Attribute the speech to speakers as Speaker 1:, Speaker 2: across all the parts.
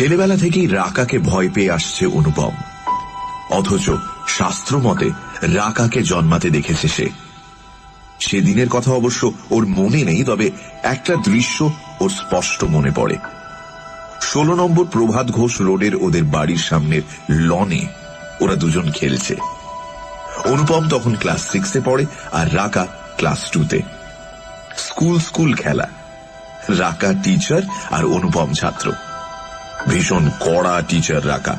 Speaker 1: ছেলেবেলা থেকেই রাকাকে ভয় পেয়ে আসছে অনুপম, অথচ শাস্ত্র মতে রাকাকে জন্মাতে দেখেছে সে। সেদিনের কথা অবশ্য ওর মনে নেই, তবে একটা দৃশ্য ওর স্পষ্ট মনে পড়ে। 16 নম্বর প্রভাত ঘোষ রোডের ওদের বাড়ির সামনের লনে ওরা দুজন খেলছে। অনুপম তখন ক্লাস 6-এ পড়ে আর রাকা ক্লাস 2-তে। স্কুল খেলা। রাকা টিচার আর অনুপম ছাত্র। ভীষণ কড়া টিচার রাকা।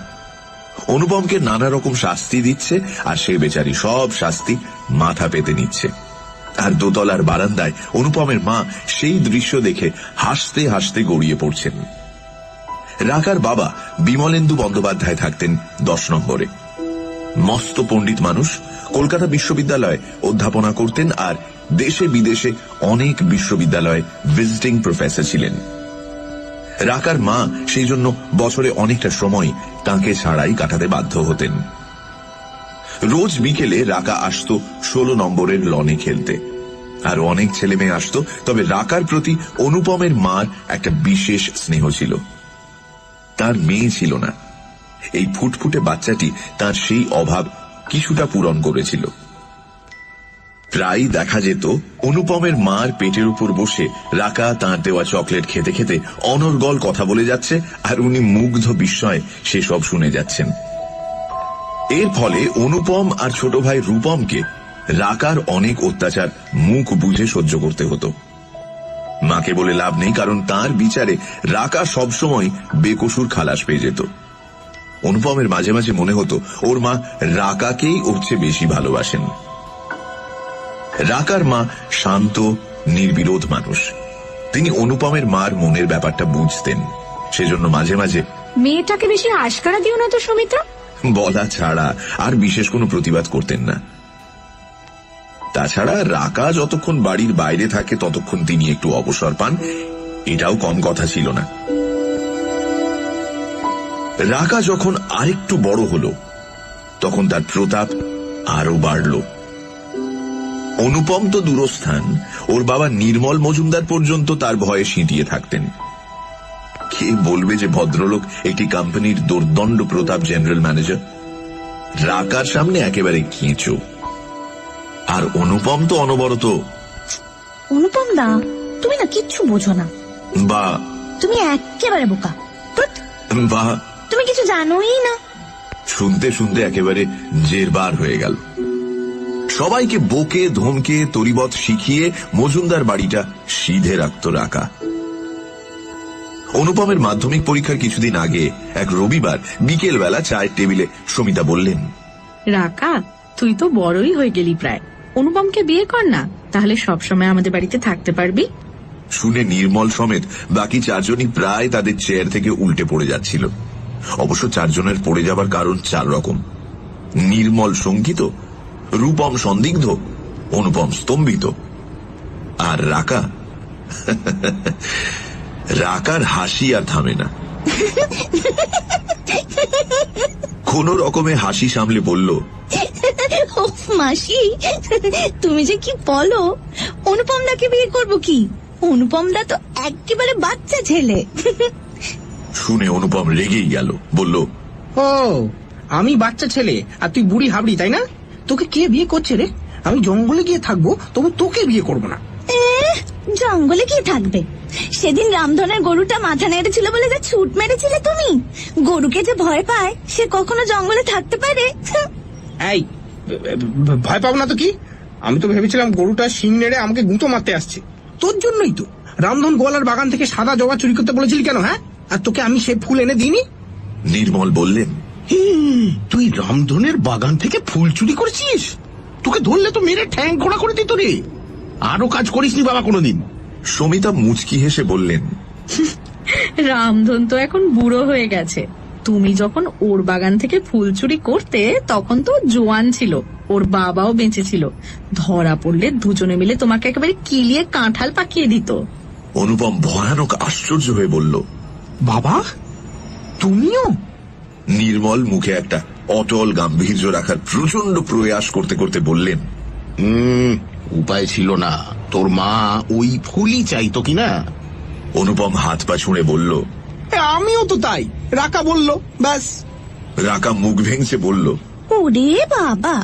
Speaker 1: অনুপমকে নানা রকম শাস্তি দিচ্ছে আর সে বেচারি সব শাস্তি মাথা পেতে নিচ্ছে। আর দোতলার বারান্দায় অনুপমের মা সেই দৃশ্য দেখে হাসতে হাসতে গড়িয়ে পড়ছেন। রাকার বাবা বিমলেন্দু বন্দ্যোপাধ্যায় থাকতেন 10 নম্বরে। মস্ত পণ্ডিত মানুষ, কলকাতা বিশ্ববিদ্যালয়ে অধ্যাপনা করতেন আর দেশে বিদেশে অনেক বিশ্ববিদ্যালয়ে ভিজিটিং প্রফেসর ছিলেন। রাকার মা সেই জন্য বছরে অনেকটা সময় তাকে ছাড়াই কাটাতে বাধ্য হতেন। রোজ বিকেলে রাকা আসতো 16 নম্বরের লনে খেলতে। আর অনেক ছেলে মেয়ে আসতো, তবে রাকার প্রতি অনুপমের মার একটা বিশেষ স্নেহ ছিল। তার মেয়ে ছিল না। এই ফুটফুটে বাচ্চাটি তার সেই অভাব কিছুটা পূরণ করেছিল। প্রায় দেখা যেত অনুপমের মার পেটের উপর বসে রাকা তাঁর দেওয়া চকলেট খেতে খেতে অনর্গল কথা বলে যাচ্ছে, আর উনি মুগ্ধ বিস্ময়ে সেসব শুনে যাচ্ছেন। এর ফলে অনুপম আর ছোট ভাই রূপমকে রাকার অনেক অত্যাচার মুখ বুঝে সহ্য করতে হতো। মাকে বলে লাভ নেই, কারণ তার বিচারে রাকা সবসময় বেকসুর খালাস পেয়ে যেত। অনুপমের মাঝে মাঝে মনে হতো ওর মা রাকাকেই ওর চেয়ে বেশি ভালোবাসেন। রাকার মা শান্ত নির্বিরোধ মানুষ। তিনি অনুপমের মার মনের ব্যাপারটা বুঝতেন। সেজন্য মাঝে মাঝে
Speaker 2: মেয়েটাকে বেশি আশকারা দিও না তো সুমিত্রা
Speaker 1: বলা ছাড়া আর বিশেষ কোনো প্রতিবাদ করতেন না। তাছাড়া রাকা যতক্ষণ বাড়ির বাইরে থাকে ততক্ষণ তিনি একটু অবসর পান, এটাও কম কথা ছিল না। রাকা যখন আরেকটু বড় হলো তখন তার প্রতাপ আরো বাড়ল। অনুপম তো দূরস্থান, ওর বাবা নির্মল মজুমদার পর্যন্ত তার ভয়ে সিঁটিয়ে থাকতেন। কে বলবে যে ভদ্রলোক একটি কোম্পানির দুর্দণ্ড প্রতাপ জেনারেল ম্যানেজার। রাকার সামনে একেবারে কেঁচো। আর অনুপম তো অনবরত,
Speaker 3: অনুপম দা তুমি না কিচ্ছু বোঝো না,
Speaker 1: বা
Speaker 3: তুমি একেবারে বোকা,
Speaker 1: বা
Speaker 3: তুমি কিছু জানোই না।
Speaker 1: শুনতে শুনতে একেবারে জেরবার হয়ে গেল। সবাইকে বকে ধমকে তরিবত শিখিয়ে মজুমদার বাড়িটা সিধে রাখত রাকা। অনুপমের মাধ্যমিক পরীক্ষার কিছুদিন আগে এক রবিবার বিকেল বেলা চায়ের টেবিলে সমিতা বললেন,
Speaker 2: রাকা তুই তো বড়ই হয়ে গেলি প্রায়, অনুপমকে বিয়ে কর না, তাহলে সবসময় আমাদের বাড়িতে থাকতে পারবি।
Speaker 1: শুনে নির্মল সমেত বাকি 4 জনই প্রায় তাদের চেয়ার থেকে উল্টে পড়ে যাচ্ছিল। অবশ্য 4 জনের পড়ে যাবার কারণ 4 রকম। নির্মল শঙ্কিত, রূপম সন্দিগ্ধ, অনুপম স্তম্ভিত, আর রাকা রাকার হাসি আর থামে না। কোন রকমে হাসি সামলে বলল,
Speaker 3: মাসি তুমি যে কি বলো, অনুপম দাকে বিয়ে করবো কি? অনুপম দা তো একেবারে বাচ্চা ছেলে।
Speaker 1: শুনে অনুপম রেগেই গেল, বলল,
Speaker 4: ও আমি বাচ্চা ছেলে আর তুই বুড়ি হাবড়ি, তাই না? তোকে কে বিয়ে করছে রে? আমি জঙ্গলে গিয়ে থাকবো, তবু তোকে বিয়ে করবো না।
Speaker 3: জঙ্গলে গিয়ে থাকবে? সেদিন রামধনের গরুটা মাথা নেড়েছিল বলে যে ছুট মেরেছিলে তুমি, গরুকে যে ভয় পায় সে কখনো জঙ্গলে থাকতে পারে?
Speaker 4: এই ভয় পাবো না তো কি? আমি তো ভেবেছিলাম গরুটা শিং নেড়ে আমাকে গুঁতো মারতে আসছে। তোর জন্যই তো রামধন গোয়ালার বাগান থেকে সাদা জবা চুরি করতে বলেছিলি কেন? হ্যাঁ, আর তোকে আমি সে ফুল এনে দিইনি?
Speaker 1: নির্মল বললেন,
Speaker 5: তুই রামধনের বাগান থেকে ফুল চুরি করেছিস? তোকে ধরলে তো মেরে ঠ্যাং খোঁড়া করে দিত রে। আরো কাজ করিসনি বাবা কোনোদিন?
Speaker 1: সমিতা মুচকি হেসে বললেন,
Speaker 2: রামধন তো এখন বুড়ো হয়ে গেছে, তুমি যখন ওর বাগান থেকে ফুল চুরি করতে তখন তো জোয়ান ছিল, ওর বাবাও বেঁচে ছিল, ধরা পড়লে দুজনে মিলে তোমাকে একেবারে কিলিয়ে কাঁঠাল পাকিয়ে দিত।
Speaker 1: অনুপম ভয়ানক আশ্চর্য হয়ে বলল,
Speaker 5: বাবা তুমিও?
Speaker 1: নির্মল মুখে একটা অটল গাম্ভীর্য রাখার প্রচন্ড প্রয়াস করতে করতে বললেন,
Speaker 5: উপায় ছিল না, তোর মা ওই ফুলই চাইতো কিনা।
Speaker 1: অনুপম হাত পা ছুঁড়ে বলল,
Speaker 4: আমিও তো তাই, রাকা বলল, ব্যাস।
Speaker 1: রাকা মুখ ভেঙচে বলল,
Speaker 3: ওরে বাবা,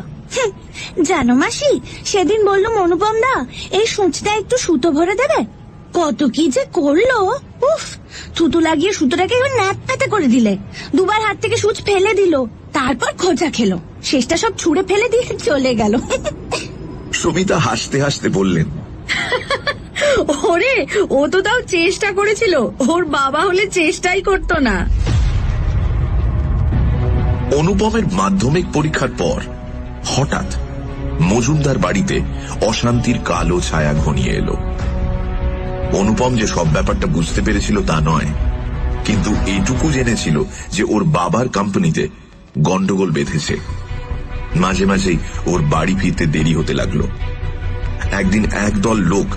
Speaker 3: জানো মাসি, সেদিন বললো অনুপম দা এই সূচটা একটু সুতো ভরে দেবে, কত কি যে করলো। উফ, থুতু লাগিয়ে সুতোটাকে এবার ন্যাপপাতে করে দিলে, দুবার হাত থেকে সূচ ফেলে দিল, তারপর খোঁচা খেলো, শেষটা সব ছুঁড়ে ফেলে দিয়ে চলে গেল।
Speaker 1: সমিতা হাসতে হাসতে বললেন,
Speaker 2: ওরে, ও তো তাও চেষ্টা করেছিল, ওর বাবা হলে চেষ্টাই করতো না।
Speaker 1: অনুপমের মাধ্যমিক পরীক্ষার পর হঠাৎ মজুমদার বাড়িতে অশান্তির কালো ছায়া ঘনিয়ে এলো। অনুপম যে সব ব্যাপারটা বুঝতে পেরেছিল তা নয়, কিন্তু এইটুকু জেনেছিল যে ওর বাবার কোম্পানিতে গন্ডগোল বেঁধেছে। মাঝে মাঝেই ওর বাড়ি ফিরতে দেরি হতে লাগলো। একদিন একদল লোক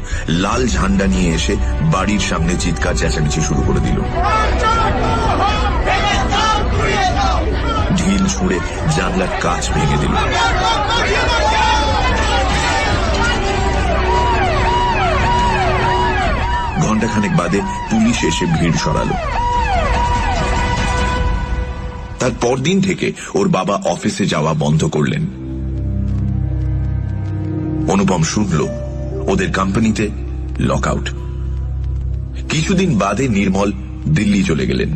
Speaker 1: লাল ঝান্ডা নিয়ে এসে বাড়ির সামনে চিৎকার চেঁচামেচি শুরু করে দিল। ঢিল ছুঁড়ে জানলার কাঁচ ভেঙে দিল। ঘণ্টাখানেক বাদে পুলিশ এসে ভিড় সরালো। তার পরদিন থেকে ওর বাবা অফিসে যাওয়া বন্ধ করলেন। অনুপম শুনল ওদের কোম্পানিতে লকআউট। কিছুদিন বাদে নির্মল দিল্লি চলে গেলেন।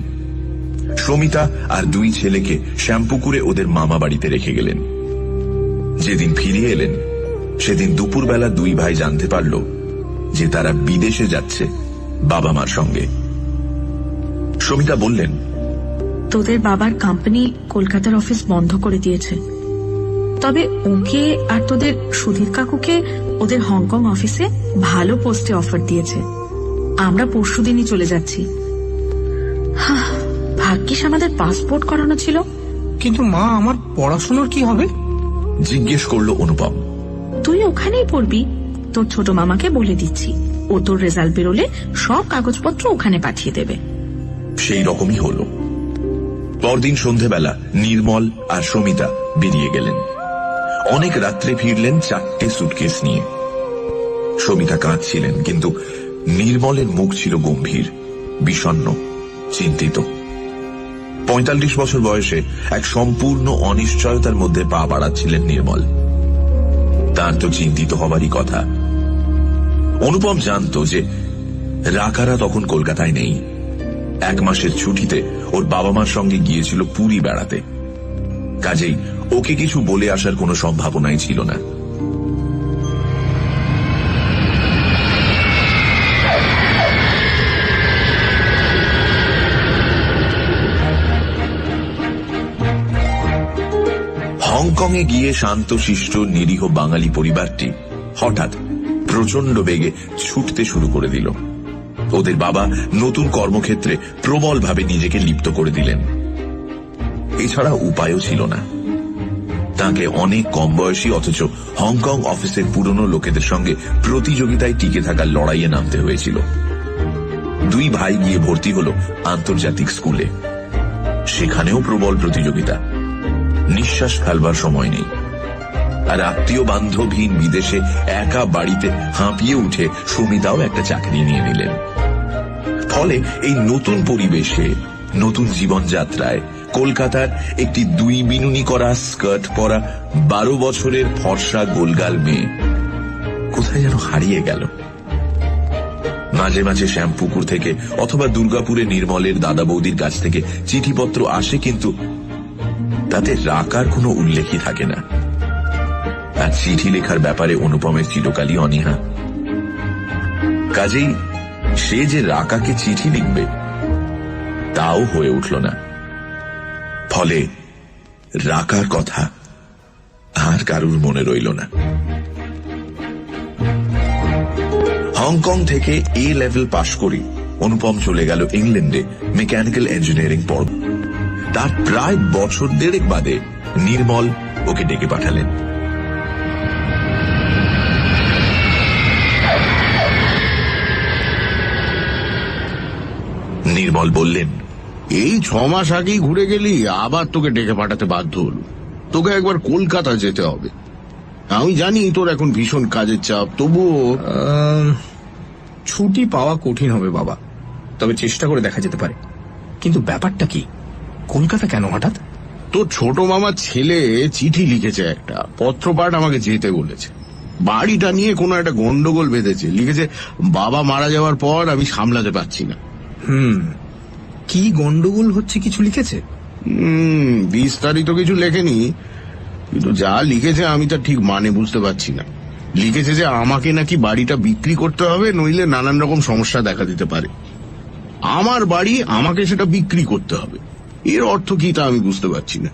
Speaker 1: সমিতা আর দুই ছেলেকে শ্যামপুকুরে ওদের মামা বাড়িতে রেখে গেলেন। যেদিন ফিরে এলেন সেদিন দুপুরবেলা দুই ভাই জানতে পারল যে তারা বিদেশে যাচ্ছে বাবা মার সঙ্গে। সমিতা বললেন,
Speaker 2: তোদের বাবার কোম্পানি কলকাতার অফিস বন্ধ করে দিয়েছে, তবে ওকে আর তোদের সুধীর কাকুকে ওদের হংকং অফিসে ভালো পোস্টে অফার দিয়েছে। আমরা পরশুদিনই চলে যাচ্ছি। ভাগ্যিস আমাদের পাসপোর্ট করানো ছিল।
Speaker 4: কিন্তু মা, আমার পড়াশোনার কি হবে?
Speaker 1: জিজ্ঞেস করলো অনুপম।
Speaker 2: তুই ওখানেই পড়বি, তোর ছোট মামাকে বলে দিচ্ছি, ও তোর রেজাল্ট বেরোলে সব কাগজপত্র ওখানে পাঠিয়ে দেবে।
Speaker 1: সেই রকমই হল। পরদিন সন্ধেবেলা নির্মল আর সমিতা বেরিয়ে গেলেন। অনেক রাত্রে ফিরলেন 4টে সুটকেস নিয়ে। সমিতা কাঁদছিলেন, কিন্তু নির্মলের মুখ ছিল গম্ভীর, বিষণ্ণ, চিন্তিত। 45 বছর বয়সে এক সম্পূর্ণ অনিশ্চয়তার মধ্যে পা বাড়াচ্ছিলেন নির্মল। তার তো চিন্তিত হবারই কথা। অনুপম জানত যে রাকারা তখন কলকাতায় নেই। 1 মাসের ছুটিতে ওর বাবা মার সঙ্গে গিয়েছিল পুরী বেড়াতে। কাজেই ওকে কিছু বলে আসার কোনো সম্ভাবনাই ছিল না। হংকংয়ে গিয়ে শান্তশিষ্ট নিরীহ বাঙালি পরিবারটি হঠাৎ প্রচন্ড বেগে ছুটতে শুরু করে দিল। ওদের বাবা নতুন কর্মক্ষেত্রে প্রবলভাবে নিজেকে লিপ্ত করে দিলেন। এছাড়া উপায়ও ছিল না। তাকে অনেক কম বয়সী অথচ হংকং অফিসের পুরনো লোকেদের সঙ্গে প্রতিযোগিতায় টিকে থাকার লড়াইয়ে নামতে হয়েছিল। দুই ভাই গিয়ে ভর্তি হল আন্তর্জাতিক স্কুলে। সেখানেও প্রবল প্রতিযোগিতা, নিঃশ্বাস ফেলবার সময় নেই। আর আত্মীয় বান্ধবহীন বিদেশে একা বাড়িতে হাঁপিয়ে উঠে সমিতাও একটা চাকরি নিয়ে নিলেন। ফলে এই নতুন পরিবেশে, নতুন জীবনযাত্রায় কলকাতার একটি 2 বিনুনি করা স্কার্ট পরা 12 বছরের ফর্সা গোলগাল মেয়ে কোথায় যেন হারিয়ে গেল। মাঝে মাঝে শ্যামপুকুর থেকে অথবা দুর্গাপুরে নির্মলের দাদা বৌদির কাছ থেকে চিঠিপত্র আসে, কিন্তু তাতে রাকার কোনো উল্লেখই থাকে না। আর চিঠি লেখার ব্যাপারে অনুপমের চিরকালই অনীহা। কাজেই সে যে রাকাকে চিঠি লিখবে তাও হয়ে উঠল না। ফলে রাকার কথা আর কারুর মনে রইল না। হংকং থেকে A লেভেল পাশ করে অনুপম চলে গেল ইংল্যান্ডে মেকানিক্যাল ইঞ্জিনিয়ারিং পড়তে। তার প্রায় বছর 1.5 বাদে নির্মল ওকে ডেকে পাঠালেন। নির্মল বললেন,
Speaker 5: এই 6 মাস আগেই ঘুরে গেলি, আবার তোকে ডেকে পাঠাতে বাধ্য হলো। তোকে একবার কলকাতা যেতে হবে। আমি জানি তোর এখন ভীষণ কাজের চাপ, তবুও
Speaker 4: ছুটি পাওয়া কঠিন হবে বাবা, তবে চেষ্টা করে দেখা যেতে পারে। কিন্তু ব্যাপারটা কি? কলকাতা কেন হঠাৎ?
Speaker 5: তোর ছোট মামার ছেলে চিঠি লিখেছে, একটা পত্রপাঠ আমাকে যেতে বলেছে। বাড়িটা নিয়ে কোনো একটা গন্ডগোল বেঁধেছে। লিখেছে, বাবা মারা যাওয়ার পর আমি সামলাতে পারছি না।
Speaker 4: কি গন্ডগোল হচ্ছে কিছু লিখেছে?
Speaker 5: বিস্তারিত কিছু লেখেনি, কিন্তু যা লিখেছে আমি তা ঠিক মানে বুঝতে পারছি না। লিখেছে যে আমাকে নাকি বাড়িটা বিক্রি করতে হবে, নইলে নানান রকম সমস্যা দেখা দিতে পারে। আমার বাড়ি, আমাকে সেটা বিক্রি করতে হবে। এর অর্থ কি তা আমি বুঝতে পারছি না।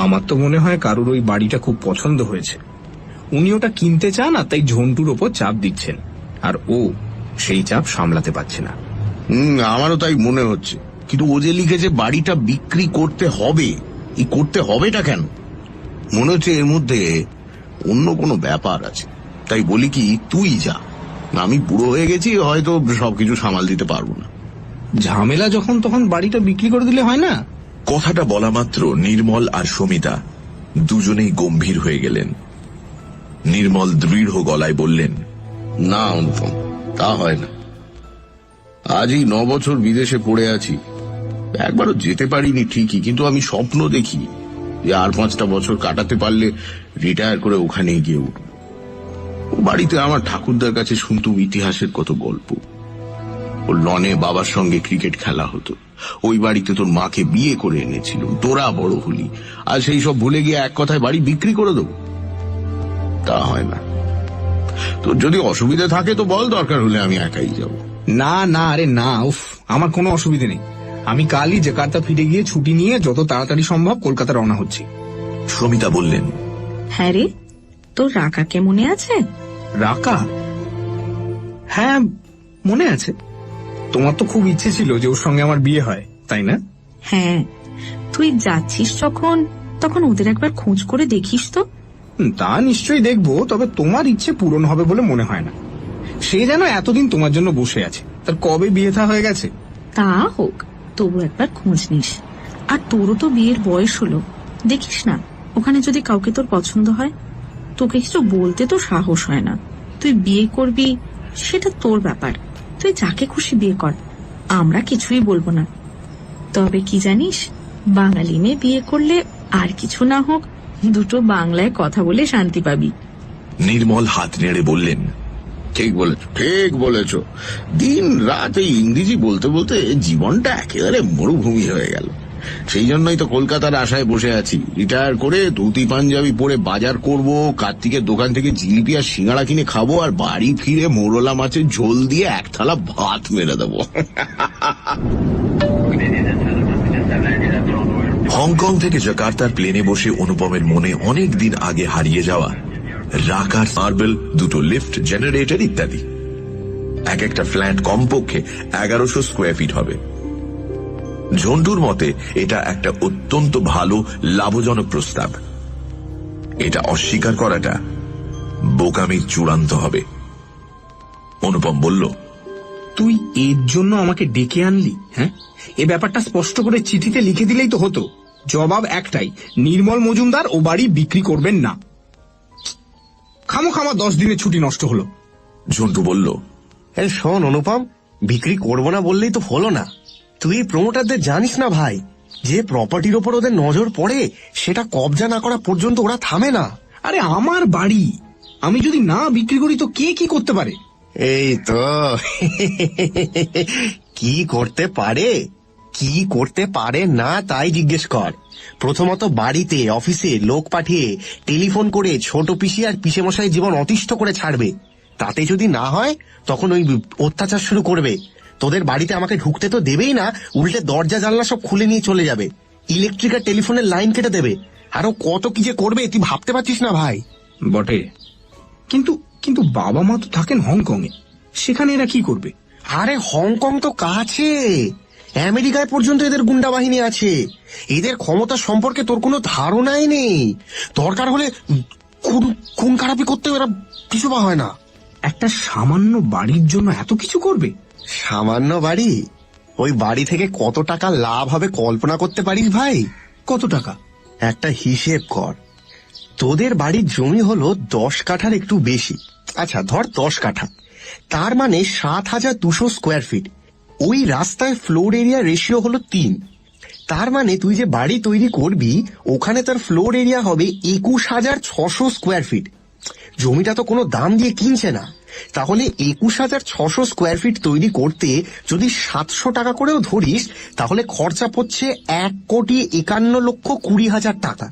Speaker 4: আমার তো মনে হয় কারুর ওই বাড়িটা খুব পছন্দ হয়েছে, উনি ওটা কিনতে চান, আর তাই ঝন্টুর ওপর চাপ দিচ্ছেন, আর ও সেই চাপ সামলাতে পারছে না।
Speaker 5: আমারও তাই মনে হচ্ছে। কিন্তু ও যে লিখেছে বাড়িটা বিক্রি করতে হবে, এই করতে হবেটা কেন? মনে হচ্ছে এর মধ্যে অন্য কোনো ব্যাপার আছে। তাই বলি কি, তুই যা, আমি বুড়ো হয়ে গেছি, হয়তো সবকিছু সামাল দিতে পারবো না।
Speaker 4: ঝামেলা যখন তখন বাড়িটা বিক্রি করে দিলে হয় না?
Speaker 1: কথাটা বলা মাত্র নির্মল আর সমিতা দুজনেই গম্ভীর হয়ে গেলেন। নির্মল দৃঢ় গলায় বললেন,
Speaker 5: না অনুপম, তা হয় না। আজই 9 বছর বিদেশে পড়ে আছি, একবারও যেতে পারিনি ঠিকই, কিন্তু আমি স্বপ্ন দেখি যে আর 5টা বছর কাটাতে পারলে রিটায়ার করে ওখানেই গিয়ে উঠব। ও বাড়িতে আমার ঠাকুরদার কাছে শুনতুম ইতিহাসের কত গল্প। ও লনে বাবার সঙ্গে ক্রিকেট খেলা হতো। ওই বাড়িতে তোর মাকে বিয়ে করে এনেছিল, তোরা বড় হলি, আর সেই সব ভুলে গিয়ে এক কথায় বাড়ি বিক্রি করে দেবো? তা হয় না। তোর যদি অসুবিধা থাকে তো বল, দরকার হলে আমি একাই যাব।
Speaker 4: না না, আরে না, উফ, আমার কোনো অসুবিধে নেই। আমি কালই জাকার্তা ফিরে গিয়ে ছুটি নিয়ে যত তাড়াতাড়ি সম্ভব কলকাতা রওনা হচ্ছি।
Speaker 1: সমিতা বললেন,
Speaker 2: হ্যাঁ রে, তোর রাকাকে মনে আছে?
Speaker 4: রাকা? হ্যাঁ, মনে আছে। তোমার তো খুব ইচ্ছে ছিল যে ওর সঙ্গে আমার বিয়ে হয়, তাই না?
Speaker 2: হ্যাঁ, তুই যাচ্ছিস যখন, তখন ওদের একবার খোঁজ করে দেখিস তো।
Speaker 4: তা নিশ্চয়ই দেখবো, তবে তোমার ইচ্ছে পূরণ হবে বলে মনে হয় না। সে যেন এতদিন তোমার জন্য বসে আছে, তার কবে বিয়ে থা হয়ে গেছে।
Speaker 2: তা হোক, তবু একবার খোঁজ নিস। আর তোরও তো বিয়ের বয়স হলো, দেখিস না ওখানে যদি কাউকে তোর পছন্দ হয়। তোকে কিছু বলতে তো সাহস হয় না। তুই বিয়ে করবি সেটা তোর ব্যাপার, তুই যাকে খুশি বিয়ে কর, আমরা কিছুই বলবো না। তবে কি জানিস, বাঙালি মেয়ে বিয়ে করলে আর কিছু না হোক, দুটো বাংলায় কথা বলে শান্তি পাবি।
Speaker 1: নির্মল হাত নেড়ে বললেন,
Speaker 5: ঠিক বলেছ, ঠিক বলেছ। দিন রাত এই ইংরেজি বলতে বলতে জীবনটা একেবারে মরুভূমি হয়ে গেল। সেই জন্যই তো কলকাতার আশায় বসে আছি। রিটায়ার করে ধুতি পাঞ্জাবি পরে বাজার করব, কার্তিকের দোকান থেকে জিলিপি আর সিঙ্গাড়া কিনে খাবো, আর বাড়ি ফিরে মোরলা মাছের ঝোল দিয়ে এক থালা ভাত মেরে দেবো।
Speaker 1: হংকং থেকে জাকার্তার প্লেনে বসে অনুপমের মনে অনেক দিন আগে হারিয়ে যাওয়া রাকার মার্বেল, দুটো লিফট, জেনারেটর ইত্যাদি। এক একটা ফ্ল্যাট কমপক্ষে 1100 স্কোয়ার ফিট হবে। ঝন্টুর মতে এটা একটা অত্যন্ত ভালো লাভজনক প্রস্তাব। এটা অস্বীকার করাটা বোকামির চূড়ান্ত হবে। অনুপম বলল,
Speaker 4: তুই এর জন্য আমাকে ডেকে আনলি? হ্যাঁ, এ ব্যাপারটা স্পষ্ট করে চিঠিতে লিখে দিলেই তো হতো। জবাব একটাই, নির্মল মজুমদার ও বাড়ি বিক্রি করবেন না। খামোখামা 10 দিনের ছুটি নষ্ট হলো।
Speaker 1: ঝন্টু বলল,
Speaker 6: শোন অনুপম, বিক্রি করবো না বললেই তো হলো না। তুই প্রমোটারদের জানিস না ভাই, যে প্রপার্টির ওপর ওদের নজর পড়ে সেটা কবজা না করা পর্যন্ত ওরা থামে না।
Speaker 4: আরে আমার বাড়ি, আমি যদি না বিক্রি করি তো কে কি করতে পারে?
Speaker 6: এই তো কি করতে পারে, কি করতে পারে না তাই জিজ্ঞেস কর। প্রথমত বাড়িতে অফিসে লোক পাঠিয়ে টেলিফোন করে ছোট পিসি আর পিসে মশাই জীবন অতিষ্ঠ করে ছাড়বে। তাতে যদি না হয় তখন ওই অত্যাচার শুরু করবে। তোদের বাড়িতে আমাকে ঢুকতে তো দেবেই না, উল্টে দরজা জানলা সব খুলে নিয়ে চলে যাবে, ইলেকট্রিক আর টেলিফোনের লাইন কেটে দেবে, আরো কত কি যে করবে তুই ভাবতে পারছিস না ভাই।
Speaker 4: বটে, কিন্তু কিন্তু বাবা মা তো থাকেন হংকং এ, সেখানে এরা কি করবে?
Speaker 6: আরে হংকং তো কাছে, আমেরিকায় পর্যন্ত এদের গুন্ডা বাহিনী আছে। এদের ক্ষমতা সম্পর্কে তোর কোনো ধারণাই নেই। দরকার হলে খুন খারাপি করতে এরা পিছু পা হয় না।
Speaker 4: একটা সামান্য বাড়ির জন্য এত কিছু করবে?
Speaker 6: সামান্য বাড়ি, ওই বাড়ি থেকে কত টাকা লাভ হবে কল্পনা করতে পারিস ভাই?
Speaker 4: কত টাকা?
Speaker 6: একটা হিসেব কর। তোদের বাড়ির জমি হলো 10 কাঠার একটু বেশি, আচ্ছা ধর 10 কাঠা, তার মানে 7,200 স্কোয়ার ফিট। ওই রাস্তায় ফ্লোর এরিয়া রেশিও হলো 3। তার মানে তুই যে বাড়ি তৈরি করবি ওখানে তার ফ্লোর এরিয়া হবে 21,600 স্কোয়ার ফিট। জমিটা তো কোনো দাম দিয়ে কিনছে না, তাহলে 21,600 স্কোয়ার ফিট তৈরি করতে যদি 700 টাকা করেও ধরিস তাহলে খরচা পড়ছে 1,51,20,00,000 টাকা।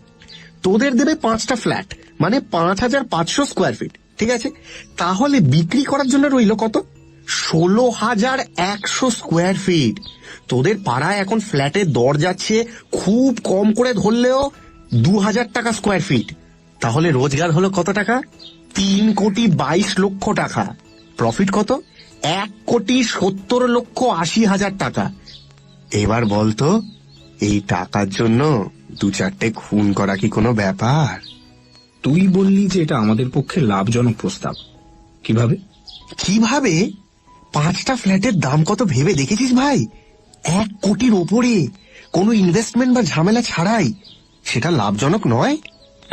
Speaker 6: তোদের দেবে 5টা ফ্ল্যাট, মানে 5,500 স্কোয়ার ফিট। ঠিক আছে, তাহলে বিক্রি করার জন্য রইল কত? 16,100 স্কোয়ার ফিট। তোদের পাড়ায় এখন ফ্ল্যাটের দর যাচ্ছে খুব কম করে ধরলেও 2,000 টাকা স্কোয়ার ফিট। তাহলে রোজগার হলো কত টাকা? 3,22,00,000 টাকা। প্রফিট কত? 1,70,80,000 টাকা। এবার বলতো এই টাকার জন্য 2-4টে খুন করা কি কোনো ব্যাপার?
Speaker 4: তুই বললি যে এটা আমাদের পক্ষে লাভজনক প্রস্তাব, কিভাবে?
Speaker 6: কিভাবে? 5টা ফ্ল্যাটের দাম কত ভেবে দেখেছিস ভাই? 1 কোটির ওপরে, কোনো ইনভেস্টমেন্ট বা ঝামেলা ছাড়াই। সেটা লাভজনক নয়?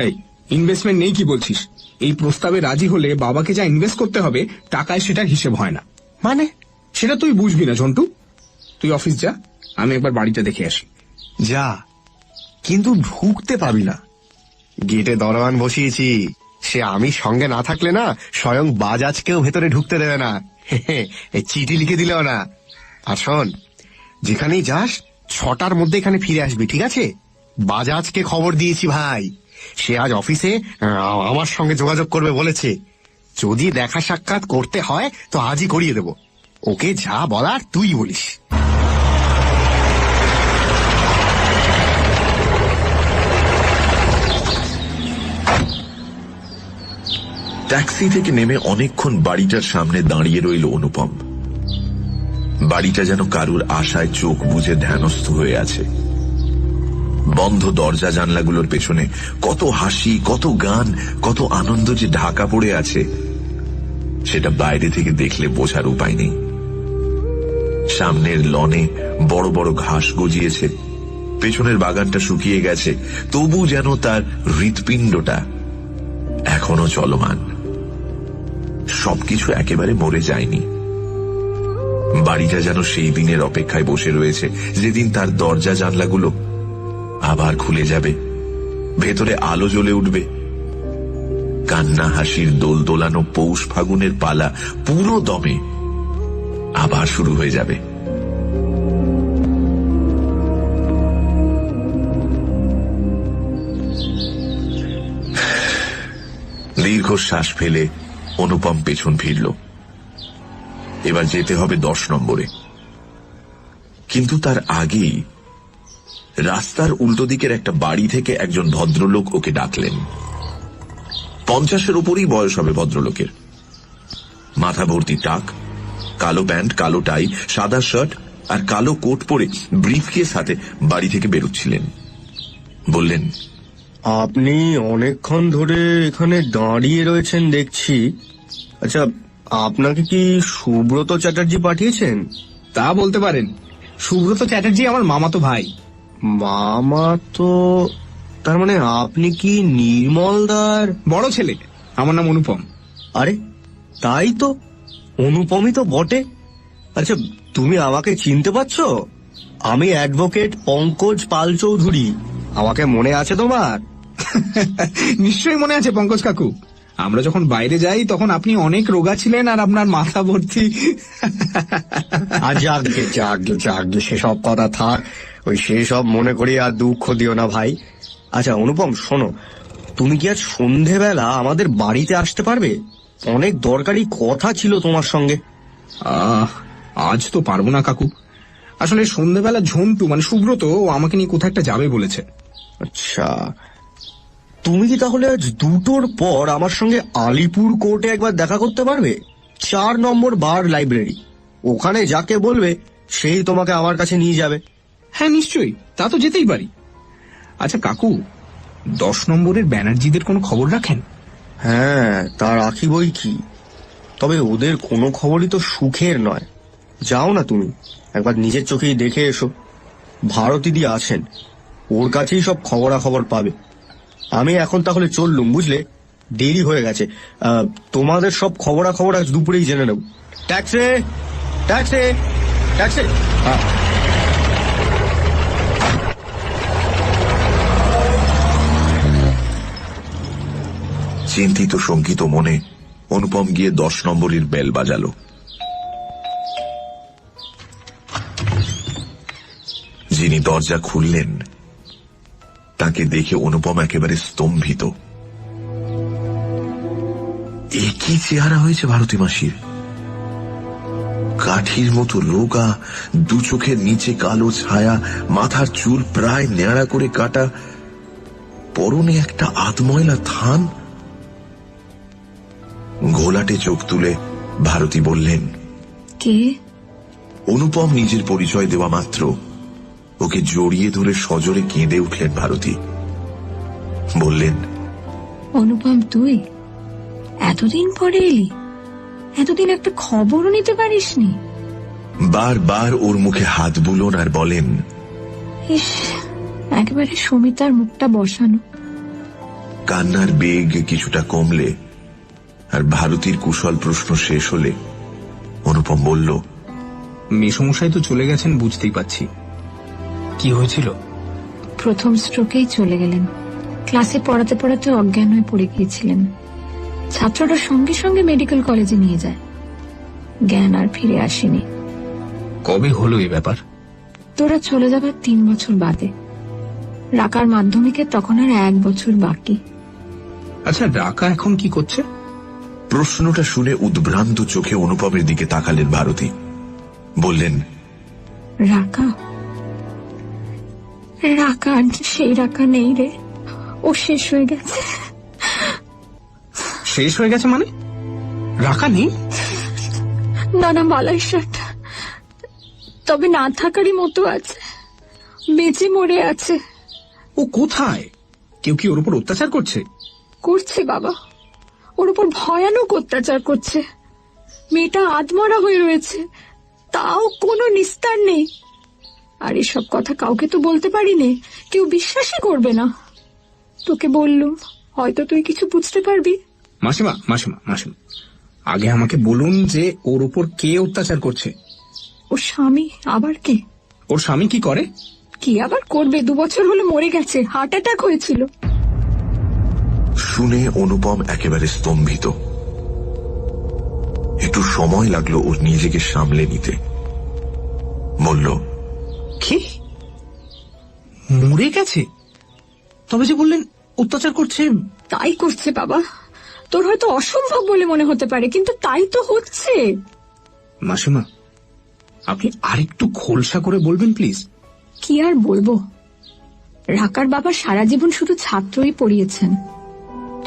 Speaker 4: এই ইনভেস্টমেন্ট নেই কি বলছিস? এই প্রস্তাবে রাজি হলে বাবাকে যা ইনভেস্ট করতে হবে টাকায় সেটার হিসেব হয় না।
Speaker 6: মানে?
Speaker 4: সেটা তুই বুঝবি না ঝন্টু। তুই অফিস যা, আমি একবার বাড়িটা দেখে আসি।
Speaker 6: যা, কিন্তু ঢুকতে পাবি না। গেটে দরওয়ান বসিয়েছি, সে আমি সঙ্গে না থাকলে না স্বয়ং বাজাজকেও ভেতরে ঢুকতে দেবে না। এই চিঠি লিখে দিলেও না। আর শোন, যেখানেই যাস 6টার মধ্যে এখানে ফিরে আসবি, ঠিক আছে? বাজাজকে খবর দিয়েছি ভাই, সে আজ অফিসে আমার সঙ্গে যোগাযোগ করবে বলেছে। যদি দেখা সাক্ষাৎ করতে হয় তো আজই করিয়ে দেব। ওকে যা বলার তুই বলিস।
Speaker 1: ট্যাক্সি থেকে নেমে অনেকক্ষণ বাড়িটার সামনে দাঁড়িয়ে রইল অনুপম। বাড়িটা যেন কারুর আশায় চোখ বুজে ধ্যানস্থ হয়ে আছে। বন্ধ দরজা জানলাগুলোর পেছনে কত হাসি, কত গান, কত আনন্দ যে ঢাকা পড়ে আছে সেটা বাইরে থেকে দেখলে বোঝার উপায় নেই। সামনের লনে বড় বড় ঘাস গজিয়েছে, পেছনের বাগানটা শুকিয়ে গেছে, তবু যেন তার হৃৎপিণ্ডটা এখনো চলমান। সবকিছু একেবারে মরে যায়নি। বাড়িটা যেন সেই দিনের অপেক্ষায় বসে রয়েছে যেদিন তার দরজা জানলাগুলো আবার খুলে যাবে, ভেতরে আলো জ্বলে উঠবে, কান্না হাসির দোল দোলানো পৌষ ফাগুনের পালা পুরো দমে আবার শুরু হয়ে যাবে। দীর্ঘশ্বাস ফেলে অনুপম পেছন ফিরল। এবার যেতে হবে 10 নম্বরে। কিন্তু তার আগেই রাস্তার উল্টো দিকের একটা বাড়ি থেকে একজন ভদ্রলোক ওকে ডাকলেন। 50-এর উপরেই বয়স হবে ভদ্রলোকের। মাথা ভর্তি টাক, কালো প্যান্ট, কালো টাই, সাদা শার্ট আর কালো কোট পরে ব্রিফকেস হাতে বাড়ি থেকে বেরোচ্ছিলেন। বললেন,
Speaker 6: আপনি অনেকক্ষণ ধরে এখানে দাঁড়িয়ে রয়েছেন দেখছি। আচ্ছা, আপনাকে কি সুব্রত চ্যাটার্জি পাঠিয়েছেন?
Speaker 4: তা বলতে পারেন। সুব্রত চ্যাটার্জি আমার মামাতো ভাই।
Speaker 6: মামা তো? তার মানে আপনি কি নির্মলদার
Speaker 4: বড় ছেলে। আমার নাম অনুপম।
Speaker 6: আরে তাই তো, অনুপমই তো বটে। আচ্ছা, তুমি আমাকে চিনতে পারছো? আমি অ্যাডভোকেট পঙ্কজ পাল চৌধুরী। আমাকে মনে আছে তোমার?
Speaker 4: নিশ্চয়ই মনে আছে পঙ্কজ কাকু। আমরা যখন বাইরে যাই তখন আপনি অনেক রোগা ছিলেন আর আপনার মাথা ভর্তি।
Speaker 6: যাকগে যাকগে যাকগে, সেসব কথা থাক। ওই সেসব মনে করি আর দুঃখ দিও না ভাই। আচ্ছা অনুপম, শোনো, তুমি কি আজ সন্ধেবেলা আমাদের বাড়িতে আসতে পারবে? অনেক দরকারি কথা ছিল তোমার সঙ্গে।
Speaker 4: আজ তো পারবো না কাকু। আসলে সন্ধ্যেবেলা ঝন্টু মানে সুব্রত আমাকে নিয়ে কোথাও একটা যাবে বলেছে।
Speaker 6: আচ্ছা, তুমি কি তাহলে আজ 2টোর পর আমার সঙ্গে আলিপুর কোর্টে একবার দেখা করতে পারবে? 4 নম্বর বার লাইব্রেরি। ওখানে যাকে বলবে সেই তোমাকে আমার কাছে নিয়ে যাবে।
Speaker 4: হ্যাঁ নিশ্চয়ই, তা তো যেতেই পারি। আচ্ছা কাকু, 10 নম্বরের ব্যানার্জিদের কোনো খবর রাখেন?
Speaker 6: হ্যাঁ, তা রাখি বই কি। তবে ওদের কোনো খবরই তো সুখের নয়। যাও না তুমি, একবার নিজের চোখেই দেখে এসো। ভারতীদি আছেন, ওর কাছেই সব খবরাখবর পাবে। আমি এখন তাহলে চললুম, বুঝলে? দেরি হয়ে গেছে। তোমাদের সব খবরাখবর আজ দুপুরেই জেনে নেব। Taxi taxi.
Speaker 4: ট্যাক্সি। হ্যাঁ।
Speaker 1: চিন্তিত শঙ্কিত মনে অনুপম গিয়ে 10 নম্বরের বেল বাজালো। যিনি দরজা খুললেন তাকে দেখে অনুপম একেবারে স্তম্ভিত। একই চেহারা হয়েছে ভারতী মাসির। কাঠির মতো রোগা, দু চোখের নিচে কালো ছায়া, মাথার চুল প্রায় ন্যাড়া করে কাটা, পরনে একটা আধময়লা থান। ঘোলাটে চোখ তুলে ভারতী বললেন,
Speaker 3: কে?
Speaker 1: অনুপম নিজের পরিচয় দেওয়া মাত্র ওকে জড়িয়ে ধরে সজোরে কেঁদে উঠলেন ভারতী। বললেন,
Speaker 3: অনুপম, তুই এতদিন পরে এলি? এতদিন একটা খবরও নিতে পারিসনি?
Speaker 1: বারবার ওর মুখে হাত বুলোন আর বলেন,
Speaker 3: ইস, একেবারে সমিতার মুখটা বসানো।
Speaker 1: কান্নার বেগ কিছুটা কমলে আর ভারতীর কুশল প্রশ্ন শেষ হলে অনুপম বলল,
Speaker 4: মেসমশাই তো চলে গেছেন বুঝতেই পারছি। কি হয়েছিল?
Speaker 3: প্রথম স্ট্রোকেই চলে গেলেন। ক্লাসে পড়াতে পড়াতে অজ্ঞান হয়ে পড়ে গিয়েছিলেন। ছাত্ররা সঙ্গে সঙ্গে মেডিকেল কলেজে নিয়ে যায়। জ্ঞান আর ফিরে আসেনি।
Speaker 4: কবে হলো এই ব্যাপার?
Speaker 3: তোরা চলে যাবার 3 বছর বাদে। রাকার মাধ্যমিকে তখন আর 1 বছর বাকি।
Speaker 4: আচ্ছা, রাকা এখন কি করছে?
Speaker 1: প্রশ্নটা শুনে উদ্ভ্রান্ত চোখে অনুপমের দিকে তাকালেন ভারতী। বললেন,
Speaker 3: রাকা? রাকা সেই রাকা নেই রে, ও শেষ হয়ে গেছে।
Speaker 4: শেষ হয়ে গেছে মানে? রাকা নেই?
Speaker 3: না না, মালাই শার্ট। তবে না থাকারই মতো আছে, বেঁচে মরে আছে।
Speaker 4: ও কোথায়? কেউ কি ওর উপর অত্যাচার করছে?
Speaker 3: করছে বাবা, ওর উপর ভয়ানক অত্যাচার করছে। মেয়েটা আধমরা হয়ে রয়েছে, তাও কোনো নিস্তার নেই। আর এসব কথা কাউকে তো বলতে পারি নে, কেউ বিশ্বাসই করবে না। তোকে বললুম, হয়তো তুই কিছু বুঝতে পারবি।
Speaker 4: মাসিমা মাসিমা মাসিমা, আগে আমাকে বলুন যে ওর উপর কে অত্যাচার করছে।
Speaker 3: ওর স্বামী। আবার কে?
Speaker 4: ওর স্বামী কি করে?
Speaker 3: কি আবার করবে, 2 বছর হলো মরে গেছে, হার্ট অ্যাটাক হয়েছিল।
Speaker 1: শুনে অনুপম একেবারে স্তম্ভিত। একটু সময় লাগলো ওর নিজেকে সামলে নিতে। বলল,
Speaker 4: কি? মরে গেছে? তবে যে বললেন অত্যাচার করছে।
Speaker 3: তাই করছে বাবা। তোর হয়তো অসম্ভব বলে মনে হতে পারে, কিন্তু তাই তো হচ্ছে।
Speaker 4: মাসিমা, আপনি আরেকটু খোলসা করে বলবেন প্লিজ।
Speaker 3: কি আর বলবো, রাকার বাবা সারা জীবন শুধু ছাত্রই পড়িয়েছেন,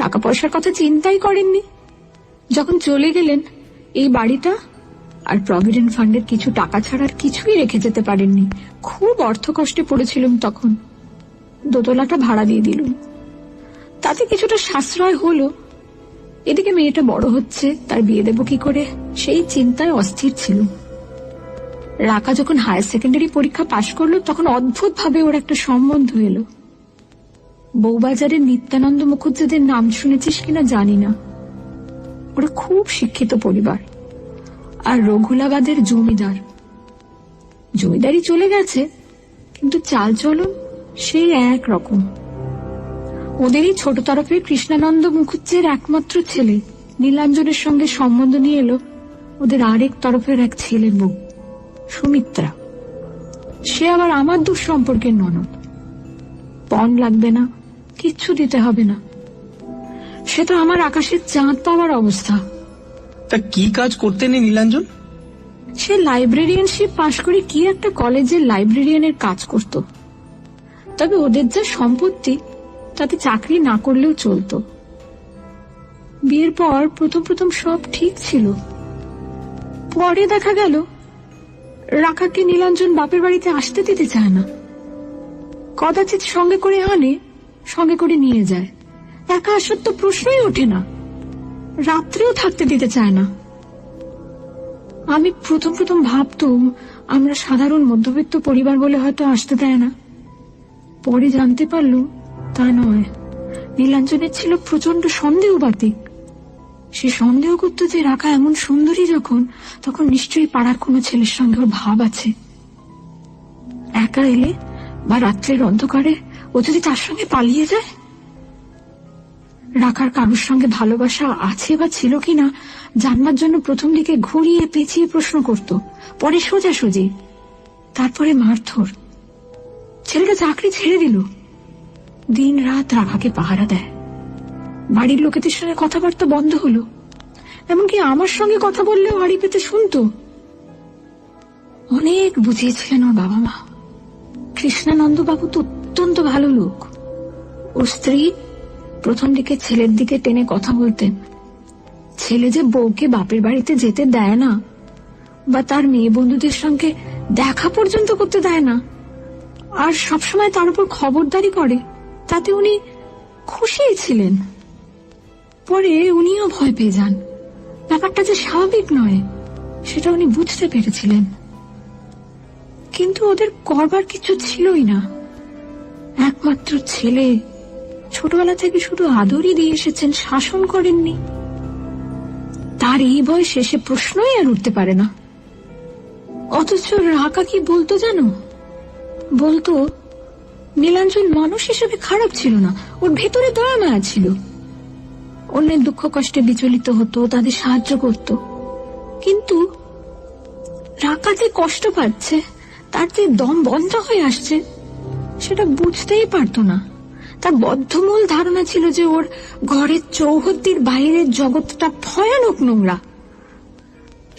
Speaker 3: টাকা পয়সার কথা চিন্তাই করেননি। যখন চলে গেলেন, এই বাড়িটা আর প্রভিডেন্ট ফান্ডের কিছু টাকা ছাড়া আর কিছুই রেখে যেতে পারেননি। খুব অর্থ কষ্টে পড়েছিলাম তখন। দোতলাটা ভাড়া দিয়ে দিলুম, তাতে কিছুটা সাশ্রয় হলো। এদিকে মেয়েটা বড় হচ্ছে, তার বিয়ে দেবো কি করে সেই চিন্তায় অস্থির ছিল। রাকা যখন হায়ার সেকেন্ডারি পরীক্ষা পাশ করলো, তখন অদ্ভুত ভাবে ওর একটা সম্বন্ধ এলো। বউবাজারের নিত্যানন্দ মুখুজ্জেদের নাম শুনেছিস কিনা জানি না। ওরা খুব শিক্ষিত পরিবার, আর রঘুলাবাদের জমিদার। জমিদারি চলে গেছে, কিন্তু চালচলন সেই এক রকম। ওদেরই ছোট তরফের কৃষ্ণানন্দ মুখুজ্জের একমাত্র ছেলে নীলাঞ্জনের সঙ্গে সম্বন্ধ নিয়ে এলো ওদের আরেক তরফের এক ছেলের বউ সুমিত্রা। সে আবার আমার দূর সম্পর্কের ননদ। পণ লাগবে না, কিচ্ছু দিতে হবে না। সে তো আমার আকাশের চাঁদ পাওয়ার অবস্থা।
Speaker 4: তা কি কাজ করতেন এই নীলাঞ্জন?
Speaker 3: সে লাইব্রেরিয়ানশিপ পাশ করে কি একটা কলেজের লাইব্রেরিয়ানের কাজ করত। তবে ওদের যা সম্পত্তি, তাতে চাকরি না করলেও চলতো। বিয়ের পর প্রথম সব ঠিক ছিল। পরে দেখা গেল রাকাকে নীলাঞ্জন বাপের বাড়িতে আসতে দিতে চায় না। কদাচিৎ সঙ্গে করে আনে, সঙ্গে করে নিয়ে যায়। একা আসার তো প্রশ্নই ওঠে না। রাত্রেও থাকতে দিতে চায় না। আমি প্রথম ভাবতুম আমরা সাধারণ মধ্যবিত্ত পরিবার বলে হয়তো আসতে দেয় না। পরে জানতে পারলুম তা নয়। নীলাঞ্জনের ছিল প্রচন্ড সন্দেহবাতিক।
Speaker 7: সে সন্দেহ করতো যে রাখা এমন সুন্দরী যখন, তখন নিশ্চয়ই পাড়ার কোনো ছেলের সঙ্গে ওর ভাব আছে। একা এলে বা রাত্রের অন্ধকারে ও যদি তার সঙ্গে পালিয়ে যায়। রাখার কারোর সঙ্গে ভালোবাসা আছে বা ছিল কিনা জানবার জন্য প্রথম দিকে ঘুরিয়ে পেঁচিয়ে প্রশ্ন করত, পরে সোজাসুজি, তারপরে মারধর। ছেলেটা চাকরি ছেড়ে দিল, দিন রাত রাখাকে পাহারা দেয়। বাড়ির লোকেদের সঙ্গে কথাবার্তা বন্ধ হলো, এমনকি আমার সঙ্গে কথা বললেও হাড়ি পেতে শুনতো। অনেক বুঝিয়েছিলেন ওর বাবা মা। কৃষ্ণানন্দ বাবু তো অত্যন্ত ভালো লোক। ওর স্ত্রী প্রথম দিকে ছেলের দিকে টেনে কথা বলতেন। ছেলে যে বউকে বাপের বাড়িতে যেতে দেয় না, বা তার মেয়ে বন্ধুদের সঙ্গে দেখা পর্যন্ত করতে দেয় না, আর সবসময় তার উপর খবরদারি করে, তাতে উনি খুশিই ছিলেন। পরে উনিও ভয় পেয়ে যান। ব্যাপারটা যে স্বাভাবিক নয় সেটা উনি বুঝতে পেরেছিলেন, কিন্তু ওদের করবার কিছু ছিলই না। একমাত্র ছেলে, ছোটবেলা থেকে শুধু আদরই দিয়ে এসেছেন, শাসন করেননি। তার এই বয়সে সে প্রশ্নই আর উঠতে পারে না। অথচ রাকা কি বলতো জানো? বলতো নীলাঞ্জন মানুষ হিসেবে খারাপ ছিল না, ওর ভেতরে দয়া মায়া ছিল। অন্যের দুঃখ কষ্টে বিচলিত হতো, তাদের সাহায্য করত। কিন্তু রাকা যে কষ্ট পাচ্ছে, তার যে দম বন্ধ হয়ে আসছে, সেটা বুঝতেই পারতো না। তার বদ্ধমূল ধারণা ছিল যে ওর ঘরের চৌহদ্দির বাইরের জগৎটা ভয়ানক নোংরা।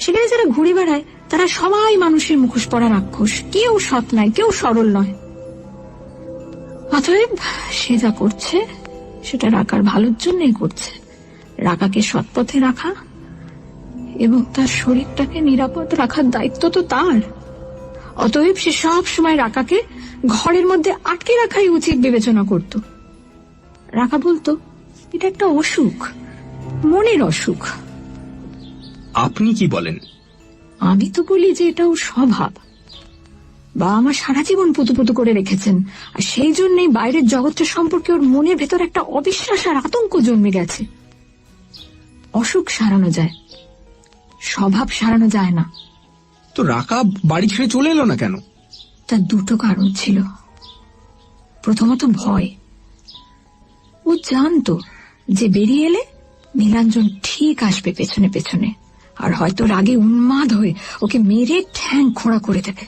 Speaker 7: সেখানে যারা ঘুরে বেড়ায় তারা সবাই মানুষের মুখোশ পরা রাক্ষস, কেউ সৎ নয়, কেউ সরল নয়। অতএব সে যা করছে সেটা রাকার ভালোর জন্যই করছে। রাকাকে সৎপথে রাখা এবং তার শরীরটাকে নিরাপদ রাখার দায়িত্ব তো তার। অতএব সে সব সময় রাকাকে ঘরের মধ্যে আটকে রাখাই উচিত বিবেচনা করত। রাকা বলতো এটা একটা অসুখ, মনের অসুখ।
Speaker 4: আপনি কি বলেন?
Speaker 7: আমি তো বলি যে এটা ওর স্বভাব। বাবা মা সারা জীবন পুতুপুতু করে রেখেছেন, আর সেই জন্যই বাইরের জগৎটা সম্পর্কে ওর মনের ভেতর একটা অবিশ্বাস আর আতঙ্ক জন্মে গেছে। অসুখ সারানো যায়, স্বভাব সারানো যায় না।
Speaker 4: তো রাকা বাড়ি ছেড়ে চলে এলো না কেন?
Speaker 7: তার দুটো কারণ ছিল। প্রথমত ভয়। ও জানতো যে বেরিয়ে এলে নীলাঞ্জন ঠিক আসবে পেছনে পেছনে, আর হয়তো রাগে উন্মাদ হয়ে ওকে মেরে ঠ্যাং খোঁড়া করে দেবে।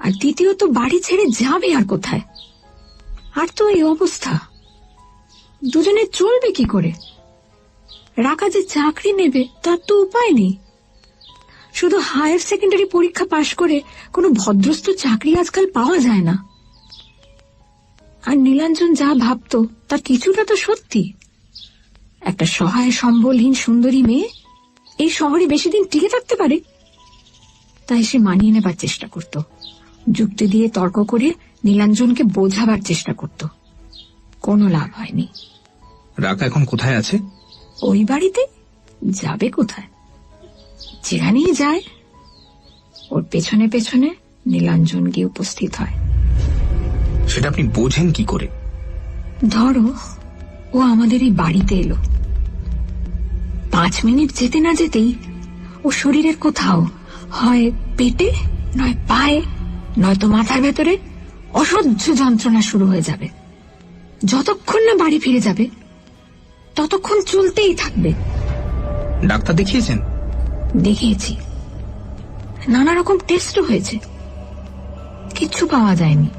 Speaker 7: আর দ্বিতীয়ত বাড়ি ছেড়ে যাবে আর কোথায়? আর তো এই অবস্থা, দুজনে চলবে কি করে? রাকা যে চাকরি নেবে তার তো উপায় নেই। শুধু হায়ার সেকেন্ডারি পরীক্ষা পাশ করে কোনো ভদ্রস্থ চাকরি আজকাল পাওয়া যায় না। আর নীলাঞ্জন যা ভাবতো তার কিছুটা তো সত্যি। একটা সহায় সম্বলহীন সুন্দরী মেয়ে এই শহরে বেশি দিন টিকে থাকতে পারে? তাই সে মানিয়ে নেবার চেষ্টা করত, যুক্তি দিয়ে তর্ক করে নীলাঞ্জনকে বোঝাবার চেষ্টা করত। কোনো লাভ হয়নি।
Speaker 4: রাকা এখন কোথায় আছে?
Speaker 7: ওই বাড়িতে যাবে কোথায়? যেখানেই যায় ওর পেছনে পেছনে নীলাঞ্জন গিয়ে উপস্থিত হয়।
Speaker 4: সেটা আপনি বোঝেন কি করে?
Speaker 7: ধরো ও আমাদের এই বাড়িতে এলো, 5 মিনিট যেতে না যেতেই ও শরীরের কোথাও, হয় পেটে, নয় পায়ে, নয়তো মাথার ভেতরে অসহ্য যন্ত্রণা শুরু হয়ে যাবে। যতক্ষণ না বাড়ি ফিরে যাবে ততক্ষণ চলতেই থাকবে।
Speaker 4: ডাক্তার দেখিয়েছেন?
Speaker 7: দেখিয়েছি, নানা রকম টেস্টও হয়েছে, কিচ্ছু পাওয়া যায়নি।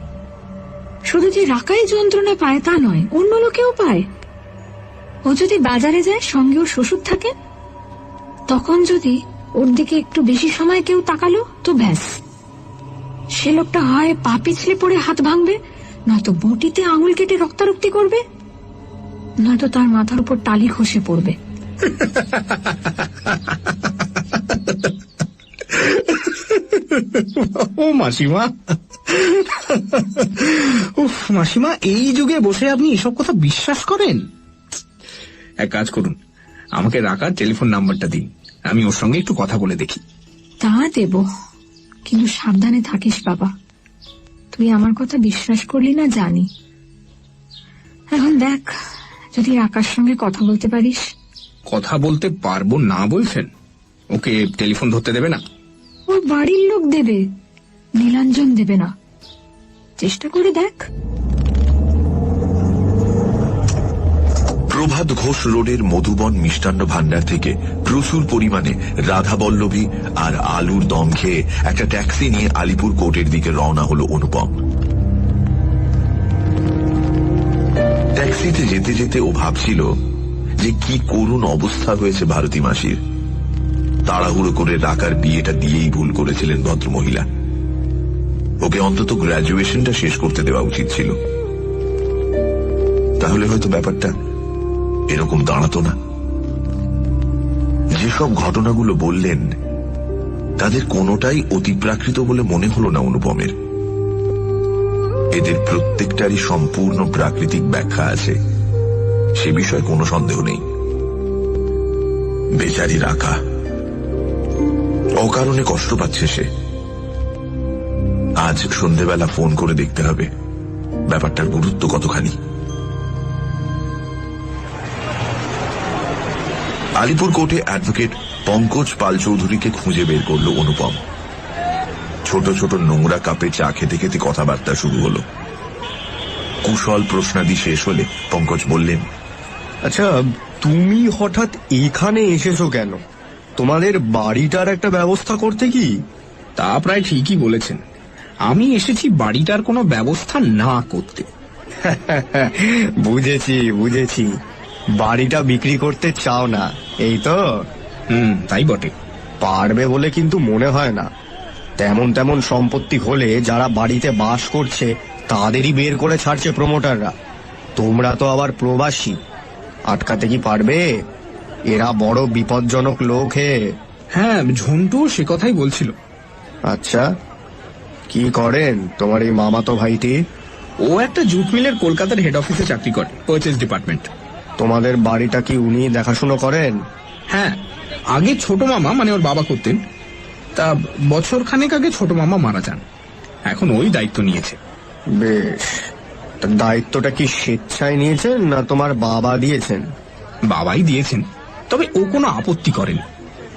Speaker 7: শুধু যে রাকাই যন্ত্রণা পায় তা নয়, অন্য লোকেও পায়। ও যদি বাজারে যায়, সঙ্গে ওর শ্বশুর থাকে, তখন যদি ওর দিকে একটু বেশি সময় কেউ তাকালো তো ব্যাস, সে লোকটা হয় পা পিছলে পড়ে হাত ভাঙবে, নয়তো বটিতে আঙুল কেটে রক্তারক্তি করবে, নয়তো তার মাথার উপর টালি খসে পড়বে।
Speaker 4: ও মাসিমা, উফ মাসিমা, এই যুগে বসে আপনি এসব কথা বিশ্বাস করেন? এক কাজ করুন, আমাকে রাকার টেলিফোন নাম্বারটা দিন, আমি ওর সঙ্গে একটু কথা বলে দেখি।
Speaker 7: তা দেব, কিন্তু সাবধানে থাকিস বাবা। তুই আমার কথা বিশ্বাস করলি না জানি। এখন দেখ, যদি রাকার সঙ্গে কথা বলতে পারিস
Speaker 4: কথা বলতে পারবো না বলছেন? ওকে টেলিফোন ধরতে দেবে না?
Speaker 7: ওর বাড়ির লোক দেবে, নীলাঞ্জন দেবে না। চেষ্টা করে দেখ।
Speaker 1: প্রভাত ঘোষ রোডের মধুবন মিষ্টান্ন ভান্ডার থেকে প্রচুর পরিমাণে রাধাবল্লভী আর আলুর দম খেয়ে একটা ট্যাক্সি নিয়ে আলিপুর কোর্টের দিকে রওনা হলো অনুপম। ট্যাক্সিতে যেতে যেতে ও ভাবছিল যে কি করুণ অবস্থা হয়েছে ভারতী মাসির। তাড়াহুড়ো করে রাকার বিয়েটা দিয়েই ভুল করেছিলেন ভদ্রমহিলা। ওকে অন্তত গ্র্যাজুয়েশনটা শেষ করতে দেওয়া উচিত ছিল, তাহলে হয়তো ব্যাপারটা এরকম দাঁড়াতো না। যেসব ঘটনাগুলো বললেন তাদের কোনোটাই অতিপ্রাকৃত বলে মনে হলো না অনুপমের। এদের প্রত্যেকটারই সম্পূর্ণ প্রাকৃতিক ব্যাখ্যা আছে, সে বিষয়ে কোনো সন্দেহ নেই। বেচারি রাকা, অকারণে কষ্ট পাচ্ছে সে। আজ সন্ধেবেলা ফোন করে দেখতে হবে ব্যাপারটার গুরুত্ব কতখানি। আলিপুর কোর্টে অ্যাডভোকেট পঙ্কজ পাল চৌধুরীকে খুঁজে বের করল অনুপম। ছোট ছোট নোংরা কাপে চা খেতে খেতে কথাবার্তা শুরু হলো। কুশল প্রশ্নাদি শেষ হলে পঙ্কজ বললেন,
Speaker 6: আচ্ছা, তুমি হঠাৎ এখানে এসেছো কেন? তোমাদের বাড়িটার একটা ব্যবস্থা করতে কি?
Speaker 4: তা প্রায় ঠিকই বলেছেন। আমি এসেছি বাড়িটার কোনো ব্যবস্থা না করতে।
Speaker 6: বুঝেছি। বাড়িটা বিক্রি করতে চাও না, এই তো?
Speaker 4: তাই বটে।
Speaker 6: পারবে বলে কিন্তু মনে হয় না। তেমন সম্পত্তি হলে যারা বাড়িতে বাস করছে তাদেরই বের করে ছাড়ছে প্রমোটাররা। তোমরা তো আবার প্রবাসী, আটকাতে কি পারবে? এরা বড় বিপজ্জনক লোক হে।
Speaker 4: হ্যাঁ, ঝন্টু সে কথাই বলছিল।
Speaker 6: আচ্ছা, কি করেন তোমার এই মামাতো ভাইটি?
Speaker 4: ও একটা জুট মিলের কলকাতার হেড অফিসে চাকরি করে, পারচেজ ডিপার্টমেন্ট।
Speaker 6: তোমাদের বাড়িটা কি উনি দেখাশুনো করেন?
Speaker 4: হ্যাঁ, আগে ছোট মামা মানে ওর বাবা করতেন, তা বছর খানেক আগে ছোট মামা মারা যান, এখন ওই দায়িত্ব নিয়েছে।
Speaker 6: বেশ, তা দায়িত্বটা কি স্বেচ্ছায় নিয়েছেন না তোমার বাবা দিয়েছেন?
Speaker 4: বাবাই দিয়েছেন, তবে ও কোনো আপত্তি করেন।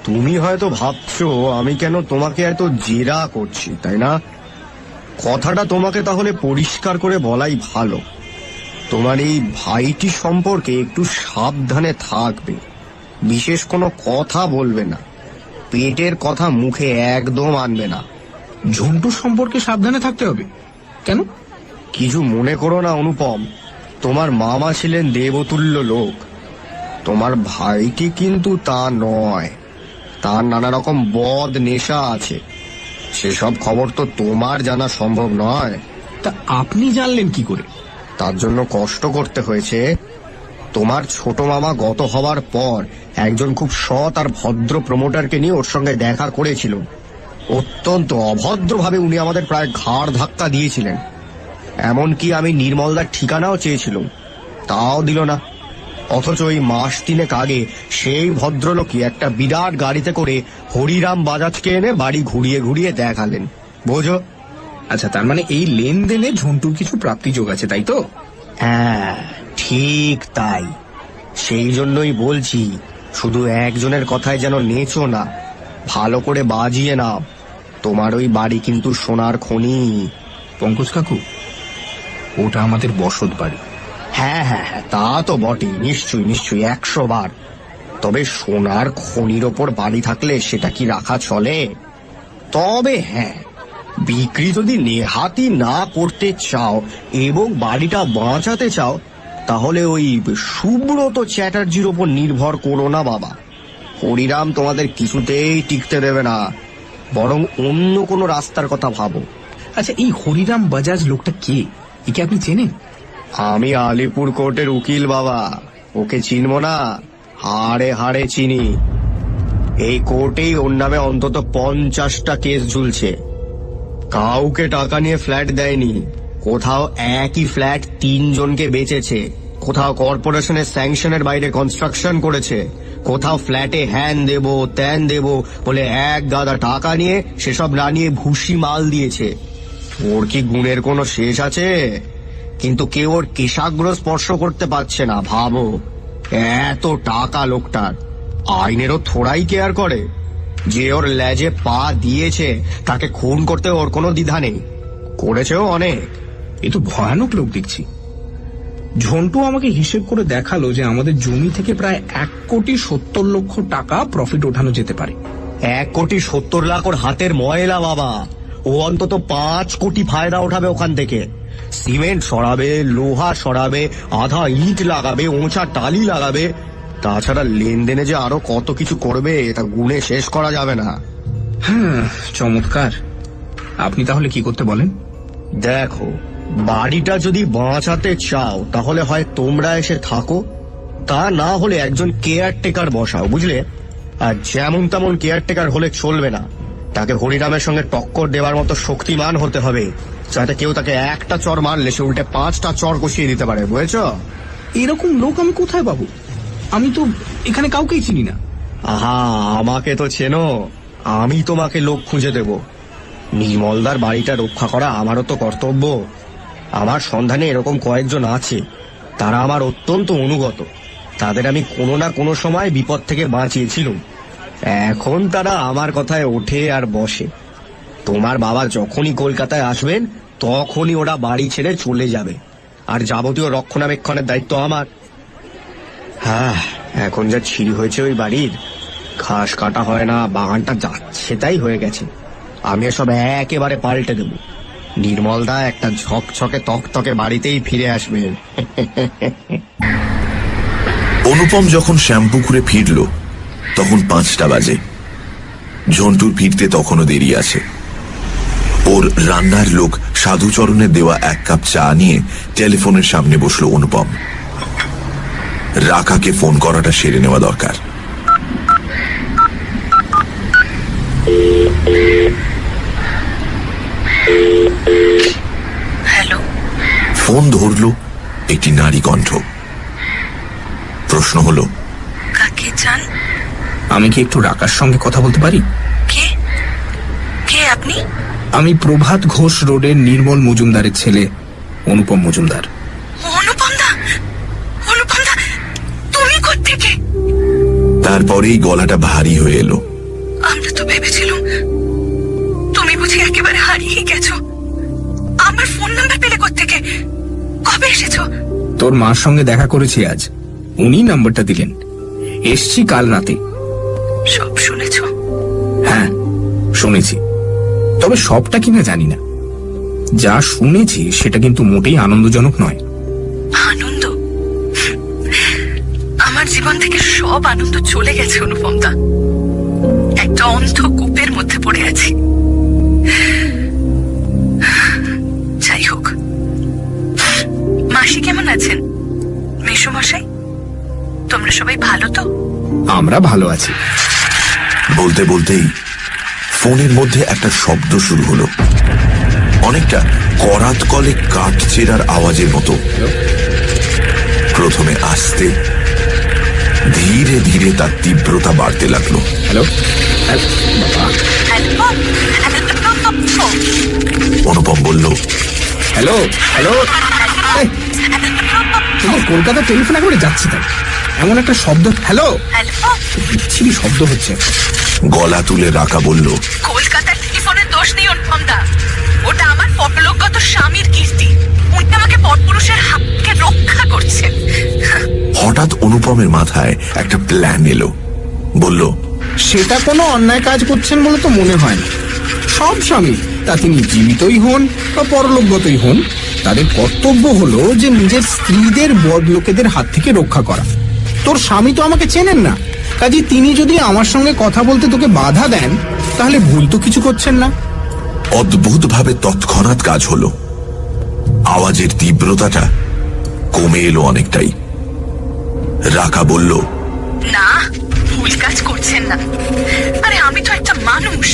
Speaker 6: তুমি হয়তো ভাবছো আমি কেন তোমাকে এত জেরা করছি, তাই না? কথাটা তোমাকে তাহলে পরিষ্কার করে বলাই ভালো। তোমার এই ভাইটি সম্পর্কে একটু সাবধানে থাকবে, বিশেষ কোনো কথা বলবে না, পেটের কথা মুখে একদম আনবে না।
Speaker 4: ঝন্টু সম্পর্কে সাবধানে থাকতে হবে কেন?
Speaker 6: কিছু মনে করো না অনুপম, তোমার মামা ছিলেন দেবতুল্য লোক, তোমার ভাইটি কিন্তু তা নয়। তার নানা রকম বদ নেশা আছে, সেসব খবর তো তোমার জানা সম্ভব নয়।
Speaker 4: তা আপনি জানলেন কি করে?
Speaker 6: তার জন্য কষ্ট করতে হয়েছে। তোমার ছোট মামা গত হওয়ার পর একজন খুব সৎ আর ভদ্র প্রমোটারকে নিয়ে ওর সঙ্গে দেখা করেছিল। অত্যন্ত অভদ্রভাবে উনি আমাদের প্রায় ঘাড় ধাক্কা দিয়েছিলেন। এমনকি আমি নির্মলদার ঠিকানাও চেয়েছিলাম, তাও দিল না। অথচ ওই মাস তিনেক আগে সেই ভদ্রলোকই একটা বিরাট গাড়িতে করে হরিরাম বাজাজকে এনে বাড়ি ঘুরিয়ে ঘুরিয়ে দেখালেন। বোঝো?
Speaker 4: আচ্ছা, তার মানে এই লেনদেনে ঝন্টুর কিছু প্রাপ্তি যোগ আছে, তাই তো?
Speaker 6: হ্যাঁ, ঠিক তাই। সেই জন্যই বলছি, শুধু একজনের কথায় যেন নেচো না, ভালো করে বাজিয়ে নাও। তোমার ওই বাড়ি কিন্তু সোনার খনি।
Speaker 4: পঙ্কজ কাকু, ওটা আমাদের বসত বাড়ি।
Speaker 6: হ্যাঁ, তা তো বটেই, নিশ্চয়ই 100 বার। তবে সোনার খনির ওপর বাড়ি থাকলে সেটা কি রাখা চলে? তবে হ্যাঁ, বিক্রি যদি নেহাতি না করতে চাও এবং বাড়িটা বাঁচাতে চাও, তাহলে ওই সুব্রত চ্যাটার্জির ওপর নির্ভর করো না বাবা। হরিরাম তোমাদের কিছুতেই টিকতে দেবে না, বরং অন্য কোনো রাস্তার কথা ভাবো।
Speaker 4: আচ্ছা, এই হরিরাম বাজাজ লোকটা কে? একে আপনি চেনেন?
Speaker 6: আমি আলিপুর কোর্টের উকিল বাবা, ওকে চিনব না? হাড়ে হাড়ে চিনি। এই কোর্টেই ওর নামে অন্তত 50টা কেস ঝুলছে। কাউকে টাকা নিয়ে ফ্ল্যাট দেয়নি, কোথাও একই ফ্ল্যাট 3 জনকে বেচেছে, কোথাও কর্পোরেশনের স্যাংশনের বাইরে কনস্ট্রাকশন করেছে, কোথাও ফ্ল্যাটে হ্যান দেব ত্যান দেব বলে এক গাদা টাকা নিয়ে সেসব না নিয়ে ভুসি মাল দিয়েছে। ওর কি গুণের কোনো শেষ আছে? কিন্তু কেউ ওর কেশাগ্র স্পর্শ করতে পারছে না, ভাবো। এত টাকা লোকটার, আইনেরও থোড়াই কেয়ার করে। যে ওর লেজে পা দিয়েছে তাকে খুন করতে ওর কোনো দ্বিধা নেই, করেছেও অনেক।
Speaker 4: এ তো ভয়ানক লোক দেখছি। ঝন্টু আমাকে হিসেব করে দেখালো যে আমাদের জমি থেকে প্রায় 1,70,00,000 টাকা প্রফিট ওঠানো যেতে পারে।
Speaker 6: 1,70,00,000 ওর হাতের ময়লা বাবা। ও অন্তত 5 কোটি ফায়দা ওঠাবে ওখান থেকে। সিমেন্ট সরাবে, লোহা সরাবে, আধা ইট লাগাবে, ওঁচা টালি লাগাবে। তাছাড়া লেনদেনে যে আরো কত কিছু করবে তা গুণে শেষ করা যাবে না।
Speaker 4: হ্যাঁ, চমৎকার। আপনি তাহলে কি করতে বলেন?
Speaker 6: দেখো, বাড়িটা যদি বাঁচাতে চাও তাহলে হয় তোমরা এসে থাকো, তা না হলে একজন কেয়ারটেকার বসাও, বুঝলে? আর যেমন তেমন কেয়ারটেকার হলে চলবে না, তাকে হরিরামের সঙ্গে টক্কর দেওয়ার মতো শক্তিমান হতে হবে, যাতে কেউ তাকে একটা চর মারলে সে উল্টে 5টা চর কষিয়ে দিতে পারে, বুঝেছো?
Speaker 4: এরকম লোক আমি কোথায় পাবো? আমি তো এখানে কাউকেই চিনি না।
Speaker 6: আহা, আমাকে তো চেনো, আমি তোমাকে লোক খুঁজে দেব। নির্মলদার বাড়িটা রক্ষা করা আমারও তো কর্তব্য। আমার সন্ধানে এরকম কয়েকজন আছে, তারা আমার অত্যন্ত অনুগত। তাদের আমি কোনো না কোনো সময় বিপদ থেকে বাঁচিয়েছিলাম। এখন তারা আমার কথায় ওঠে আর বসে। তোমার বাবা যখনই কলকাতায় আসবেন তখনই ওরা বাড়ি ছেড়ে চলে যাবে, আর যাবতীয় রক্ষণাবেক্ষণের দায়িত্ব আমার। হ্যাঁ, এখন যা ছিঁড়ি হয়েছে ওই বাড়ির, ঘাস কাটা হয় না, বাগানটা যাচ্ছে তাই হয়ে গেছে। আমি এসব একেবারে পাল্টে দেব। নির্মলদা একটা ঝকঝকে তকতকে বাড়িতেই ফিরে আসবে।
Speaker 1: অনুপম যখন শ্যামপুকুরে ফিরল তখন 5টা বাজে। ঝন্টুর ফিরতে তখনও দেরি আছে। ওর রান্নার লোক সাধুচরণের দেওয়া 1 কাপ চা নিয়ে টেলিফোনের সামনে বসলো অনুপম। রাকাকে ফোন করাটা সেরে নেওয়া দরকার।
Speaker 3: হ্যালো।
Speaker 1: ফোন ধরল একটি নারী কণ্ঠ। প্রশ্ন হলো,
Speaker 3: কাকে চান?
Speaker 4: আমি কি একটু রাকার সঙ্গে কথা বলতে পারি?
Speaker 3: কে কে আপনি?
Speaker 4: আমি প্রভাত ঘোষ রোডের নির্মল মজুমদারের ছেলে অনুপম মজুমদার।
Speaker 3: অনুপম দা, তুমি কোত্থেকে?
Speaker 1: তারপরেই গলাটা ভারী হয়ে এলো।
Speaker 3: আমরা তো ভেবেছিলাম তুমি বুঝি একেবারে হারিয়ে গেছো। আমার ফোন নাম্বার পেলে কোত্থেকে? কবে এসেছো?
Speaker 4: তোর মার সঙ্গে দেখা করেছি আজ, উনি নাম্বারটা দিলেন। এসছি কাল রাতে।
Speaker 3: সব শুনেছো?
Speaker 4: হ্যাঁ, শুনেছি, তবে সবটা কিনা জানি না। যা শুনেছি সেটা কিন্তু মোটেই আনন্দজনক নয়।
Speaker 3: আনন্দ? আমার জীবন থেকে সব আনন্দ চলে গেছে অনুপম দা। একটা অন্ধ কূপের মধ্যে পড়ে আছি। যাই হোক, মাসি কেমন আছেন? মেসোমশাই, তোমরা সবাই ভালো তো?
Speaker 4: আমরা ভালো আছি।
Speaker 1: বলতে বলতেই ফোনের মধ্যে একটা শব্দ শুরু হলো, অনেকটা করাত কলে কাঠ চেরার আওয়াজের মতো। প্রথমে আস্তে, ধীরে ধীরে তার তীব্রতা বাড়তে লাগলো।
Speaker 4: হ্যালো,
Speaker 1: অনুপম বলল,
Speaker 4: হ্যালো হ্যালো, তোমার কলকাতা টেলিফোন করে যাচ্ছি তাই এমন একটা শব্দ। হ্যালো, বিচ্ছিরি শব্দ হচ্ছে।
Speaker 1: গলা তুলে রাকা বলল,
Speaker 3: কলকাতার টেলিফোনের দোষ নেই অনুপম দা, ওটা আমার পরলোকগত স্বামীর কীর্তি। উনি আমাকে পরপুরুষের হাতকে রক্ষা করছেন।
Speaker 1: হঠাৎ অনুপমের মাথায় একটা প্ল্যান এলো। বলল,
Speaker 4: সেটা কোনো অন্যায় কাজ করছেন বলে তো মনে হয় না। সব স্বামী, তা তিনি জীবিতই হন বা পরলোকগতই হন, তাদের কর্তব্য হলো যে নিজের স্ত্রীদের বদ লোকেদের হাত থেকে রক্ষা করা। তোর স্বামী তো আমাকে চেনেন না, কাজে তিনি যদি আমার সঙ্গে কথা বলতে তোকে বাধা দেন তাহলে ভুল তো কিছু করছেন না।
Speaker 1: অদ্ভুতভাবে তৎক্ষণাৎ কাজ হলো। আওয়াজের তীব্রতাটা কমে এলো অনেকটাই। রাকা বলল,
Speaker 3: না, ভুল কাজ করছেন না। আরে আমি তো একটা মানুষ,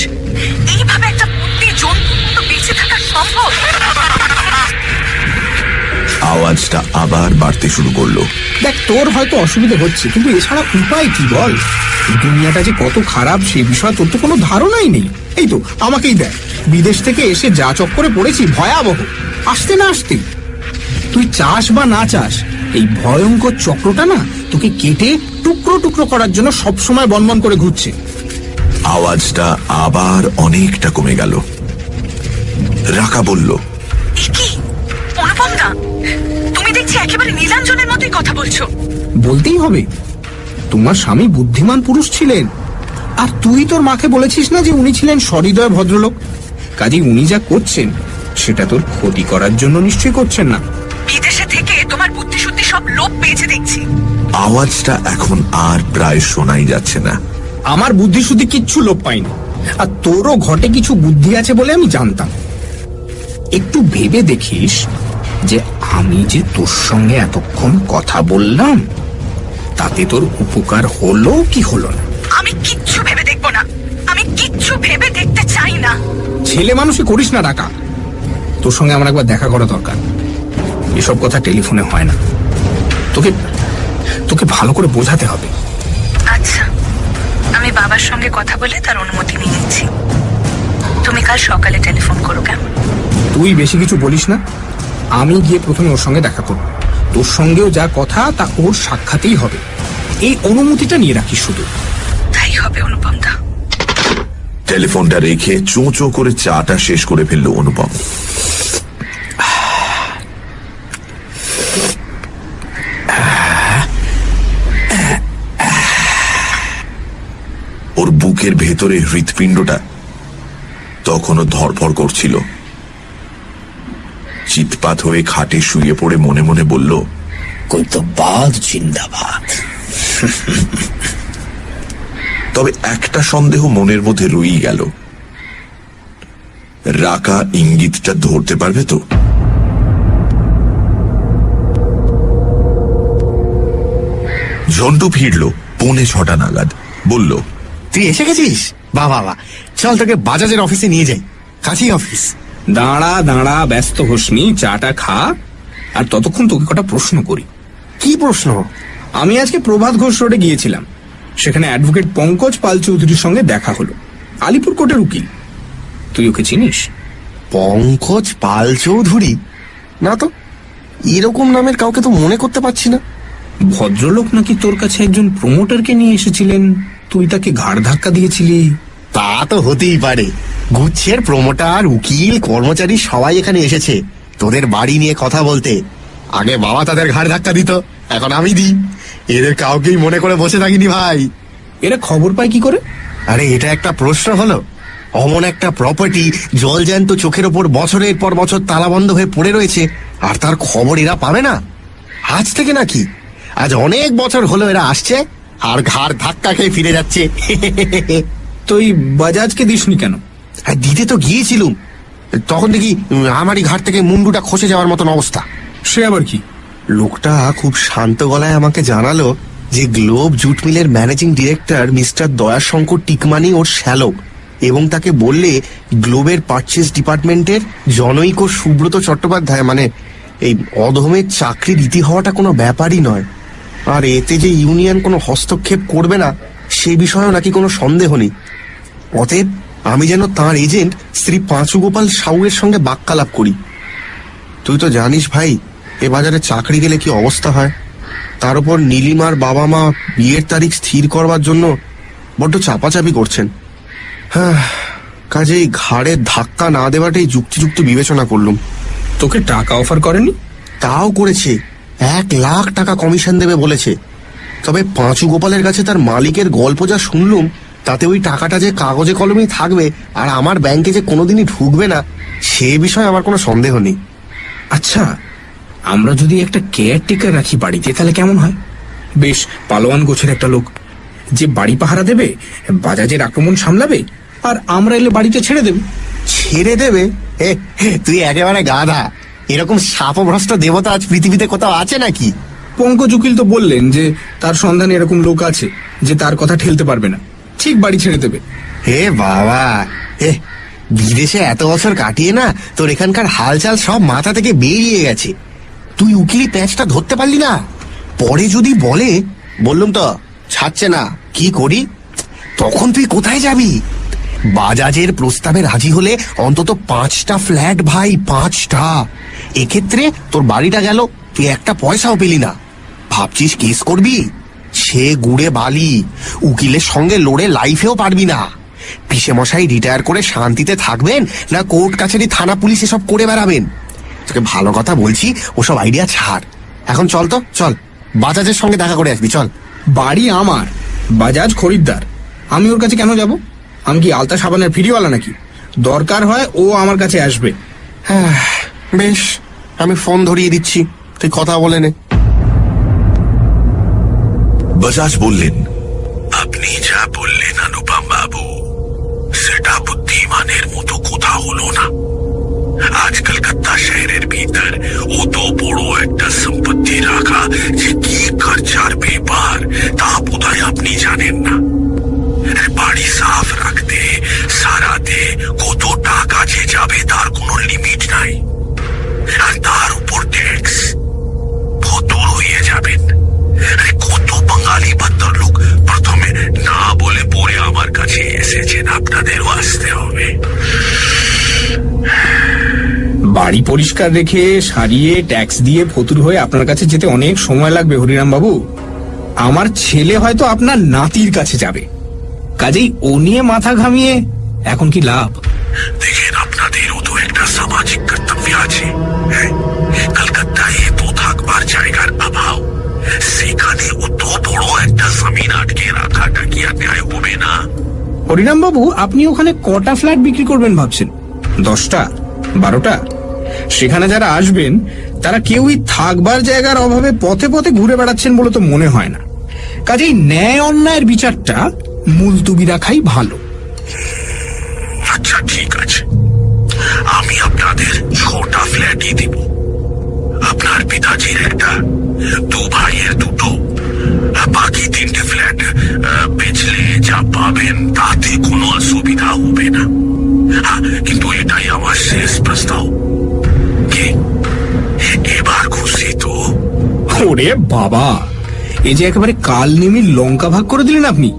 Speaker 3: এইভাবে একটা বুদ্ধি জন্তু বেঁচে থাকা সম্ভব?
Speaker 1: আওয়াজটা আবার বাড়তে শুরু করলো।
Speaker 4: দেখ, তোর হয়তো অসুবিধা হচ্ছে, কিন্তু এছাড়া উপায় কি বল? দুনিয়াটা যে কত খারাপ সে বিষয়ে তোর তো কোনো ধারণাই নেই। এই তো আমাকেই দেখ, বিদেশ থেকে এসে যা চক্করে পড়েছি ভয়াবহ। আসতে না আসতে তুই চাস বা না চাস, এই ভয়ঙ্কর চক্রটা না তোকে কেটে টুকরো টুকরো করার জন্য সব সময় বনবন করে ঘুরছে।
Speaker 1: আওয়াজটা আবার অনেকটা কমে গেল। রাকা বলল,
Speaker 2: কি অনুপম দা, তুমি দেখছি একেবারে নীলাঞ্জনের মতোই কথা বলছো।
Speaker 4: বলতেই হবে, তোমার স্বামী বুদ্ধিমান পুরুষ ছিলেন, আর তুই তোর মাকে বলেছিস না যে উনি ছিলেন সহৃদয় ভদ্রলোক। কাজেই উনি যা করছেন সেটা তোর ক্ষতি করার জন্য নিশ্চয়ই করছেন না।
Speaker 2: বিদেশে থেকে তোমার বুদ্ধি শুদ্ধি সব লোপ পেয়েছে দেখছি।
Speaker 1: আওয়াজটা এখন আর প্রায় শোনাই যাচ্ছে না।
Speaker 4: আমার বুদ্ধি শুদ্ধি কিচ্ছু লোপ পাইনি, আর তোরও ঘটে কিছু বুদ্ধি আছে বলে আমি জানতাম। একটু ভেবে দেখিস যে আমি যে তোর সঙ্গে এতক্ষণ কথা বললাম তাতে তোর উপকার হলো কি হলো না।
Speaker 2: আমি কিচ্ছু ভেবে দেখবো না, আমি কিচ্ছু ভেবে দেখতে চাই না।
Speaker 4: ছেলে মানুষই করিস না রাকা, তোর সঙ্গে আমার একবার দেখা করা দরকার। এসব কথা টেলিফোনে হয় না, তোকে তোকে ভালো করে বোঝাতে হবে।
Speaker 2: আচ্ছা, আমি বাবার সঙ্গে কথা বলে তার অনুমতি নিয়ে নিচ্ছি। তুমি কাল সকালে টেলিফোন করো কেমন?
Speaker 4: তুই বেশি কিছু বলিস না, আমি গিয়ে প্রথমে ওর সঙ্গে দেখা করব। তোর সঙ্গেও যা কথা তা ওর সাক্ষাতেই হবে, এই অনুমতিটা নিয়ে রাখিস শুধু।
Speaker 2: তাই হবে অনুপম দা।
Speaker 1: টেলিফোনটা রেখে চোঁ চোঁ করে চাটা শেষ করে ফেলল অনুপম। ওর বুকের ভেতরে হৃৎপিণ্ডটা তখনও ধড়ফড় করছিল। চিৎপাত হয়ে খাটে শুয়ে পড়ে মনে মনে বলল,
Speaker 6: কুতুববাদ জিন্দাবাদ।
Speaker 1: তবে একটা সন্দেহ মনের মধ্যে রয়েই গেল, রাকা ইঙ্গিতটা ধরতে পারবে তো? ঝন্টু ফিরল 6:45 নাগাদ। বলল,
Speaker 6: তুই এসে গেছিস? বাহ বাহ বাহ, চল তোকে বাজাজের অফিসে নিয়ে যাই, কাছেই অফিস।
Speaker 4: দাঁড়া দাঁড়া, ব্যস্ত হোসনি, চাটা খা, আর ততক্ষণ তোকে কটা প্রশ্ন করি।
Speaker 6: কি প্রশ্ন?
Speaker 4: আমি আজকে প্রভাত ঘোষ রোডে গিয়েছিলাম, সেখানে অ্যাডভোকেট পঙ্কজ পাল চৌধুরীর সঙ্গে দেখা হলো। আলিপুর কোর্টের উকিল। তুই ওকে চিনিস?
Speaker 6: পঙ্কজ পাল চৌধুরী? না তো, এরকম নামের কাউকে তো মনে করতে পারছি না।
Speaker 4: ভদ্রলোক নাকি তোর কাছে একজন প্রমোটারকে নিয়ে এসেছিলেন, তুই তাকে ঘাড় ধাক্কা দিয়েছিলি।
Speaker 6: তা তো হতেই পারে, গুচ্ছের প্রমোটার, উকিল, কর্মচারী সবাই এখানে এসেছে তোদের বাড়ি নিয়ে কথা বলতে। আগে বাবা তাদের ঘাড় ধাক্কা দিত, এখন আমি দিই। এদের কাউকেই মনে করে বসে থাকিনি ভাই।
Speaker 4: এরা খবর পায় কি করে?
Speaker 6: আরে এটা একটা প্রশ্ন হলো? অমন একটা প্রপার্টি জলজ্যান্ত চোখের ওপর বছরের পর বছর তালাবন্ধ হয়ে পড়ে রয়েছে, আর তার খবর এরা পাবে না? আজ থেকে নাকি, আজ অনেক বছর হলো এরা আসছে আর ঘাড় ধাক্কা খেয়ে ফিরে যাচ্ছে।
Speaker 4: তুই বাজাজকে দিসনি কেন?
Speaker 6: হ্যাঁ, দিতে তো গিয়েছিলুম, তখন দেখি আমারই ঘাট থেকে মুন্ডুটা খসে যাওয়ার মতন অবস্থা।
Speaker 4: সে আবার কি?
Speaker 6: লোকটা খুব শান্ত গলায় আমাকে জানালো যে গ্লোব জুট মিলের ম্যানেজিং ডিরেক্টর মিস্টার দয়াশঙ্কর টিকমানি ওর শ্যালক, এবং তাকে বললে গ্লোবের পারচেজ ডিপার্টমেন্টের জনৈক সুব্রত চট্টোপাধ্যায় মানে এই অধমের চাকরি দিতে হওয়াটা কোনো ব্যাপারই নয়, আর এতে যে ইউনিয়ন কোনো হস্তক্ষেপ করবে না সে বিষয়েও নাকি কোনো সন্দেহ নেই। অতএব আমি যেন তাঁর এজেন্ট শ্রী পাঁচুগোপাল সাউয়ের সঙ্গে বাক্যালাপ করি। তুই তো জানিস ভাই, এ বাজারে চাকরি গেলে কি অবস্থা হয়। তার উপর নীলিমার বাবা মা বিয়ের তারিখ স্থির করবার জন্য বড্ড চাপাচাপি করছেন। হ্যাঁ, কাজেই ঘাড়ে ধাক্কা না দেওয়াটাই যুক্তিযুক্ত বিবেচনা করলুম।
Speaker 4: তোকে টাকা অফার করেনি?
Speaker 6: তাও করেছে, 1 লাখ টাকা কমিশন দেবে বলেছে। তবে পাঁচু গোপালের কাছে তার মালিকের গল্প যা শুনলুম, তাতে ওই টাকাটা যে কাগজে কলমেই থাকবে আর আমার ব্যাংকে যে কোনোদিনই ঢুকবে না, সে বিষয়ে আমার কোনো সন্দেহ নেই।
Speaker 4: আচ্ছা, আমরা যদি একটা কেয়ারটেকার রাখি বাড়িতে, তাহলে কেমন হয়? বেশ পালোয়ান গোছের একটা লোক, যে বাড়ি পাহারা দেবে, বাজাজের আক্রমণ সামলাবে, আর আমরা এলে বাড়িতে ছেড়ে দেবে।
Speaker 6: ছেড়ে দেবে? তুই একেবারে গাধা, এরকম শাপভ্রষ্ট দেবতা আজ পৃথিবীতে কোথাও আছে নাকি?
Speaker 4: পঙ্কজ উকিল তো বললেন যে তার সন্ধানে এরকম লোক আছে যে তার কথা ঠেলতে পারবে না, ঠিক বাড়ি ছেড়ে দেবে।
Speaker 6: হে বাবা, বিদেশে এত বছর কাটিয়ে না তোর এখানকার হালচাল সব মাথা থেকে বেরিয়ে গেছে। তুই উকিলি প্যাঁচটা ধরতে পারলি না? পরে যদি বলে, বললুম তো ছাড়ছে না, কি করি? তখন তুই কোথায় যাবি? বাজাজের প্রস্তাবে রাজি হলে অন্তত 5টা ফ্ল্যাট ভাই, 5টা। এক্ষেত্রে তোর বাড়িটা গেল, তুই একটা পয়সাও পেলি না। ভাবছিস কেস করবি? সে গুড়ে বালি, উকিলের সঙ্গে লড়ে লাইফেও পারবি না। পিসে মশাই রিটায়ার করে শান্তিতে থাকবেন না কোর্ট কাছারি থানা পুলিশ এসব করে বেড়াবেন? তোকে ভালো কথা বলছি, ওসব আইডিয়া ছাড়। এখন চল তো, চল বাজাজের সঙ্গে দেখা করে আসবি, চল।
Speaker 4: বাড়ি আমার, বাজাজ খরিদ্দার, আমি ওর কাছে কেন যাব? আমি কি আলতা সাবানের ফিরিওয়ালা নাকি? দরকার হয় ও আমার কাছে আসবে।
Speaker 6: হ্যাঁ, বেশ, আমি ফোন ধরিয়ে দিচ্ছি, তুই কথা বলে নে।
Speaker 1: বাজাজ বললেন, আপনি যা বললেন অনুপম বাবু, সেটা বুদ্ধিমানের মতো কথা হলো না। আজ কলকাতা শহরের ভিতর অত বড় একটা সম্পত্তি রাখা যে কি খরচার ব্যাপার তা বোধহয় আপনি জানেন না। বাড়ি সাফ রাখতে সারাতে কত টাকা যে যাবে তার কোনো লিমিট নাই, আর তার উপর ট্যাক্স ভোতর হয়ে যাবেন। কত বাঙালি বাত্তার লোক প্রথমে না বলে পরে আমার কাছে এসেছেন, আপনাদেরও আসতে হবে।
Speaker 4: বাড়ি পরিষ্কার রেখে সারিয়ে ট্যাক্স দিয়ে ফতুর হয়ে আপনার কাছে যেতে অনেক সময় লাগবে হরিরাম বাবু। আমার ছেলে হয়তো আপনার নাতির কাছে যাবে, কাজেই ও নিয়ে মাথা ঘামিয়ে এখন কি লাভ?
Speaker 1: দেখেন, আপনাদেরও তো একটা সামাজিক কর্তব্য আছে। কলকাতায় তো থাকবার জায়গার অভাব, সেখানে অত বড় একটা জমিন আটকে রাখাটা কি আর ন্যায় হবে না?
Speaker 4: হরিরাম বাবু, আপনি ওখানে কটা ফ্ল্যাট বিক্রি করবেন ভাবছেন? 10টা, 12টা? সেখানে যারা আসবেন তারা কেউই থাকবার জায়গার অভাবে পথে পথে ঘুরে বেড়াচ্ছেন বলে তো মনে হয় না। কাজেই ন্যায় অন্যায়ের বিচারটা মুলতুবি রাখাই ভালো।
Speaker 1: আচ্ছা, ঠিক আছে, আমি আপনাদের 6টা ফ্ল্যাটই দিব। আপনার পিতাজির একটা, 2 ভাইয়ের 2টো, বাকি 3টে ফ্ল্যাট বেচলে যা পাবেন তাতে কোনো অসুবিধা হবে না। কিন্তু এটাই আমার শেষ প্রস্তাব। কি এবার খুশি তো?
Speaker 4: ওরে বাবা, এই যে একেবারে কাল নিমির লঙ্কা ভাগ করে দিলেন আপনি।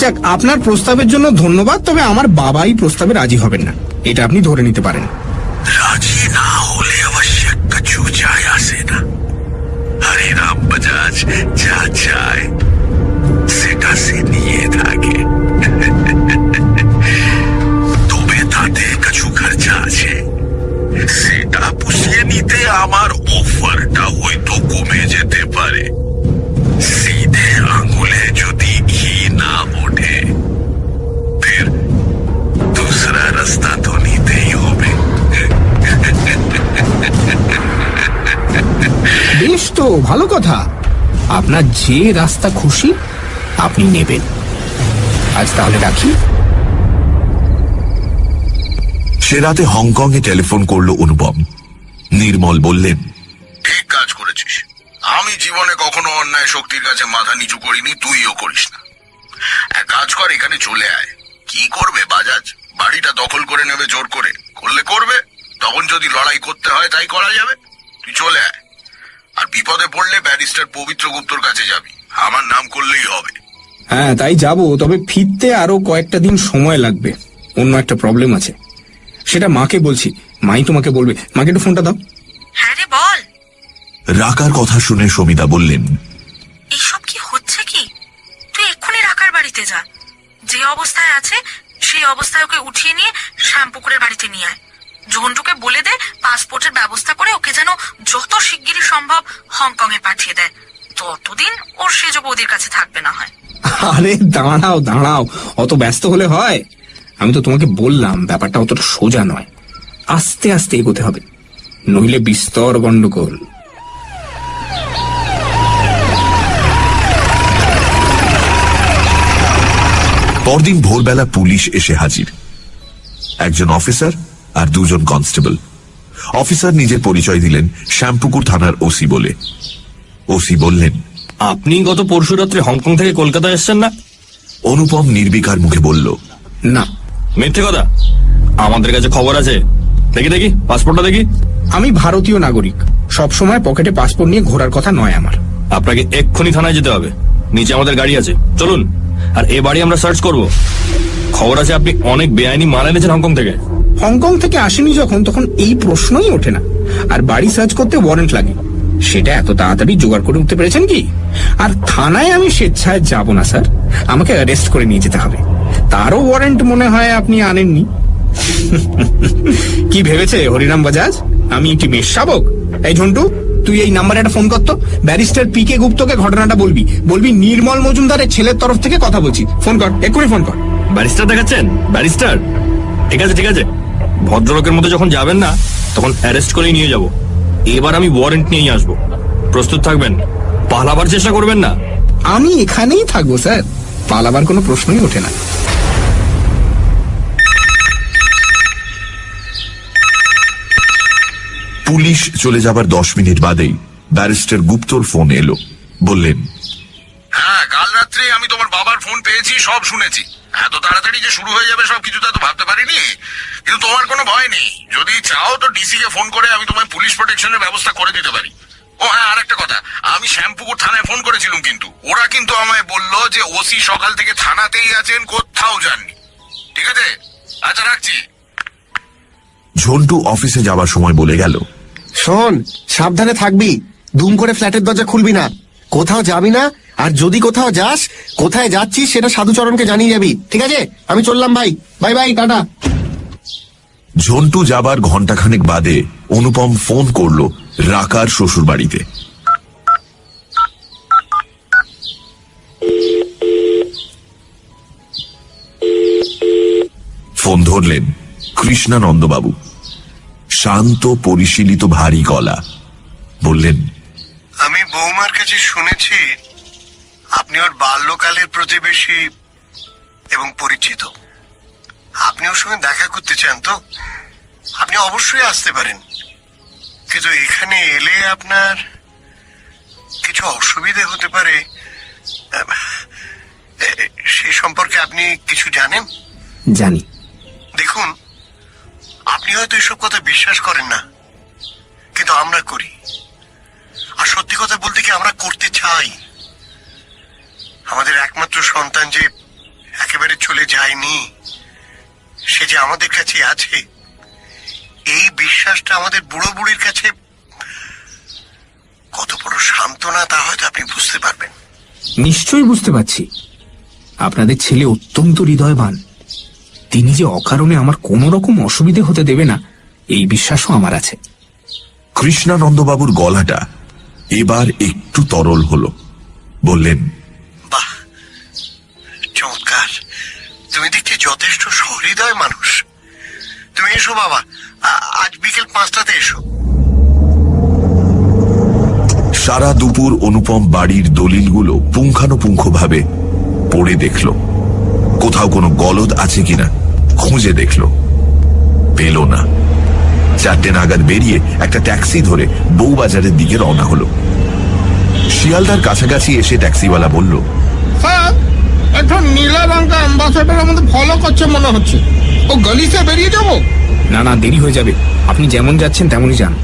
Speaker 4: যাক, আপনার প্রস্তাবের জন্য ধন্যবাদ, তবে আমার বাবাই প্রস্তাবে রাজি হবেন না, এটা আপনি ধরে নিতে পারেন।
Speaker 1: রাজি না হলে আবশ্যক কিছু যায় আসে না। হরে রাম বাজাজ যা চায় সেটা সে নিয়ে থাকে, তবে তাতে কিছু খরচা আছে। সেটা পুষিয়ে নিতে আমার অফারটা হয়তো কমে যেতে পারে। সিধে আঙুলে যদি ঘি না ওঠে, ফির दूसरा रास्ता तो নিতেই হবে।
Speaker 4: বেশ, তো ভালো কথা। আপনার যে রাস্তা খুশি আপনি নেবেন। আজ তাহলে রাখি।
Speaker 1: সে রাতে হংকং এ টেলিফোন করলো অনুপম। নির্মল বললেন, ঠিক কাজ করেছিস। আমি জীবনে কখনো অন্যায় শক্তির কাছে মাথা নিচু করিনি, তুইও করিস না। এক কাজ কর, এখানে চলে আয়। কি করবে বাজাজ? বাড়িটা দখল করে নেবে জোর করে, করলে করবে, তখন যদি লড়াই করতে হয় তাই করা যাবে। তুই চলে আয়, আর বিপদে পড়লে ব্যারিস্টার পবিত্র গুপ্তর কাছে যাবি, আমার নাম করলেই হবে।
Speaker 4: হ্যাঁ, তাই যাব, তবে ফিরতে আরো কয়েকটা দিন সময় লাগবে। অন্য একটা প্রবলেম আছে, সেটা মাকে বলছি, মাই তোমাকে বলবে। মাকে একটু ফোনটা দাও।
Speaker 8: হ্যাঁ রে, বল।
Speaker 1: রাকার কথা শুনে সমিতা বললেন,
Speaker 8: এইসব কি হচ্ছে কি? তুই এক্ষুনি রাকার বাড়িতে যা, যে অবস্থায় আছে সেই অবস্থায় ওকে উঠিয়ে নিয়ে শ্যামপুকুরের বাড়িতে নিয়ে আয়। ঝন্টুকে বলে দে পাসপোর্টের ব্যবস্থা করে ওকে যেন যত শিগগিরই সম্ভব হংকং এ পাঠিয়ে দেয়। ততদিন ওর সেজ বৌদির কাছে থাকবে না হয়।
Speaker 4: আরে দাঁড়াও দাঁড়াও, অত ব্যস্ত হলে হয়? আমি তো তোমাকে বললাম ব্যাপারটা অতটা সোজা নয়, আস্তে আস্তে এগোতে হবে, নইলে বিস্তর গন্ডগোল।
Speaker 1: পরদিন ভোরবেলা পুলিশ এসে হাজির। একজন অফিসার আর 2 জন কনস্টেবল। অফিসার নিজের পরিচয় দিলেন শ্যামপুকুর থানার ওসি বলে। ওসি বললেন,
Speaker 9: আপনি গত পরশু রাত্রে হংকং থেকে কলকাতায় এসছেন না?
Speaker 1: অনুপম নির্বিকার মুখে বলল,
Speaker 4: না।
Speaker 9: মিথ্যে কথা, আমাদের কাছে খবর আছে। দেখি দেখি পাসপোর্টটা দেখি।
Speaker 4: আমি ভারতীয় নাগরিক, সবসময় পকেটে পাসপোর্ট নিয়ে ঘোরার কথা নয় আমার।
Speaker 9: আপনাকে এক্ষুনি থানায় যেতে হবে, নিচে আমাদের গাড়ি আছে, চলুন। আর এ বাড়ি আমরা সার্চ করব। খবর আছে আপনি অনেক বেআইনি মাল এনেছেন হংকং থেকে।
Speaker 4: হংকং থেকে আসেনি যখন, তখন এই প্রশ্নই ওঠে না। আর বাড়ি সার্চ করতে ওয়ারেন্ট লাগে, সেটা এত তাড়াতাড়ি জোগাড় করে উঠতে পেরেছেন কি? আর থানায় আমি স্বেচ্ছায় যাব না স্যার, আমাকে অ্যারেস্ট করে নিয়ে যেতে হবে। তারও ওয়ারেন্ট মনে হয় আপনি আনেননি। কি ভেবেছে হরিরাম বাজাজ আমি কি মেষ শাবক? এই ঝন্টু, তুই এই নাম্বারে একটা ফোন করতো, ব্যারিস্টার পি.কে. গুপ্তকে ঘটনাটা বলবি নির্মল মজুমদারের ছেলের তরফ থেকে কথা বলছি। ফোন কর, এক্ষুনি ফোন কর।
Speaker 9: ব্যারিস্টার দেখাচ্ছেন? ব্যারিস্টার, ঠিক আছে ঠিক আছে, ভদ্রলোকের মতো যখন যাবেন না তখন অ্যারেস্ট করেই নিয়ে যাব। এবার আমি ওয়ারেন্ট নিয়েই আসবো, প্রস্তুত থাকবেন, পালাবার চেষ্টা করবেন না।
Speaker 4: আমি এখানেই থাকবো স্যার, পালাবার কোনো প্রশ্নই ওঠে না।
Speaker 1: পুলিশ চলে যাবার 10 মিনিট বাদেই ব্যারিস্টার গুপ্তর ফোন এলো। বললেন,
Speaker 5: হ্যাঁ, কাল রাত্রে আমি তোমার বাবার ফোন পেয়েছি, সব শুনেছি। এত তাড়াতাড়ি যে শুরু হয়ে যাবে সবকিছু তা তো ভাবতে পারিনি। কিন্তু তোমার কোনো ভয় নেই, যদি চাও তো ডিসি কে ফোন করে আমি তোমায় পুলিশ প্রোটেকশনের ব্যবস্থা করে দিতে পারি। ও হ্যাঁ, আর একটা কথা, আমি শ্যামপুকুর থানায় ফোন করেছিলাম, কিন্তু ওরা কিন্তু আমায় বললো যে ওসি সকাল থেকে থানাতেই আছেন, কোথাও যাননি। ঠিক আছে, আচ্ছা রাখছি।
Speaker 1: ঝন্টু অফিসে যাবার সময় বলে গেল,
Speaker 6: শোন, সাবধানে থাকবি, দুম করে ফ্ল্যাটের দরজা খুলবি না, কোথাও যাবি না, আর যদি কোথাও যাস, কোথায় যাচ্ছিস সেটা সাধুচরণকে জানিয়ে যাবি, ঠিক আছে? আমি চললাম ভাই, বাই বাই, টাটা।
Speaker 1: ঝন্টু যাবার ঘন্টাখানেক বাদে অনুপম ফোন করলো রাকার শ্বশুর বাড়িতে। ফোন ধরলেন কৃষ্ণানন্দবাবু। শান্ত পরিশীলিত ভারী গলা। বললেন,
Speaker 10: আমি বৌমার কাছে শুনেছি আপনি ওর বাল্যকালের প্রতিবেশী এবং পরিচিত। আপনি ওর সঙ্গে দেখা করতে চান তো আপনি অবশ্যই আসতে পারেন, কিন্তু এখানে এলে আপনার কিছু অসুবিধে হতে পারে। সে সম্পর্কে আপনি কিছু জানেন?
Speaker 4: জানি।
Speaker 10: দেখুন, আপনি হয়তো এসব কথা বিশ্বাস করেন না, কিন্তু আমরা করি। আর সত্যি কথা বলতে কি, আমরা করতে চাই। আমাদের একমাত্র সন্তান যে একেবারে চলে যায়নি, সে যে আমাদের কাছে আছে, এই বিশ্বাসটা আমাদের বুড়ো বুড়ির কাছে কত বড় সান্ত্বনা তা হয়তো আপনি বুঝতে পারবেন।
Speaker 4: নিশ্চয়ই বুঝতে পারছি। আপনাদের ছেলে অত্যন্ত হৃদয়বান, তিনি যে অকারণে আমার কোনো রকম অসুবিধে হতে দেবে না এই বিশ্বাসও আমার আছে।
Speaker 1: কৃষ্ণানন্দবাবুর গলাটা এবার একটু তরল হলো। বললেন,
Speaker 10: বাহ, চমৎকার, তুমি দেখছি যথেষ্ট সহৃদয় মানুষ। তুমি এসো বাবা, আজ বিকেল 5টাতে এসো।
Speaker 1: সারা দুপুর অনুপম বাড়ির দলিলগুলো পুঙ্খানুপুঙ্খভাবে পড়ে দেখল, কোথাও কোনো গলদ আছে কিনা খুঁজে দেখল, পেল না। 4টে নাগাদ বেরিয়ে একটা ট্যাক্সি ধরে বউবাজারের দিকে রওনা হলো। শিয়ালদার কাছাকাছি এসে ট্যাক্সিওয়ালা বলল,
Speaker 4: স্যার, একটা নীলা রঙটা অ্যাম্বাসেডর আমাদের ফলো করছে মনে হচ্ছে, ও গলিতে বেরিয়ে যাবো? না না, দেরি হয়ে যাবে, আপনি যেমন যাচ্ছেন তেমনই যান।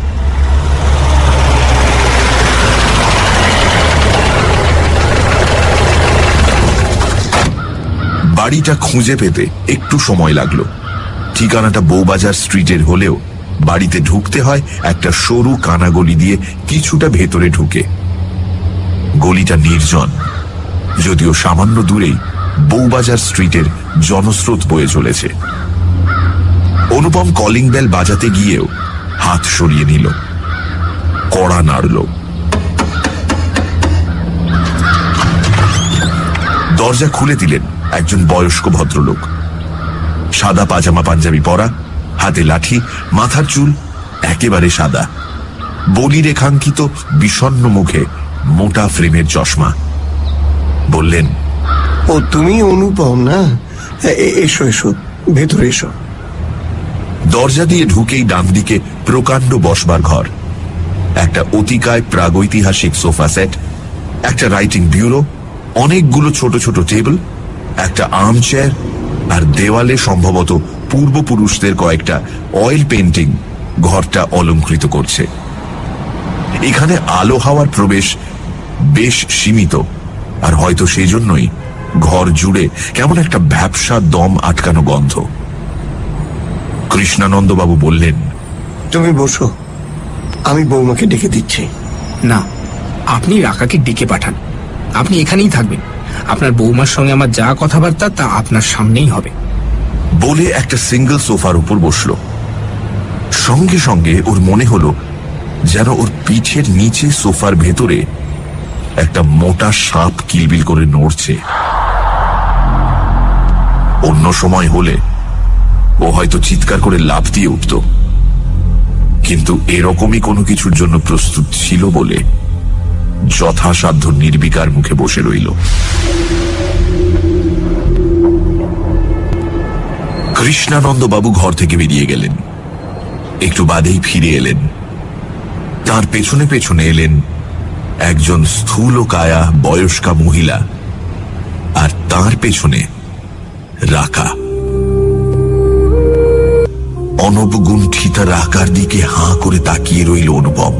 Speaker 1: বাড়িটা খুঁজে পেতে একটু সময় লাগলো। ঠিকানাটা বউবাজার স্ট্রিটের হলেও বাড়িতে ঢুকতে হয় একটা সরু কানাগলি দিয়ে কিছুটা ভেতরে ঢুকে। গলিটা নির্জন, যদিও সামান্য দূরেই বউবাজার স্ট্রিটের জনস্রোত বয়ে চলেছে। অনুপম কলিং বেল বাজাতে গিয়েও হাত সরিয়ে নিল, কড়া নাড়ল। দরজা খুলে দিলেন একজন বয়স্ক ভদ্রলোক। সাদা পাজামা পাঞ্জাবি পরা, হাতে লাঠি, মাথার চুল একেবারে সাদা, বলি রেখাঙ্কিত বিষণ্ণ মুখে মোটা ফ্রেমের চশমা। বললেন,
Speaker 10: ও তুমি অনুপম না? এসো এসো, ভেতরে এসো।
Speaker 1: দরজা দিয়ে ঢুকেই ডান দিকে প্রকাণ্ড বসবার ঘর, একটা অতিকায় প্রাগৈতিহাসিক সোফা সেট, একটা রাইটিং ব্যুরো, অনেকগুলো ছোট ছোট টেবিল, একটা আর্ম চেয়ার, আর দেওয়ালে সম্ভবত পূর্বপুরুষদের কয়েকটা অয়েল পেন্টিং ঘরটা অলঙ্কৃত করছে। এখানে আলো হাওয়ার প্রবেশ বেশ সীমিত, আর হয়তো সেই জন্যই ঘর জুড়ে কেমন একটা ভ্যাপসা দম আটকানো গন্ধ। কৃষ্ণানন্দবাবু বললেন,
Speaker 10: তুমি বসো, আমি বৌমাকে ডেকে দিচ্ছি।
Speaker 4: না, আপনি রাকাকে ডেকে পাঠান। আপনি এখানেই থাকবেন। আপনার বৌমার সঙ্গে আমার যা কথাবার্তা তা আপনার সামনেই হবে।
Speaker 1: বলে একটা সিঙ্গেল সোফার উপর বসলো। সঙ্গে সঙ্গে ওর মনে হলো যেন ওর পিঠের নিচে সোফার ভেতরে একটা মোটা সাপ কিলবিল করে নড়ছে। অন্য সময় হলে ও হয়তো চিৎকার করে লাফ দিয়ে উঠত, কিন্তু এরকমই কোনো কিছুর জন্য প্রস্তুত ছিল বলে যথাসাধ্য নির্বিকার মুখে বসে রইল। কৃষ্ণানন্দ বাবু ঘর থেকে বেরিয়ে গেলেন। একটু বাদেই ফিরে এলেন। তার পেছনে পেছনে এলেন একজন স্থূলকায়া বয়স্কা মহিলা, আর তার পেছনে রাকা। অনবগুণ্ঠিতা রাকার দিকে হাঁ করে তাকিয়ে রইল অনুপম,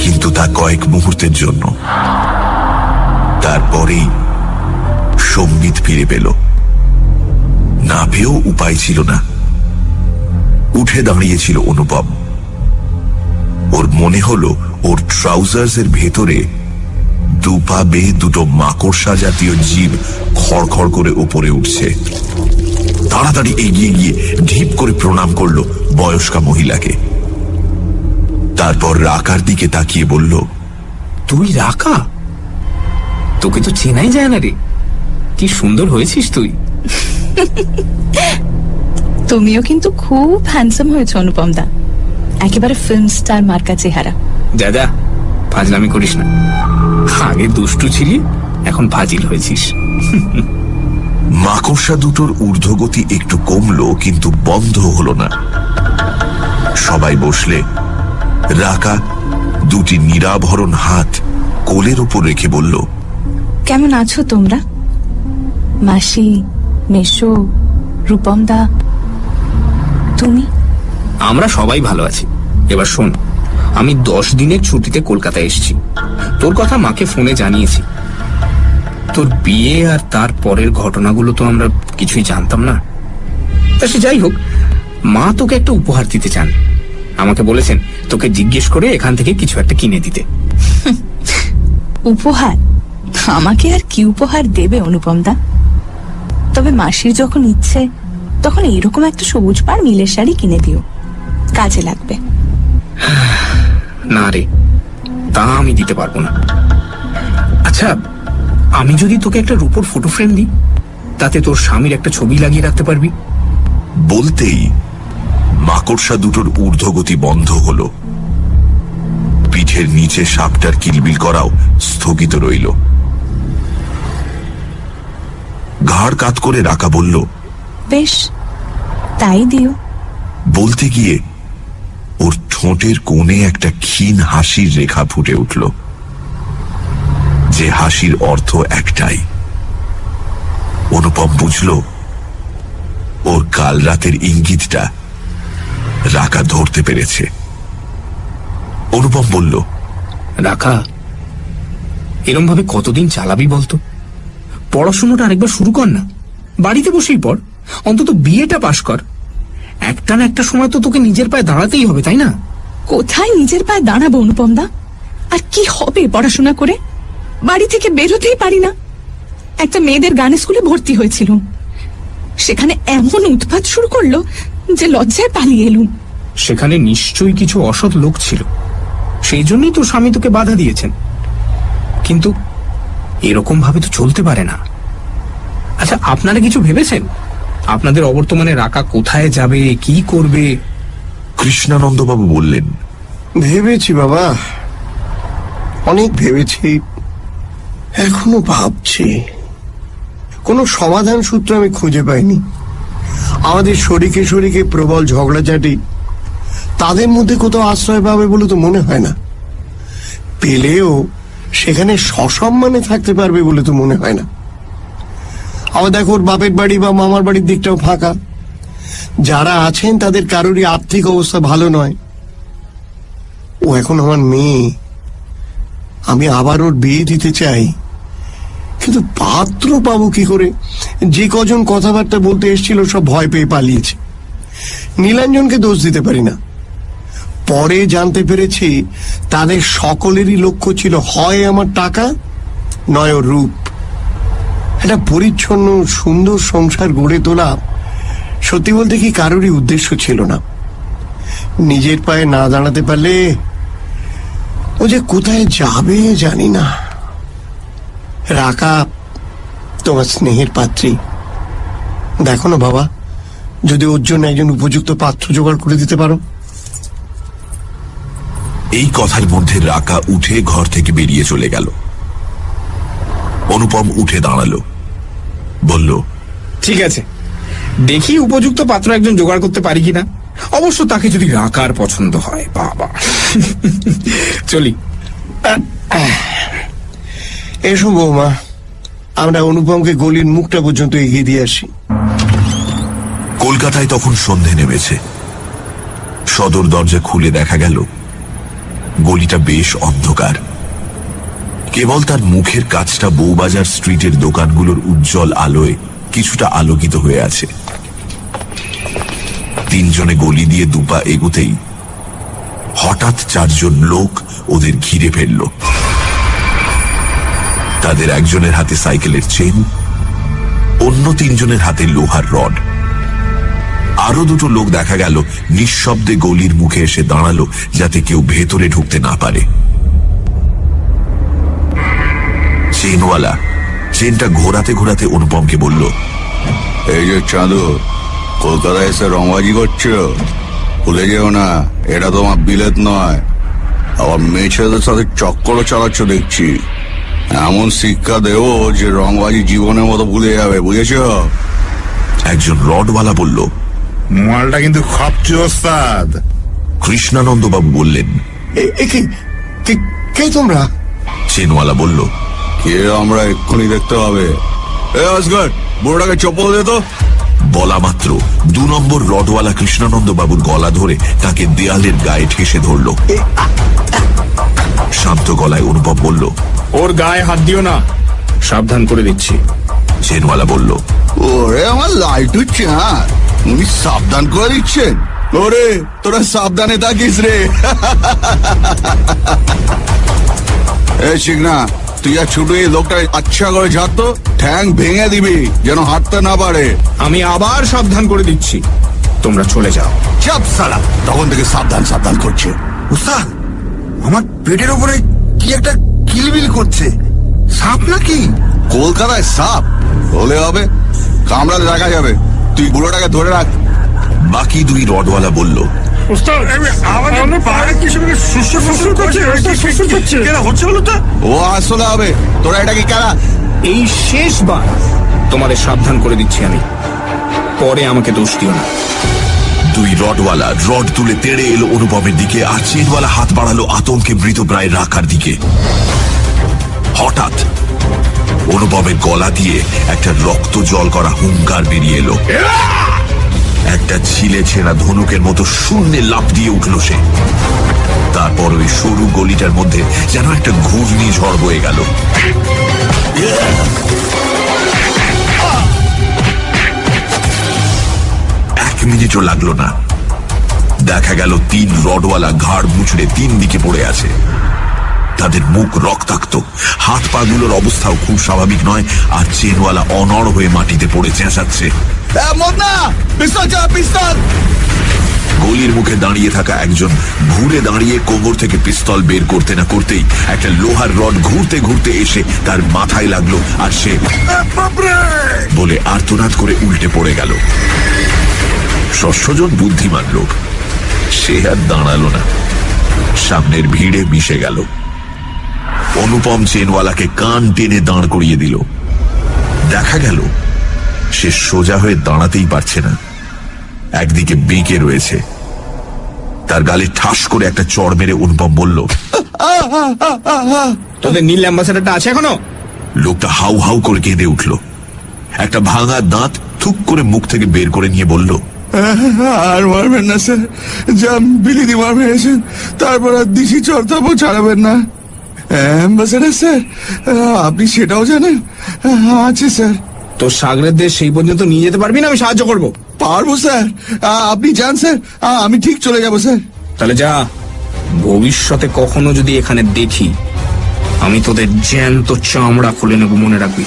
Speaker 1: কিন্তু তা কয়েক মুহূর্তের জন্য। তারপরেই সম্বিত ফিরে পেল। না পেয়েও উপায় ছিল না। উঠে দাঁড়িয়েছিল অনুপম। ওর মনে হলো ওর ট্রাউজার্সের ভেতরে দুপা বেয়ে দুটো মাকড়সা জাতীয় জীব খড়খড় করে উপরে উঠছে। তাড়াতাড়ি এগিয়ে গিয়ে ঢিপ করে প্রণাম করলো বয়স্কা মহিলাকে। তারপর রাকার দিকে তাকিয়ে বলল,
Speaker 4: তুই রাকা? তোকে তো চেনাই যায় না রে। কি সুন্দর হয়েছিস তুই।
Speaker 3: তুমিও কিন্তু খুব হ্যান্ডসাম হয়েছে অনুপম দা, একেবারে ফিল্ম স্টার মার্কা চেহারা।
Speaker 4: দাদা, ফাজলামি করিস না। আগে দুষ্টু ছিলি, এখন ফাজিল হয়েছিস।
Speaker 1: মাকড়সা দুটোর ঊর্ধ্বগতি একটু কমলো, কিন্তু বন্ধ হলো না। সবাই বসলে রাকা দুটি নিরাভরণ হাত কোলের উপর রেখে বলল,
Speaker 3: কেমন আছো তোমরা? মাসি, মেশো, রূপম দা, তুমি?
Speaker 4: আমরা সবাই ভালো আছি। এবার শোন, আমি 10 দিনের ছুটিতে কলকাতায় এসেছি। তোর কথা মাকে ফোনে জানিয়েছি। তোর বিয়ে আর তার পরের ঘটনাগুলো তো আমরা কিছুই জানতাম না। তা সে যাই হোক, মা তোকে একটা উপহার দিতে চান। আমাকে বলেছেন তোকে জিজ্ঞেস করে এখান থেকে কিছু একটা কিনে দিতে।
Speaker 3: উপহার? আমাকে আর কি উপহার দেবে অনুপম দা? তবে মাসির যখন ইচ্ছে তখন এইরকম একটা সবুজ পাড় মিলের শাড়ি কিনে দিও, কাজে লাগবে।
Speaker 4: না রে, তা আমি দিতে পারবো না। আচ্ছা, আমি যদি তোকে একটা রূপোর ফটো ফ্রেম দিই, তাতে তোর স্বামীর একটা ছবি লাগিয়ে রাখতে পারবি?
Speaker 1: বলতেই মাকড়সা দুটোর ঊর্ধ্বগতি বন্ধ হলো। পিঠের নিচে সাপটার কিলবিল করাও স্থগিত রইল। ঘাড় কাত করে রাকা বলল,
Speaker 3: বেশ, তাই দিও।
Speaker 1: বলতে গিয়ে ওর ঠোঁটের কোণে একটা ক্ষীণ হাসির রেখা ফুটে উঠল, যে হাসির অর্থ একটাই। অনুপম বুঝল ওর কাল রাতের ইঙ্গিতটা রাকা ধরতে পেরেছে। অনুপম বলল,
Speaker 4: রাকা, এরম ভাবে কতদিন চালাবি বলতো? পড়াশোনাটা আরেকবার শুরু কর না। বাড়িতে বসেই পড়, অন্তত বিয়েটা পাশ কর। একটা না একটা সময় তো তোকে নিজের পায়ে দাঁড়াতেই হবে, তাই না?
Speaker 3: কোথায় নিজের পায়ে দাঁড়াবো অনুপম দা? আর কি হবে পড়াশোনা করে? বাড়ি থেকে বেরোতেই পারি না। একটা মেয়েদের গানের স্কুলে ভর্তি হয়েছিলাম, সেখানে এমন উৎপাত শুরু করলো যে লজ্জায় পালিয়ে এলুম।
Speaker 4: সেখানে নিশ্চয়ই কিছু অসৎ লোক ছিল, সেই জন্যই তো স্বামী তোকে বাধা দিয়েছেন। কিন্তু এরকম ভাবে তো চলতে পারে না। আচ্ছা, আপনারা কিছু ভেবেছেন? আপনাদের অবর্তমানে রাকা কোথায় যাবে, কি করবে?
Speaker 1: কৃষ্ণানন্দবাবু বললেন,
Speaker 10: ভেবেছি বাবা, অনেক ভেবেছি, এখনো ভাবছি। কোনো সমাধান সূত্র আমি খুঁজে পাইনি। আমাদের শরিকে শরিকে প্রবল ঝগড়াঝাটি, তাদের মধ্যে কোথাও আশ্রয় পাবে বলে তো মনে হয় না। পেলেও সেখানে সসম্মানে থাকতে পারবে বলে তো মনে হয় না। আবার দেখো, ওর বাপের বাড়ি বা মামার বাড়ির দিকটাও ফাঁকা। যারা আছেন তাদের কারোরই আর্থিক অবস্থা ভালো নয়। ও এখন আমার মেয়ে, আমি আবার ওর বিয়ে দিতে চাই, কিন্তু পাত্র পাবো কি করে? যে কজন কথাবার্তা বলতে এসেছিল সব ভয় পেয়ে পালিয়েছে। নীলাঞ্জনকে দোষ দিতে পারি না, পরে জানতে পেরেছি তাদের সকলেরই লক্ষ্য ছিল হয় আমার টাকা নয় ওর রূপ। একটা পরিচ্ছন্ন সুন্দর সংসার গড়ে তোলা সত্যি বলতে কি কারোরই উদ্দেশ্য ছিল না। নিজের পায়ে না দাঁড়াতে পারলে ও যে কোথায় যাবে জানি না। রাকা তোমার স্নেহের পাত্রী, দেখো না বাবা, যদি ওর জন্য একজন উপযুক্ত পাত্র জোগাড় করে দিতে পারো।
Speaker 1: এই কথার মধ্যে রাকা উঠে ঘর থেকে বেরিয়ে চলে গেল। অনুপম উঠে দাঁড়ালো, বলল,
Speaker 4: ঠিক আছে, দেখি উপযুক্ত পাত্র একজন জোগাড় করতে পারি কিনা। অবশ্য তাকে যদি রাকার পছন্দ হয়। বাবা, চলি।
Speaker 10: এসো বৌমা, আমরা অনুপমকে গলির মুখটা পর্যন্ত এগিয়ে দিয়ে আসি।
Speaker 1: কলকাতায় তখন সন্ধে নেমেছে। সদর দরজা খুলে দেখা গেল গলিটা বেশ অন্ধকার। কেবল তার মুখের কাছটা বউবাজার স্ট্রিটের দোকানগুলোর উজ্জ্বল আলোয় কিছুটা আলোকিত হয়ে আছে। তিনজনে গলি দিয়ে দুপা এগুতেই হঠাৎ চারজন লোক ওদের ঘিরে ফেলল। তাদের একজনের হাতে সাইকেলের চেন, অন্য তিনজনের হাতে লোহার রড। আরো দুটো লোক দেখা গেল নিঃশব্দে গলির মুখে এসে দাঁড়ালো যাতে কেউ ভেতরে ঢুকতে না পারে। চেনওয়ালা চেনটা ঘোরাতে ঘোরাতে অনুপমকে বলল,
Speaker 5: এই যে চাঁদু, কলকাতায় এসে রংবাজি করছো, ভুলে যেও না এটা তোমার বিলেত নয়। আবার মেয়ে ছেলেদের সাথে চক্করও চালাচ্ছ দেখছি। এমন শিক্ষা দেও যে রংবাজি জীবনের মতো ভুলে যাবে, বুঝেছ?
Speaker 1: একজন রডওয়ালা বলল,
Speaker 11: মালটা কিন্তু খাপছে ওস্তাদ।
Speaker 1: কৃষ্ণানন্দ বাবু বললেন,
Speaker 10: কে তোমরা?
Speaker 1: চেনওয়ালা বলল,
Speaker 5: কে আমরা এক্ষুনি দেখতে হবে। বুড়োটাকে চপ্পল দে তো।
Speaker 1: বলা মাত্র 2 নম্বর রডওয়ালা কৃষ্ণানন্দ বাবুর গলা ধরে তাকে দেয়ালের গায়ে ঠেসে ধরল। শান্ত গলায় অনুপম বলল,
Speaker 4: ওর গায়ে হাত দিও না, সাবধান করে দিচ্ছি।
Speaker 1: চেনওয়ালা বলল,
Speaker 5: ওরে আমার লাইটু চাঁদ, উনি সাবধান করে দিচ্ছেন। ওরে তোরা সাবধানে থাকিস রে। শিখনা, তুই আর ছুটে এই লোকটা আচ্ছা করে ঝাড়তো, ঠ্যাং ভেঙে দিবি যেন হাঁটতে না পারে।
Speaker 4: আমি আবার সাবধান করে দিচ্ছি, তোমরা চলে যাও।
Speaker 5: চাপ সালা, তখন থেকে সাবধান সাবধান করছে।
Speaker 11: ওস্তাদ, আমার পেটের উপরে কি একটা কিলবিল করছে, সাপ নাকি?
Speaker 5: কলকাতায় সাপ হলে হবে, কামড়ালে দেখা যাবে। তুই বুড়োটাকে ধরে রাখ।
Speaker 1: বাকি 2 রডওয়ালা বলল,
Speaker 5: ও আসলে হবে, তোরা এটা কি কারা?
Speaker 4: এই শেষবার তোমাদের সাবধান করে দিচ্ছি আমি, পরে আমাকে দোষ দিও না।
Speaker 1: 2 রডওয়ালা রড তুলে তেড়ে এলো অনুপমের দিকে, আর চেনওয়ালা হাত বাড়ালো আতঙ্কে মৃতপ্রায় রাখার দিকে। হঠাৎ অনুপমের গলা দিয়ে একটা রক্ত জল করা হুঙ্কার বেরিয়ে এলো। একটা ছিলে ছেঁড়া ধনুকের মতো শূন্যে লাফ দিয়ে উঠল সে। তারপর ওই সরু গলিটার মধ্যে যেন একটা ঘূর্ণি ঝড় বয়ে গেল। 1 মিনিটও লাগলো না, দেখা গেল 3 রডওয়ালা ঘাড় মুচড়ে 3 দিকে পড়ে আছে। তাদের মুখ রক্তাক্ত, হাত পা গুলোর অবস্থাও খুব স্বাভাবিক নয়, আর চেনওয়ালা অনড় হয়ে মাটিতে পড়ে চেঁচাচ্ছে, গলির মুখে দাঁড়িয়ে থাকা একজন ঘুরে দাঁড়িয়ে কোমর থেকে পিস্তল বের করতে না করতেই একটা লোহার রড ঘুরতে ঘুরতে এসে তার মাথায় লাগলো, আর সে বলে আর্তনাদ করে উল্টে পড়ে গেল। শস্যজন বুদ্ধিমান লোক, সে আর দাঁড়ালো না, সামনের ভিড়ে মিশে গেল। অনুপম চেনওয়ালাকে কান টেনে দাঁড় করিয়ে দিল। দেখা গেল সে সোজা হয়ে দাঁড়াতেই পারছে না, একদিকে বেঁকে রয়েছে। তার গালে ঠাস করে একটা চড় মেরে অনুপম বলল,
Speaker 4: তোদের নীল অ্যাম্বাসেডারটা আছে এখনো?
Speaker 1: লোকটা হাউ হাউ করে কেঁদে উঠল। একটা ভাঙা দাঁত থুক করে মুখ থেকে বের করে নিয়ে বলল,
Speaker 11: আর মারবেন না স্যার, যা বিলিদি মারবেন এসেন, তারপর আর দিশি চর্তাবো ছাড়াবেন না। অ্যাম্বাসেডার স্যার, আপনি সেটাও জানেন? আছে স্যার।
Speaker 4: তোর সাগরেদের সেই পর্যন্ত নিয়ে যেতে পারবি না? আমি সাহায্য করবো।
Speaker 11: পারবো স্যার, আপনি যান স্যার, আমি ঠিক চলে যাবো স্যার।
Speaker 4: তাহলে যা, ভবিষ্যতে কখনো যদি এখানে দেখি, আমি তোদের জ্যান্ত চামড়া খুলে নেব, মনে রাখবি।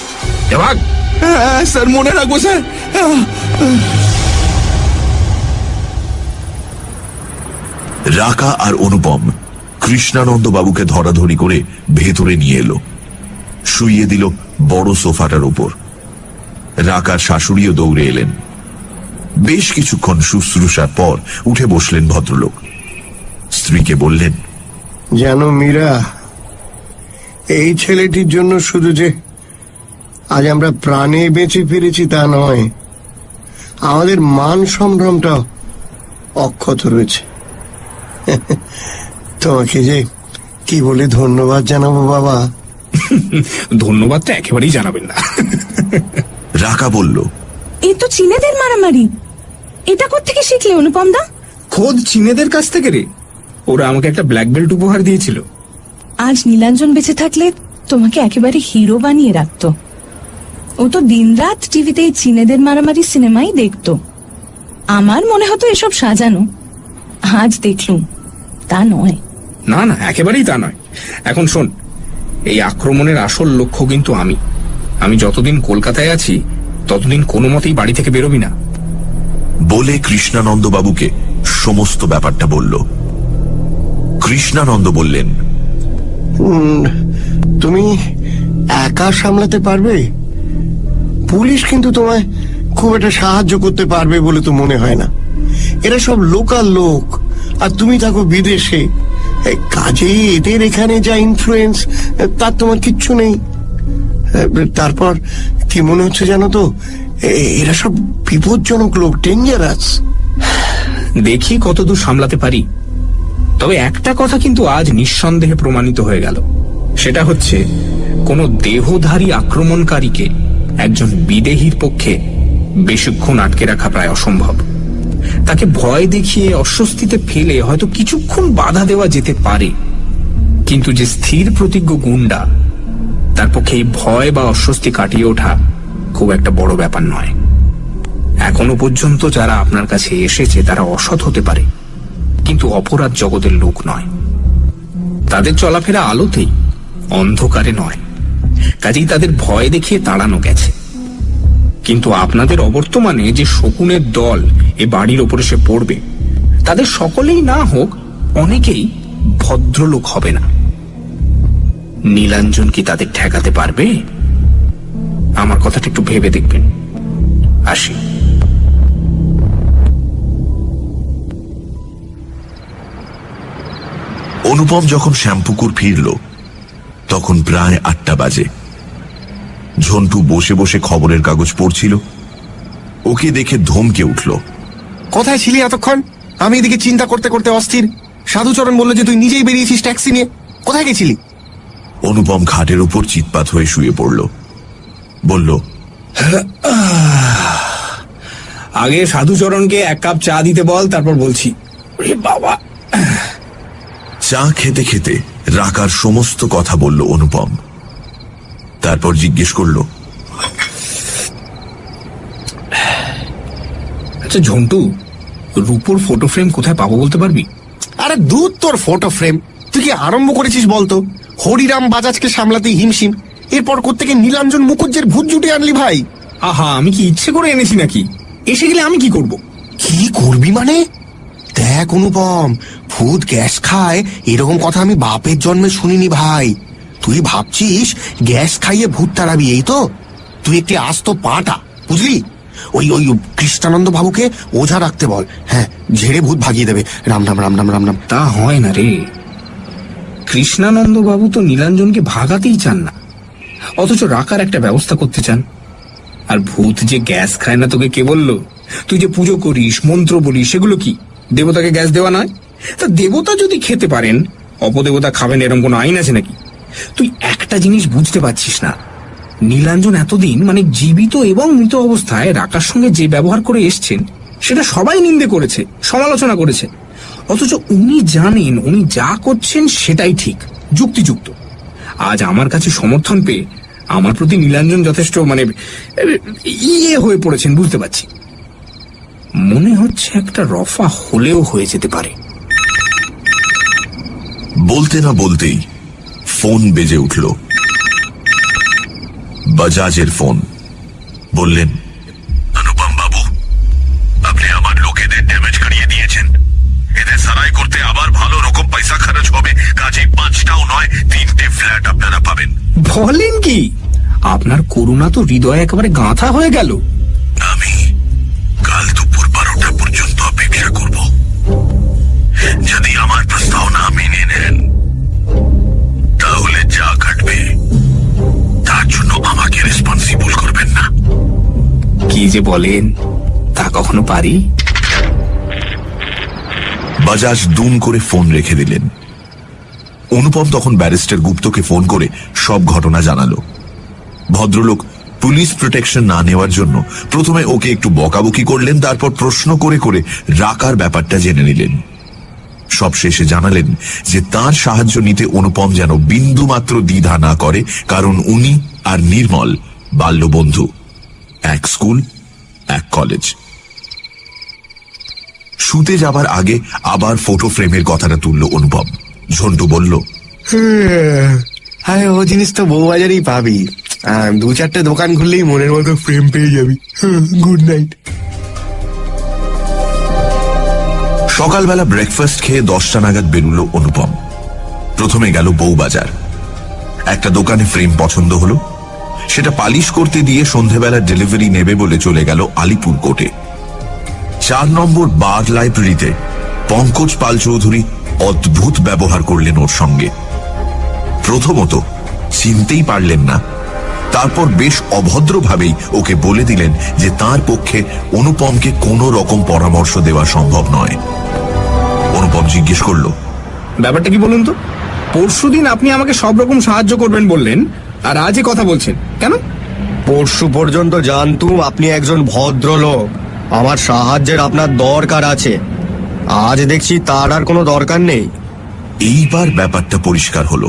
Speaker 4: ভাগ।
Speaker 11: হ্যাঁ স্যার, মনে রাখবো স্যার।
Speaker 1: রাকা আর অনুপম কৃষ্ণানন্দ বাবুকে ধরাধরি করে ভেতরে নিয়ে এলো, শুইয়ে দিল বড় সোফাটার উপর। রাকার শাশুড়িও দৌড়ে এলেন। বেশ কিছুক্ষণ শুশ্রূষার পর উঠে বসলেন ভদ্রলোক। স্ত্রীকে বললেন,
Speaker 10: জানো মীরা, এই ছেলেটির জন্য শুধু যে আজ আমরা প্রাণে বেঁচে ফিরেছি তা নয়, আমাদের মান সম্ভ্রমটা অক্ষত রয়েছে। তোমাকে যে কি বলে ধন্যবাদ জানাবো বাবা।
Speaker 4: ধন্যবাদটা একেবারেই জানাবেন না।
Speaker 1: রাকা বলল,
Speaker 3: এ তো চীনেদের মারামারি। এটা কোত্থেকে শিখলে অনুপম দা?
Speaker 4: খোদ চীনেদের কাছ থেকে রে। ওরা আমাকে একটা ব্ল্যাক বেল্ট উপহার দিয়েছিল।
Speaker 3: আজ নীলাঞ্জন বেঁচে থাকলে তোমাকে একেবারে হিরো বানিয়ে রাখতো। ও তো দিনরাত টিভিতে এই চীনেদের মারামারি সিনেমাই দেখতো। আমার মনে হতো এসব সাজানো। আজ দেখলুম তা নয়।
Speaker 4: না না, একেবারেই তা নয়। এখন শোন, এই আক্রমণের আসল লক্ষ্য কিন্তু আমি যতদিন কলকাতায় আছি ততদিন কোনো মতেই বাড়ি থেকে বেরোবি না।
Speaker 1: বলে কৃষ্ণানন্দ বাবুকে সমস্ত ব্যাপারটা বলল। কৃষ্ণানন্দ বললেন,
Speaker 10: তুমি একা সামলাতে পারবে? পুলিশ কিন্তু তোমায় খুব একটা সাহায্য করতে পারবে বলে তো মনে হয় না। এরা সব লোকাল লোক, আর তুমি থাকো বিদেশে। কাজেই এদের এখানে যা ইনফ্লুয়েন্স, তার তোমার কিচ্ছু নেই। তারপর কি মনে হচ্ছে জানো তো, এরা সব বিপজ্জনক লোক, ডেঞ্জারাস।
Speaker 4: দেখি কতদূর সামলাতে পারি। তবে একটা কথা কিন্তু আজ নিঃসন্দেহে প্রমাণিত হয়ে গেল, সেটা হচ্ছে কোন দেহধারী আক্রমণকারীকে একজন বিদেহীর পক্ষে বেশিক্ষণ আটকে রাখা প্রায় অসম্ভব। তাকে ভয় দেখিয়ে অস্বস্তিতে ফেলে হয়তো কিছুক্ষণ বাধা দেওয়া যেতে পারে, কিন্তু যে স্থির প্রতিজ্ঞ গুন্ডা, তার পক্ষে এই ভয় বা অস্বস্তি কাটিয়ে ওঠা খুব একটা বড় ব্যাপার নয়। এখনো পর্যন্ত যারা আপনার কাছে এসেছে তারা অসৎ হতে পারে, কিন্তু অপরাধ জগতের লোক নয়। তাদের চলাফেরা আলোতেই, অন্ধকারে নয়। কাজেই তাদের ভয় দেখিয়ে তাড়ানো গেছে। কিন্তু আপনাদের অবর্তমানে যে শকুনের দল এ বাড়ির ওপরে সে পড়বে, তাদের সকলেই না হোক অনেকেই ভদ্রলোক হবে না। নীলাঞ্জন কি তাদের ঠেকাতে পারবে? আমার কথাটা একটু ভেবে দেখবেন। আসি।
Speaker 1: অনুপম যখন শ্যামপুকুর ফিরল তখন প্রায় 8টা বাজে। ঝন্টু বসে বসে খবরের কাগজ পড়ছিল। ওকে দেখে ধমকে উঠল।
Speaker 6: কোথায় ছিলি এতক্ষণ? আমি এদিকে চিন্তা করতে করতে অস্থির। সাধুচরণ বললো যে তুই নিজেই বেরিয়েছিস ট্যাক্সি নিয়ে। কোথায় গেছিলি?
Speaker 1: অনুপম খাটের উপর চিৎপাত হয়ে শুয়ে পড়ল। বলল,
Speaker 4: আগে সাধুচরণকে 1 কাপ চা দিতে বল, তারপর বলছি। বাবা।
Speaker 1: চা খেতে খেতে রাকার সমস্ত কথা বলল অনুপম। তারপর জিজ্ঞেস করল,
Speaker 4: আচ্ছা ঝন্টু, রূপোর ফটো ফ্রেম কোথায় পাবো বলতে পারবি?
Speaker 6: আরে দূর তোর ফটো ফ্রেম। তুই কি আরম্ভ করেছিস বলতো? হরিরাম বাজাজকে সামলাতেই হিমশিম, এরপর কোত্থেকে নীলাঞ্জন মুখুজ্জের ভূত জুটে আনলি ভাই?
Speaker 4: আহা, আমি কি ইচ্ছে করে এনেছি নাকি? এসে গেলে আমি কি করব?
Speaker 6: কি করবি মানে? দেখ অনুপম, ভূত গ্যাস খায় এরকম কথা আমি বাপের জন্মে শুনিনি ভাই। তুই ভাবছিস গ্যাস খাইয়ে ভূত তাড়াবি, এই তো? তুই একটি আস্ত পাটা, বুঝলি? ওই ওই কৃষ্ণানন্দ বাবুকে ওঝা রাখতে বল। হ্যাঁ, ঝেড়ে ভূত ভাগিয়ে দেবে। রাম রাম রাম রাম রাম রাম।
Speaker 4: তা হয় না রে। কৃষ্ণানন্দ বাবু তো নীলাঞ্জনকে ভাগাতেই চান না, অথচ রাখার একটা ব্যবস্থা করতে চান। আর ভূত যে গ্যাস খায় না তোকে কে বললো? তুই যে পুজো করিস, মন্ত্র বলিস, সেগুলো কি দেবতাকে গ্যাস দেওয়া নয়? তা দেবতা যদি খেতে পারেন, অপদেবতা খাবেন এরকম কোনো আইন আছে নাকি? তুই একটা জিনিস বুঝতে পারছিস না, নীলাঞ্জন এতদিন মানে জীবিত এবং মৃত অবস্থায় রাকার সঙ্গে যে ব্যবহার করে এসছেন সেটা সবাই নিন্দে করেছে, সমালোচনা করেছে। অথচ উনি জানেন উনি যা করছেন সেটাই ঠিক, যুক্তিযুক্ত। আজ আমার কাছে সমর্থন পেয়ে আমার প্রতি নীলাঞ্জন যথেষ্ট মানে ইয়ে হয়ে পড়েছেন, বুঝতে পারছি। মনে হচ্ছে একটা রফা হলেও হয়ে যেতে পারে।
Speaker 1: বলতে না বলতেই ফোন বেজে উঠল। বাজাজের ফোন। বললেন, অনুপম বাবু, আপনি আমার লোকেদের ড্যামেজ করিয়ে দিয়েছেন। এদের সারাই করতে আবার ভালো রকম পয়সা খরচ হবে। কাজে 5টাও নয় 3টে ফ্ল্যাট আপনারা পাবেন।
Speaker 4: বলেন কি? আপনার করুণা তো হৃদয়ে একেবারে গাঁথা হয়ে গেল।
Speaker 1: আমি কাল দুপুর 12টা পর্যন্ত অপেক্ষা করব। যদি আমার প্রস্তাব না মেনে নেন তাহলে যা ঘটবে তার জন্য আমাকে রেসপন্সিবল করবেন না।
Speaker 4: কি যে বলেন, তা কখনো পারি?
Speaker 1: বাজাজ দুম করে ফোন রেখে দিলেন। অনুপম তখন ব্যারিস্টার গুপ্তকে ফোন করে সব ঘটনা জানালো। ভদ্রলোক পুলিশ প্রোটেকশন না নেওয়ার জন্য প্রথমে ওকে একটু বকাবকি করলেন, তারপর প্রশ্ন করে করে রাকার ব্যাপারটা জেনে নিলেন। সব শেষে জানালেন যে তার সাহায্য নিতে অনুপম যেন বিন্দু মাত্র দ্বিধা না করে, কারণ উনি আর নির্মল বাল্যবন্ধু, এক স্কুল এক কলেজ। শুতে যাবার আগে আবার ফটো ফ্রেমের কথাটা তুলল অনুপম। ঝন্টু বলল,
Speaker 6: হ্যাঁ, ও জিনিস তো বউবাজারেই পাবি। 2-4টে দোকান খুললেই মনের মতো ফ্রেম পেয়ে যাবি। Good night.
Speaker 1: সকালবেলা ব্রেকফাস্ট খেয়ে 10টা নাগাদ বেরুলো অনুপম। প্রথমে গেল বউবাজার। একটা দোকানে ফ্রেম পছন্দ হলো, সেটা পালিশ করতে দিয়ে সন্ধেবেলা ডেলিভারি নেবে বলে চলে গেল আলিপুর কোর্টে। 4 নম্বর বার লাইব্রেরিতে পঙ্কজ পাল চৌধুরী অদ্ভুত ব্যবহার করলেন ওর সঙ্গে। প্রথমত চিনতেই পারলেন না, তারপর বেশ অভদ্রভাবেই ওকে বলে দিলেন যে তার পক্ষে অনুপমকে কোনো রকম পরামর্শ দেওয়া সম্ভব নয়। অনুপম জিজ্ঞেস করল,
Speaker 4: ব্যাপারটা কি বলুন তো? পরশুদিন আপনি আমাকে সব রকম সাহায্য করবেন বললেন, আর আজই কথা বলছেন কেন?
Speaker 6: পরশু পর্যন্ত জানতুম আপনি একজন ভদ্রলোক, আমার সাহায্যের আপনার দরকার আছে। আজ দেখছি তার আর কোনো দরকার নেই।
Speaker 1: এইবার ব্যাপারটা পরিষ্কার হলো।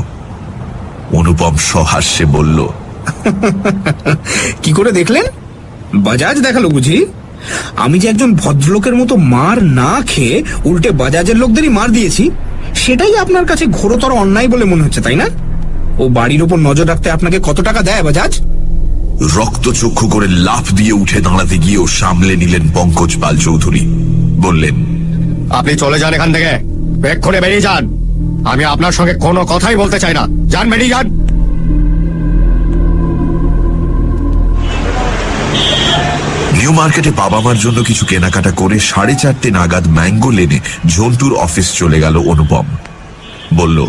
Speaker 1: অনুপম সহাস্যে বলল,
Speaker 4: কি করে দেখলেন? বাজাজ দেখালো বুঝি? আমি যে একজন ভদ্রলোকের মতো মার না খেয়ে উল্টে বাজাজের লোকদেরই মার দিয়েছি, সেটাই আপনার কাছে ঘোরতর অন্যায় বলে মনে হচ্ছে, তাই না? ও বাড়ির উপর নজর রাখতে আপনাকে কত টাকা দেয় বাজাজ?
Speaker 1: রক্তচক্ষু করে লাফ দিয়ে উঠে দাঁড়াতে গিয়েও সামলে নিলেন পঙ্কজ পাল চৌধুরী। বললেন,
Speaker 6: আপনি চলে যান এখান থেকে, এক্ষুনি বেরিয়ে যান। আমি আপনার সঙ্গে কোনো কথাই বলতে চাই না। যান, বেরিয়ে যান।
Speaker 1: নিউ মার্কেটে বাবা মার জন্য কিছু কেনাকাটা করে 4:30 নাগাদ ম্যাঙ্গো লেনে ঝন্টুর অফিস চলে গেল অনুপম। বলল,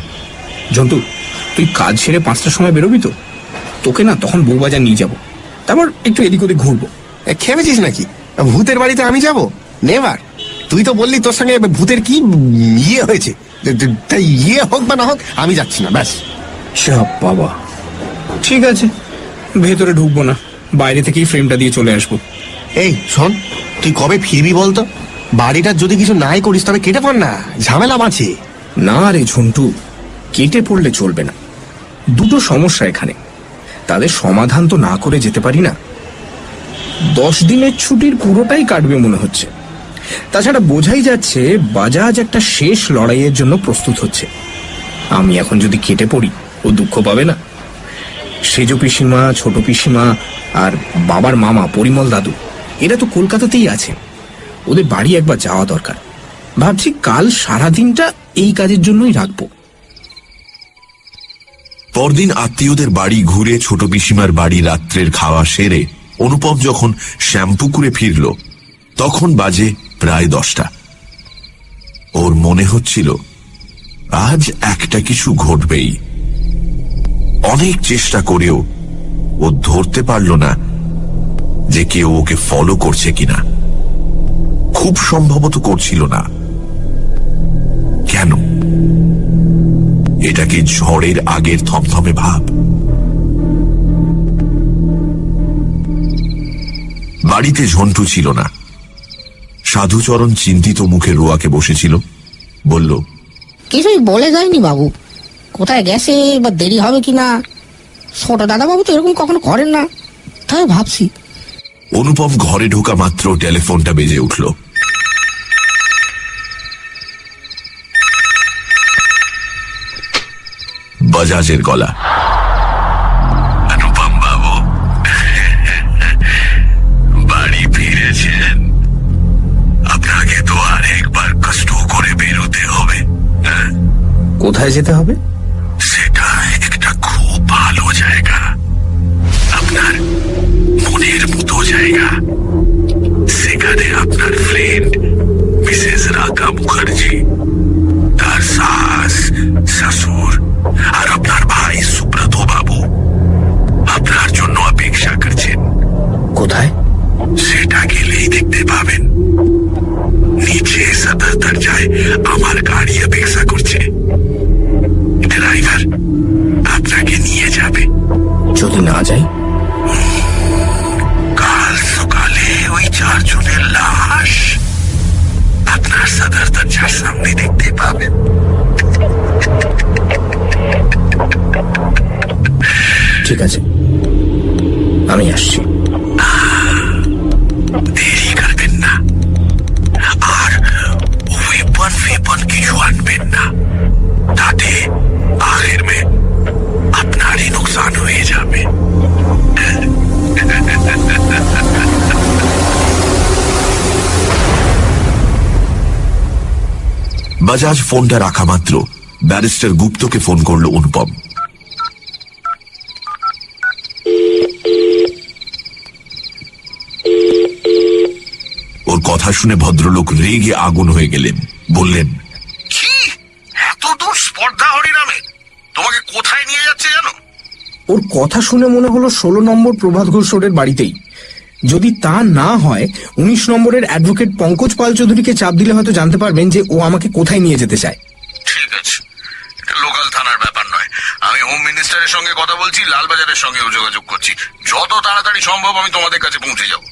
Speaker 4: জন্তু, তুই কাজ ছেড়ে 5টার সময় বেরোবি তো? তোকে না তখন বউবাজার নিয়ে যাব, তারপর একটু এদিক ওদিক ঘুরবো।
Speaker 6: খেপেছিস নাকি? ভূতের বাড়িতে আমি যাব? নেভার। তুই তো বললি তোর সঙ্গে ভূতের কি ইয়ে হয়েছে, তাই ইয়ে হোক বা না হোক আমি যাচ্ছি না, ব্যাস।
Speaker 4: সব বাবা, ঠিক আছে, ভেতরে ঢুকবো না, বাইরে থেকেই ফ্রেমটা দিয়ে চলে আসবো।
Speaker 6: এই শোন, তুই কবে ফিরবি বলতো? বাড়িটার যদি কিছু নাই করিস তবে কেটে পড় না, ঝামেলা আছে।
Speaker 4: না রে ঝন্টু, কেটে পড়লে চলবে না। দুটো সমস্যা এখানে, তাদের সমাধান তো না করে যেতে পারি না। 10 দিনের ছুটির পুরোটাই কাটবে মনে হচ্ছে। তাছাড়া বোঝাই যাচ্ছে বাজাজ একটা শেষ লড়াইয়ের জন্য প্রস্তুত হচ্ছে। আমি এখন যদি কেটে পড়ি, ও দুঃখ পাবে না? সেজ পিসিমা, ছোট পিসিমা আর বাবার মামা পরিমল দাদু, এরা তো কলকাতাতেই আছে। ওদের বাড়ি একবার যাওয়া দরকার। ভাবছি কাল সারাদিনটা এই কাজের জন্যই রাখবো।
Speaker 1: পরদিন আত্মীয়দের বাড়ি ঘুরে ছোট পিসিমার বাড়ি রাত্রের খাওয়া সেরে অনুপম যখন শ্যামপুকুরে ফিরল, তখন বাজে প্রায় 10টা। ওর মনে হচ্ছিল আজ একটা কিছু ঘটবেই। অনেক চেষ্টা করেও ও ধরতে পারল না যে কেউ ওকে ফলো করছে কিনা। খুব সম্ভবত করছিল না। কেন? এটা কি ঝড়ের আগের থমথমে ভাব? বাড়িতে ঝন্টু ছিল না। সাধুচরণ চিন্তিত মুখে রোয়াকে বসেছিল। বলল,
Speaker 12: কিছুই বলে যায়নি বাবু, কোথায় গেছে বা দেরি হবে কিনা। ছোট দাদা বাবু তো এরকম কখনো করেন না, তাই ভাবছি।
Speaker 1: অনুপম ঘরে ঢোকা মাত্র টেলিফোনটা বেজে উঠল। বাজাজের গলা।
Speaker 5: রূপম বাবু বাড়ি ফিরেছেন? আপনাকে তো আর একবার কষ্ট করে বেরোতে হবে।
Speaker 4: কোথায় যেতে হবে?
Speaker 5: সেটা একটা খুব ভালো জায়গা, আপনার মনের মতো জায়গা। সেখানে আপনার ফ্রেন্ড মিসেস রাকা মুখার্জি, তার শাশ, শাশুর আর আপনার ভাই সুব্রত বাবু আপনার জন্য অপেক্ষা করছেন।
Speaker 4: কোথায়?
Speaker 5: সেটা গেলেই দেখতে পাবেন। নিচে সদর দরজায় আমার গাড়ি অপেক্ষা করছে। ড্রাইভার আপনাকে নিয়ে যাবে।
Speaker 4: যদি না যাই?
Speaker 5: কাল সকালে ওই 4 জনের লাশ আপনার সদর দরজার সামনে দেখতে পাবেন।
Speaker 4: ঠিক আছে, আমি আসছি।
Speaker 5: দেরি করবেন না, আর ওয়েপন কিছু আনবেন না, তাতে আখের মে আপনারই নুকসান হয়ে যাবে।
Speaker 1: বাজাজ ফোনটা রাখা মাত্র ব্যারিস্টার গুপ্তকে ফোন করল অনুপম। ওর কথা শুনে ভদ্রলোক রেগে আগুন হয়ে গেলেন। বললেন,
Speaker 5: কি এত দূর স্পর্ধা হরিনামে? তোমাকে কোথায় নিয়ে যাচ্ছে জানো?
Speaker 4: ওর কথা শুনে মনে হলো 16 নম্বর প্রভাত ঘোষ রোডের বাড়িতেই। যদি তা না হয় 19 নম্বরের অ্যাডভোকেট পঙ্কজ পাল চৌধুরীকে চাপ দিলে হয়তো জানতে পারবেন যে ও আমাকে কোথায় নিয়ে যেতে চায়।
Speaker 5: ঠিক আছে, এটা লোকাল থানার ব্যাপার নয়। আমি হোম মিনিস্টারের সঙ্গে কথা বলছি, লালবাজারের সঙ্গেও যোগাযোগ করছি। যত তাড়াতাড়ি সম্ভব আমি তোমাদের কাছে পৌঁছে যাব।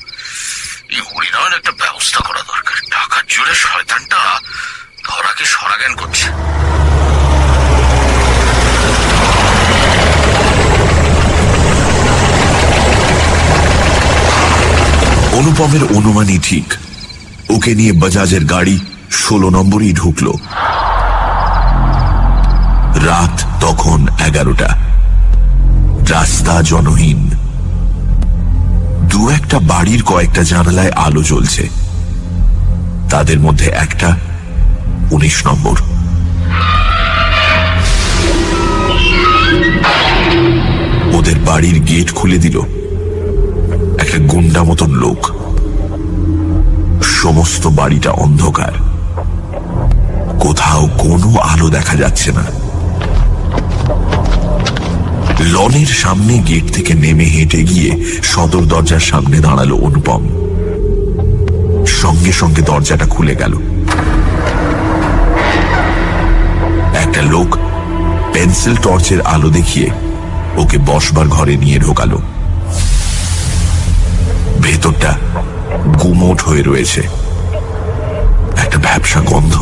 Speaker 5: এই হরিনামের একটা ব্যবস্থা করা দরকার। ঢাকার জোরে শয়তানটা ধরাকে সরাজ্ঞান করছে।
Speaker 1: অনুপমের অনুমানই ঠিক। ওকে নিয়ে বাজাজের গাড়ি 16 নম্বরই ঢুকল। রাত তখন 11টা। রাস্তা জনহীন। দু একটা বাড়ির কয়েকটা জানালায় আলো জ্বলছে। তাদের মধ্যে একটা 19 নম্বর। ওদের বাড়ির গেট খুলে দিল একটা গুন্ডা মতন লোক। সমস্ত বাড়িটা অন্ধকার, কোথাও কোনো আলো দেখা যাচ্ছে না। লনের সামনে গেট থেকে নেমে হেঁটে গিয়ে সদর দরজার সামনে দাঁড়ালো অনুপম। সঙ্গে সঙ্গে দরজাটা খুলে গেল। একটা লোক পেন্সিল টর্চের আলো দেখিয়ে ওকে বসবার ঘরে নিয়ে ঢোকালো। ভেতরটা গুমোট হয়ে রয়েছে। একটা ভ্যাপসা গন্ধ,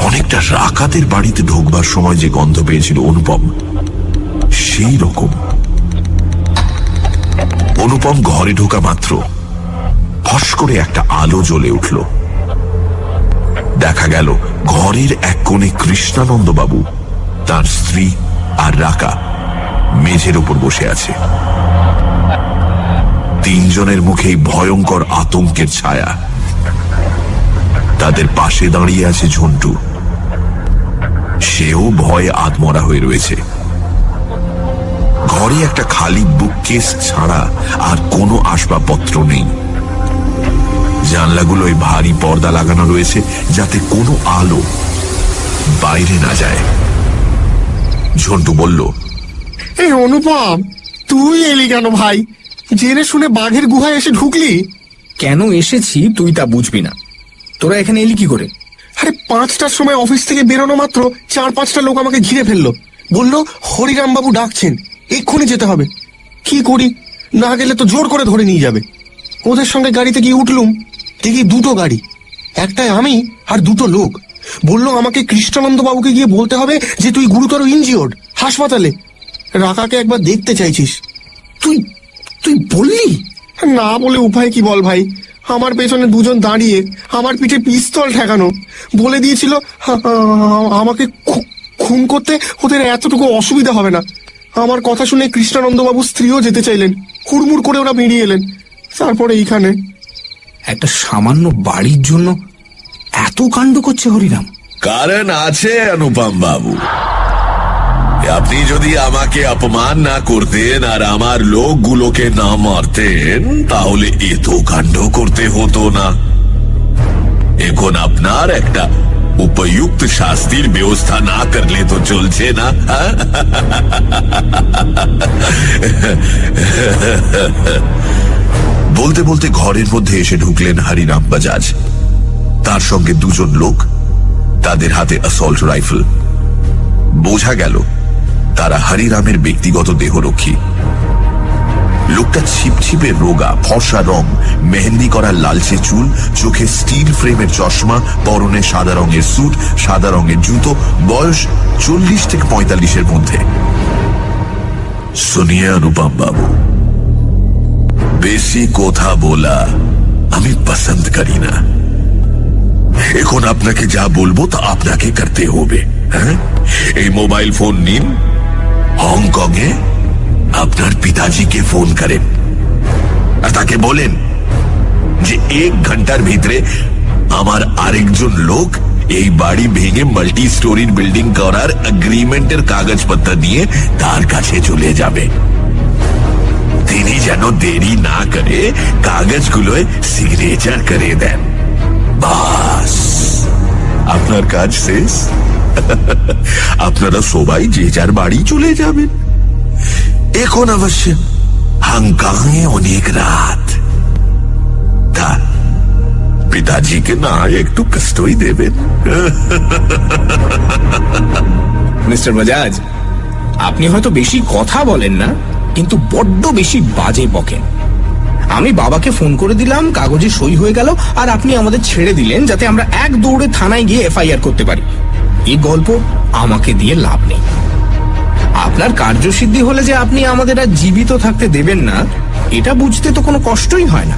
Speaker 1: অনেকটা রাকাতের বাড়িতে ঢোকবার সময় যে গন্ধ পেয়েছিল অনুপম, সেই রকম। অনুপম ঘরে ঢোকা মাত্র ফস করে একটা আলো জ্বলে উঠল। দেখা গেল ঘরের এক কোণে কৃষ্ণানন্দ বাবু, তার স্ত্রী আর রাকা মেঝের উপর বসে আছে। তিনজনের মুখেই ভয়ঙ্কর আতঙ্কের ছায়া। তাদের পাশে দাঁড়িয়ে আছে ঝন্টু। সেও ভয়ে আধমরা হয়ে রয়েছে। ঘরে একটা খালি বুককেস ছাড়া আর কোনো আসবাবপত্র নেই। জানলাগুলোয় ভারী পর্দা লাগানো রয়েছে যাতে কোনো আলো বাইরে না যায়। ঝন্টু বলল,
Speaker 6: এই অনুপম, তুই এলি কেন ভাই? জেনে শুনে বাঘের গুহায় এসে ঢুকলি?
Speaker 4: কেন এসেছি তুই তা বুঝবি না। তোরা এখানে এলি কি করে?
Speaker 6: আরে 5টার সময় অফিস থেকে বেরোনো মাত্র 4-5টা লোক আমাকে ঘিরে ফেললো। বললো হরিরাম বাবু ডাকছেন, এক্ষুনি যেতে হবে। কি করি, না গেলে তো জোর করে ধরে নিয়ে যাবে। ওদের সঙ্গে গাড়িতে গিয়ে উঠলুম, দেখি 2টো গাড়ি, একটায় আমি আর 2টো লোক। বললো আমাকে কৃষ্ণানন্দ বাবুকে গিয়ে বলতে হবে যে তুই গুরুতর ইনজিওর্ড, হাসপাতালে। রাকাকে একবার দেখতে চাইছিস।
Speaker 4: তুই তুই বললি?
Speaker 6: না বলে উপায় কি বল ভাই। আমার পেছনে 2জন দাঁড়িয়ে আমার পিঠে পিস্তল ঠেকানো। বলে দিয়েছিল আমাকে খুন করতে ওদের এতটুকু অসুবিধা হবে না। আমার কথা শুনে কৃষ্ণানন্দবাবু স্ত্রীও যেতে চাইলেন, হুড়মুড় করে ওরা বেরিয়ে এলেন। তারপরে এইখানে
Speaker 4: একটা সামান্য বাড়ির জন্য এত কাণ্ড করছে হরিরাম।
Speaker 1: কারণ আছে অনুপম বাবু। আপনি যদি আমাকে অপমান না করতেন আর আমার লোকগুলোকে না মারতেন তাহলে এত কাণ্ড করতে হতো না। এখন আপনার একটা উপযুক্ত শাস্তির ব্যবস্থা না করলে তো চলছে না। বলতে বলতে ঘরের মধ্যে এসে ঢুকলেন হরিরাম বাজাজ। তার সঙ্গে দুজন লোক, তাদের হাতে অ্যাসল্ট রাইফেল। বোঝা গেল তারা হরিরামের ব্যক্তিগত দেহরক্ষী। লোকটা ছিপছিপে রোগা, ফর্সা রং, মেহেন্দি করা লালচে চুল, চোখে স্টিল ফ্রেমের চশমা, পরনে সাদা রঙের স্যুট, সাদা রঙের জুতো, বয়স 40 থেকে 45-এর মধ্যে। শুনিয়ে অনুপম বাবু, বেশি কথা বলা আমি পছন্দ করি না। এখন আপনাকে যা বলবো তা আপনাকে করতে হবে। হ্যাঁ, এই মোবাইল ফোন নিন, হংকং এ আপনার পিতাজিকে ফোন করেন আর তাকে বলেন যে 1 ঘন্টার ভিতরে আমার আরেকজন লোক এই বাড়ি ভেঙে মাল্টি স্টোরির বিল্ডিং করার এগ্রিমেন্টের কাগজপত্র নিয়ে তার কাছে চলে যাবে। তিনি যেন দেরি না করে কাগজগুলোয় সিগনেচার করে দেন। বাস, আপনার কাজ শেষ। আপনারা সবাই যে যার বাড়ি চলে যাবেন। এখন অবশ্য হংকংয়ে অনেক রাত, তা পিতাজিকে না একটু কষ্টই দেবেন।
Speaker 4: মিস্টার বাজাজ, আপনি হয়তো বেশি কথা বলেন না, কিন্তু বড্ড বেশি বাজে বকেন। আমি বাবাকে ফোন করে দিলাম, কাগজে সই হয়ে গেল, আর আপনি আমাদের ছেড়ে দিলেন যাতে আমরা এক দৌড়ে থানায় গিয়ে এফআইআর করতে পারি। এই গল্প আমাকে দিয়ে লাভ নেই। আপনার কার্যসিদ্ধি হলে যে আপনি আমাদের আর জীবিত থাকতে দেবেন না, এটা বুঝতে তো কোনো কষ্টই হয় না।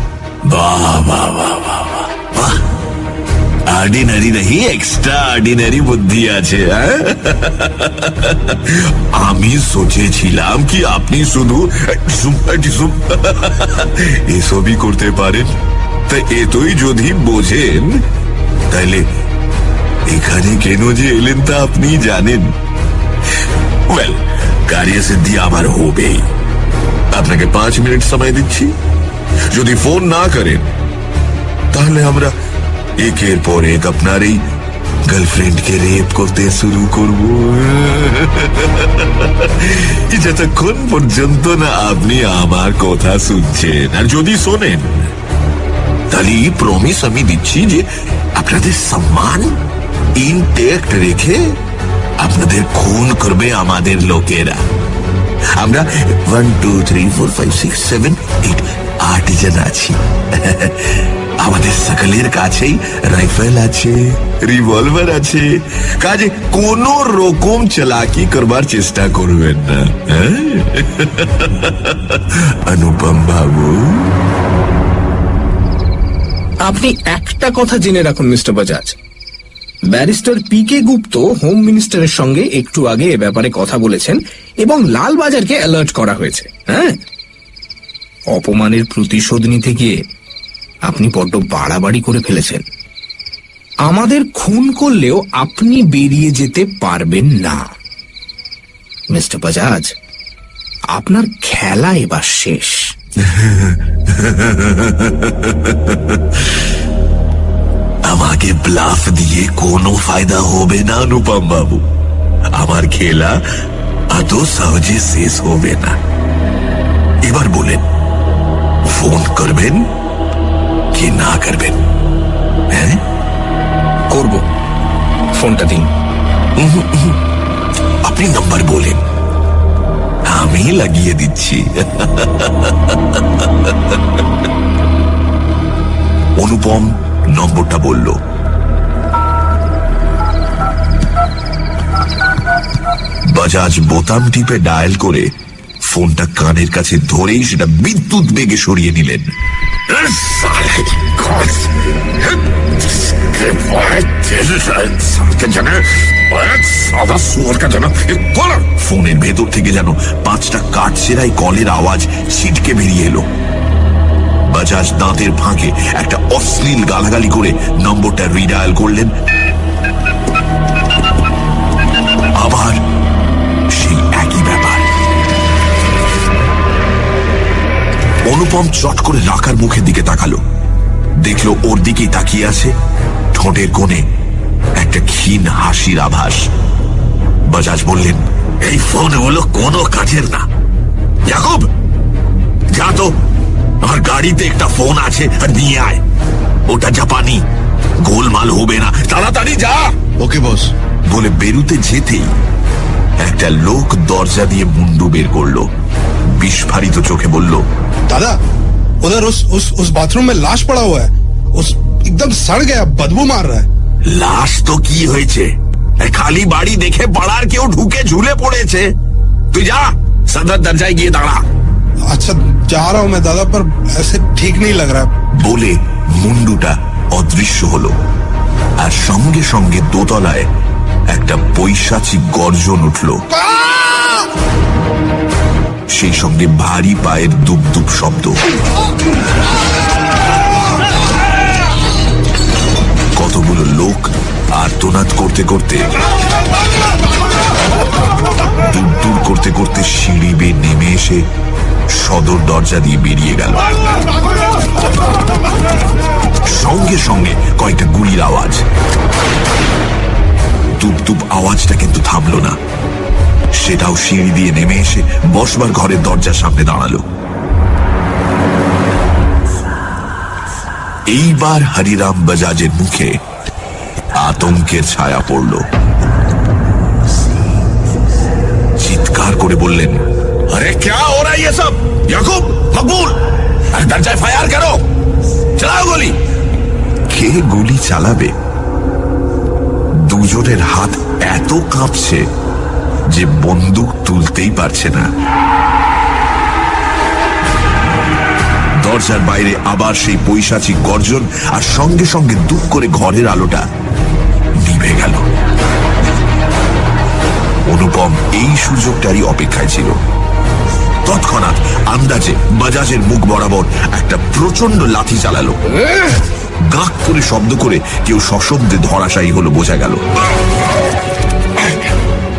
Speaker 1: বাহ বাহ বাহ বাহ বাহ, অর্ডিনারি নাহি এক্সট্রা অর্ডিনারি বুদ্ধি আছে। আমি সোচেছিলাম কি আপনি শুধু এসবই করতে পারেন। তা এতই যদি বোঝেন তাহলে এখানে কেন যে এলেন তা আপনি জানেন। ওয়েল, কার্যসিদ্ধি আমার হবেই। আপনাকে 5 মিনিট সময় দিচ্ছি। যদি ফোন না করেন তাহলে আমরা একের পর এক আপনার এই গার্লফ্রেন্ডকে রেপ করতে শুরু করব, যতক্ষণ পর্যন্ত না আপনি আমার কথা শুনছেন। আর যদি শোনেন তাহলে এই প্রমিস আমি দিচ্ছি যে আপনাদের সম্মান ইনটেক্ট রেখে আপনাদের খুন করবে আমাদের লোকেরা। আমরা 1 2 3 4 5 6 7 8 জন আছি। আমাদের সকলের কাছেই রাইফেল আছে, রিভলভার আছে। কাজে কোন রকম চালাকি করবার চেষ্টা করবেন না। অনুপম বাবু,
Speaker 4: আপনি একটা কথা জেনে রাখুন মিস্টার বাজাজ, ব্যারিস্টার পি.কে. গুপ্ত হোম মিনিস্টারের সঙ্গে একটু আগে এ ব্যাপারে কথা বলেছেন এবং লালবাজারকে অ্যালার্ট করা হয়েছে। হ্যাঁ, অপমানের প্রতিশোধ নিতে গিয়ে আপনি বড্ড বাড়াবাড়ি করে ফেলেছেন। আমাদের খুন করলেও আপনি বেরিয়ে যেতে পারবেন না। মিস্টার বাজাজ, আপনার খেলা এবার শেষ।
Speaker 1: আমাকে ব্লাফ দিয়ে কোনো ফায়দা হবে না অনুপম বাবু। আমার খেলা এত সহজে শেষ হবে না। এবার বলেন, ফোন করবেন কি না করবেন? হ্যাঁ,
Speaker 4: করব। ফোনটা দিন।
Speaker 1: আপনি নাম্বার বলেন, আমি লাগিয়ে দিচ্ছি। অনুপম নম্বরটা বলল। বাজাজ বোতাম টিপে ডায়াল করে ফোনটা কানের কাছে ধরেই সেটা বিদ্যুৎ বেগে সরিয়ে নিলেন। সাদা শুয়োর কা জানা ফোনের ভেতর থেকে যেন 5টা কাঠছেড়াই কলের আওয়াজ ছিটকে বেরিয়ে এলো। বাজাজ দাঁতের ফাঁকে একটা অশ্লীল গালাগালি করে নম্বরটা রিডায়াল করলেন। আবার সেই একই ব্যাপার। অনুপম চট করে রাকার মুখের দিকে তাকালো, দেখলো ওর দিকেই তাকিয়ে আছে, ঠোঁটের কোণে একটা ক্ষীণ হাসির আভাস। বাজাজ বললেন, এই ফোনগুলো কোনো কাজের না। ইয়াকুব, যা তো, আমার গাড়িতে একটা ফোন আছে, আর নিয়ে আয়। ওটা জাপানি, গোলমাল হবে না, তাড়াতাড়ি যা।
Speaker 10: ওকে বস।
Speaker 1: বলে বেরুতে যেতেই একটা লোক দরজা দিয়ে মুন্ডু বের করলো, বিস্ফারিত চোখে বলল,
Speaker 13: दादा उधर उस बाथरूम में लाश पड़ा हुआ है, उस एकदम सड़ गया, बदबू मार रहा है।
Speaker 1: লাশ তো কি হয়েছে, খালি বাড়ি দেখে পাড়ার কেউ ঢুকে ঝুলে পড়েছে। তুই যা, সদর দরজায় গিয়ে দাঁড়া।
Speaker 13: अच्छा जा रहा हूँ मैं दादा, पर ऐसे ठीक नहीं लग रहा है।
Speaker 1: বলে মুন্ডুটা অদৃশ্য হলো, আর সঙ্গে সঙ্গে দোতলায় একটা পৈশাচিক গর্জন উঠল। সেই সঙ্গে ভারী পায়ের দুপ দুপ শব্দ। কতগুলো লোক আর্তনাদ করতে করতে দূর দূর করতে করতে সিঁড়ি বেয়ে নেমে এসে সদর দরজা দিয়ে বেরিয়ে গেল। সঙ্গে সঙ্গে কয়েকটা গুলির আওয়াজ। দুপ দুপ আওয়াজটা কিন্তু থামলো না, সেটাও সিঁড়ি দিয়ে নেমে এসে বসবার ঘরের দরজার সামনে দাঁড়ালো। এইবার হরিরাম বাজাজের মুখে আতঙ্কের ছায়া পড়ল। চিৎকার করে বললেন, আরে ক্যা হো রা ইয়ে সব? ইয়াকুব, মকবুল, আরে দরজায় ফায়ার করো, চালাও গুলি। কে গুলি চালাবে? দুজনের হাত এত কাঁপছে যে বন্দুক তুলতেই পারছে না। দরজার বাইরে আবার সেই পৈশাচিক গর্জন, আর সঙ্গে সঙ্গে দুপ করে ঘরের আলোটা নিভে গেল। অনুপম এই সুযোগটারই অপেক্ষায় ছিল। তৎক্ষণাৎ আন্দাজে বাজাজের মুখ বরাবর একটা প্রচন্ড লাথি চালালো। গাক করে শব্দ করে কেউ সশব্দে ধরাশায়ী হলো বোঝা গেল।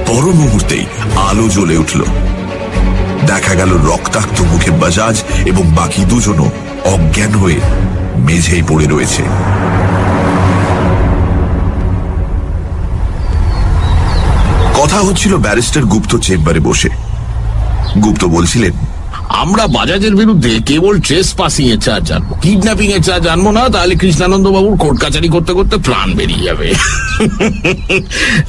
Speaker 1: পর মুহূর্তেই আলো জ্বলে উঠল। দেখা গেল রক্তাক্ত মুখে বাজাজ এবং বাকি দুজনও অজ্ঞান হয়ে মেঝেই পড়ে রয়েছে। কথা হচ্ছিল ব্যারিস্টার গুপ্ত চেম্বারে বসে। গুপ্ত বলছিলেন,
Speaker 5: আমরা বাজাজের বিরুদ্ধে কেবল ট্রেস পাসিং এর চার্জ আনবো, কিডন্যাপিং এর চার্জ আনবো না, তাহলে কৃষ্ণানন্দ বাবুর কোর্ট কাচারি করতে করতে প্রাণ বেরিয়ে যাবে।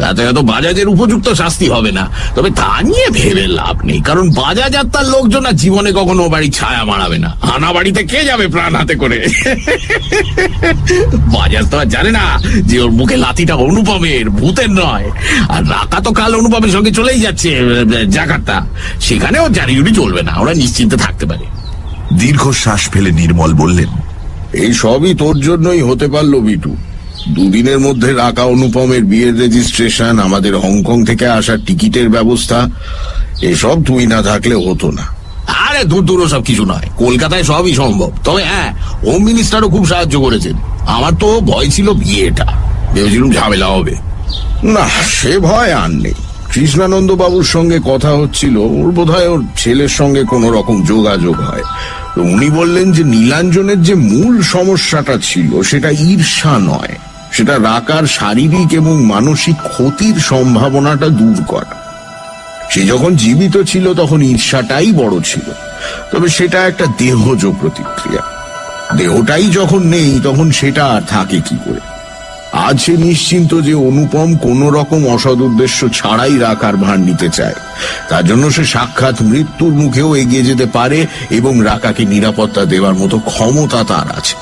Speaker 5: তাতে হয়তো বাজাজের উপযুক্ত শাস্তি হবে না, তবে তা নিয়ে ভেবে লাভ নেই, কারণ বাজাজ আর তার লোকজন আর জীবনে কখনো বাড়ি ছায়া মারাবে না। আনা বাড়িতে কে যাবে প্রাণ হাতে করে? বাজাজ তো আর জানে না যে ওর মুখে লাথিটা অনুপমের, ভূতের নয়। আর রাকা তো কাল অনুপমের সঙ্গে চলেই যাচ্ছে জাকার্তা, সেখানে ওর জারিউরি চলবে না, ওরা নিশ্চিন্তে থাকতে পারে।
Speaker 1: দীর্ঘশ্বাস ফেলে নির্মল বললেন,
Speaker 5: এই সবই তোর জন্যই হতে পারলো বিটু। দুদিনের মধ্যে রাকা অনুপমের বিয়ের রেজিস্ট্রেশন, আমাদের হংকং থেকে আসার টিকিটের ব্যবস্থা, এসব তুই না থাকলে হতো না। আরে দূর দূর সব কিছু নয়, কলকাতায় সবই সম্ভব। তবে হ্যাঁ, হোম মিনিস্টারও খুব সাহায্য করেছেন। আমার তো ভয় ছিল বিয়েটা, ভেবেছিলাম ঝামেলা হবে। না, সে ভয় আর নেই। কৃষ্ণানন্দ বাবুর সঙ্গে কথা হচ্ছিল, ওর বোধহয় ওর ছেলের সঙ্গে কোনো রকম যোগাযোগ হয়। তো উনি বললেন যে নীলাঞ্জনের যে মূল সমস্যাটা ছিল সেটা ঈর্ষা নয়, সেটা রাকার শারীরিক এবং মানসিক ক্ষতির সম্ভাবনাটা দূর করা। সে যখন জীবিত ছিল তখন ঈর্ষাটাই বড় ছিল, তবে সেটা একটা দেহজ প্রতিক্রিয়া। দেহটাই যখন নেই তখন সেটা আর থাকে কি করে? আজ সে নিশ্চিন্ত যে অনুপম কোন রকম অসৎ উদ্দেশ্য ছাড়াই রাকার ভার নিতে চায়। তার জন্য সে সাক্ষাৎ মৃত্যুর মুখেও এগিয়ে যেতে পারে এবং রাকাকে নিরাপত্তা দেওয়ার মতো ক্ষমতা তার আছে।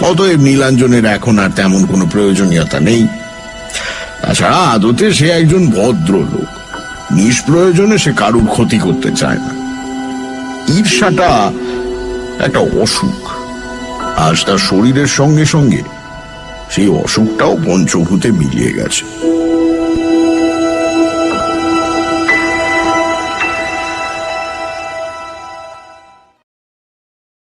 Speaker 5: অতএব নীলাঞ্জনের এখন আর তেমন কোনো প্রয়োজনীয়তা নেই। তাছাড়া আদতে সে একজন ভদ্রলোক, নিষ্প্রয়োজনে সে কারুর ক্ষতি করতে চায় না। ঈর্ষাটা একটা অসুখ, আজ তার শরীরের সঙ্গে সঙ্গে সেই অসুখটাও পঞ্চভূতে মিলিয়ে গেছে।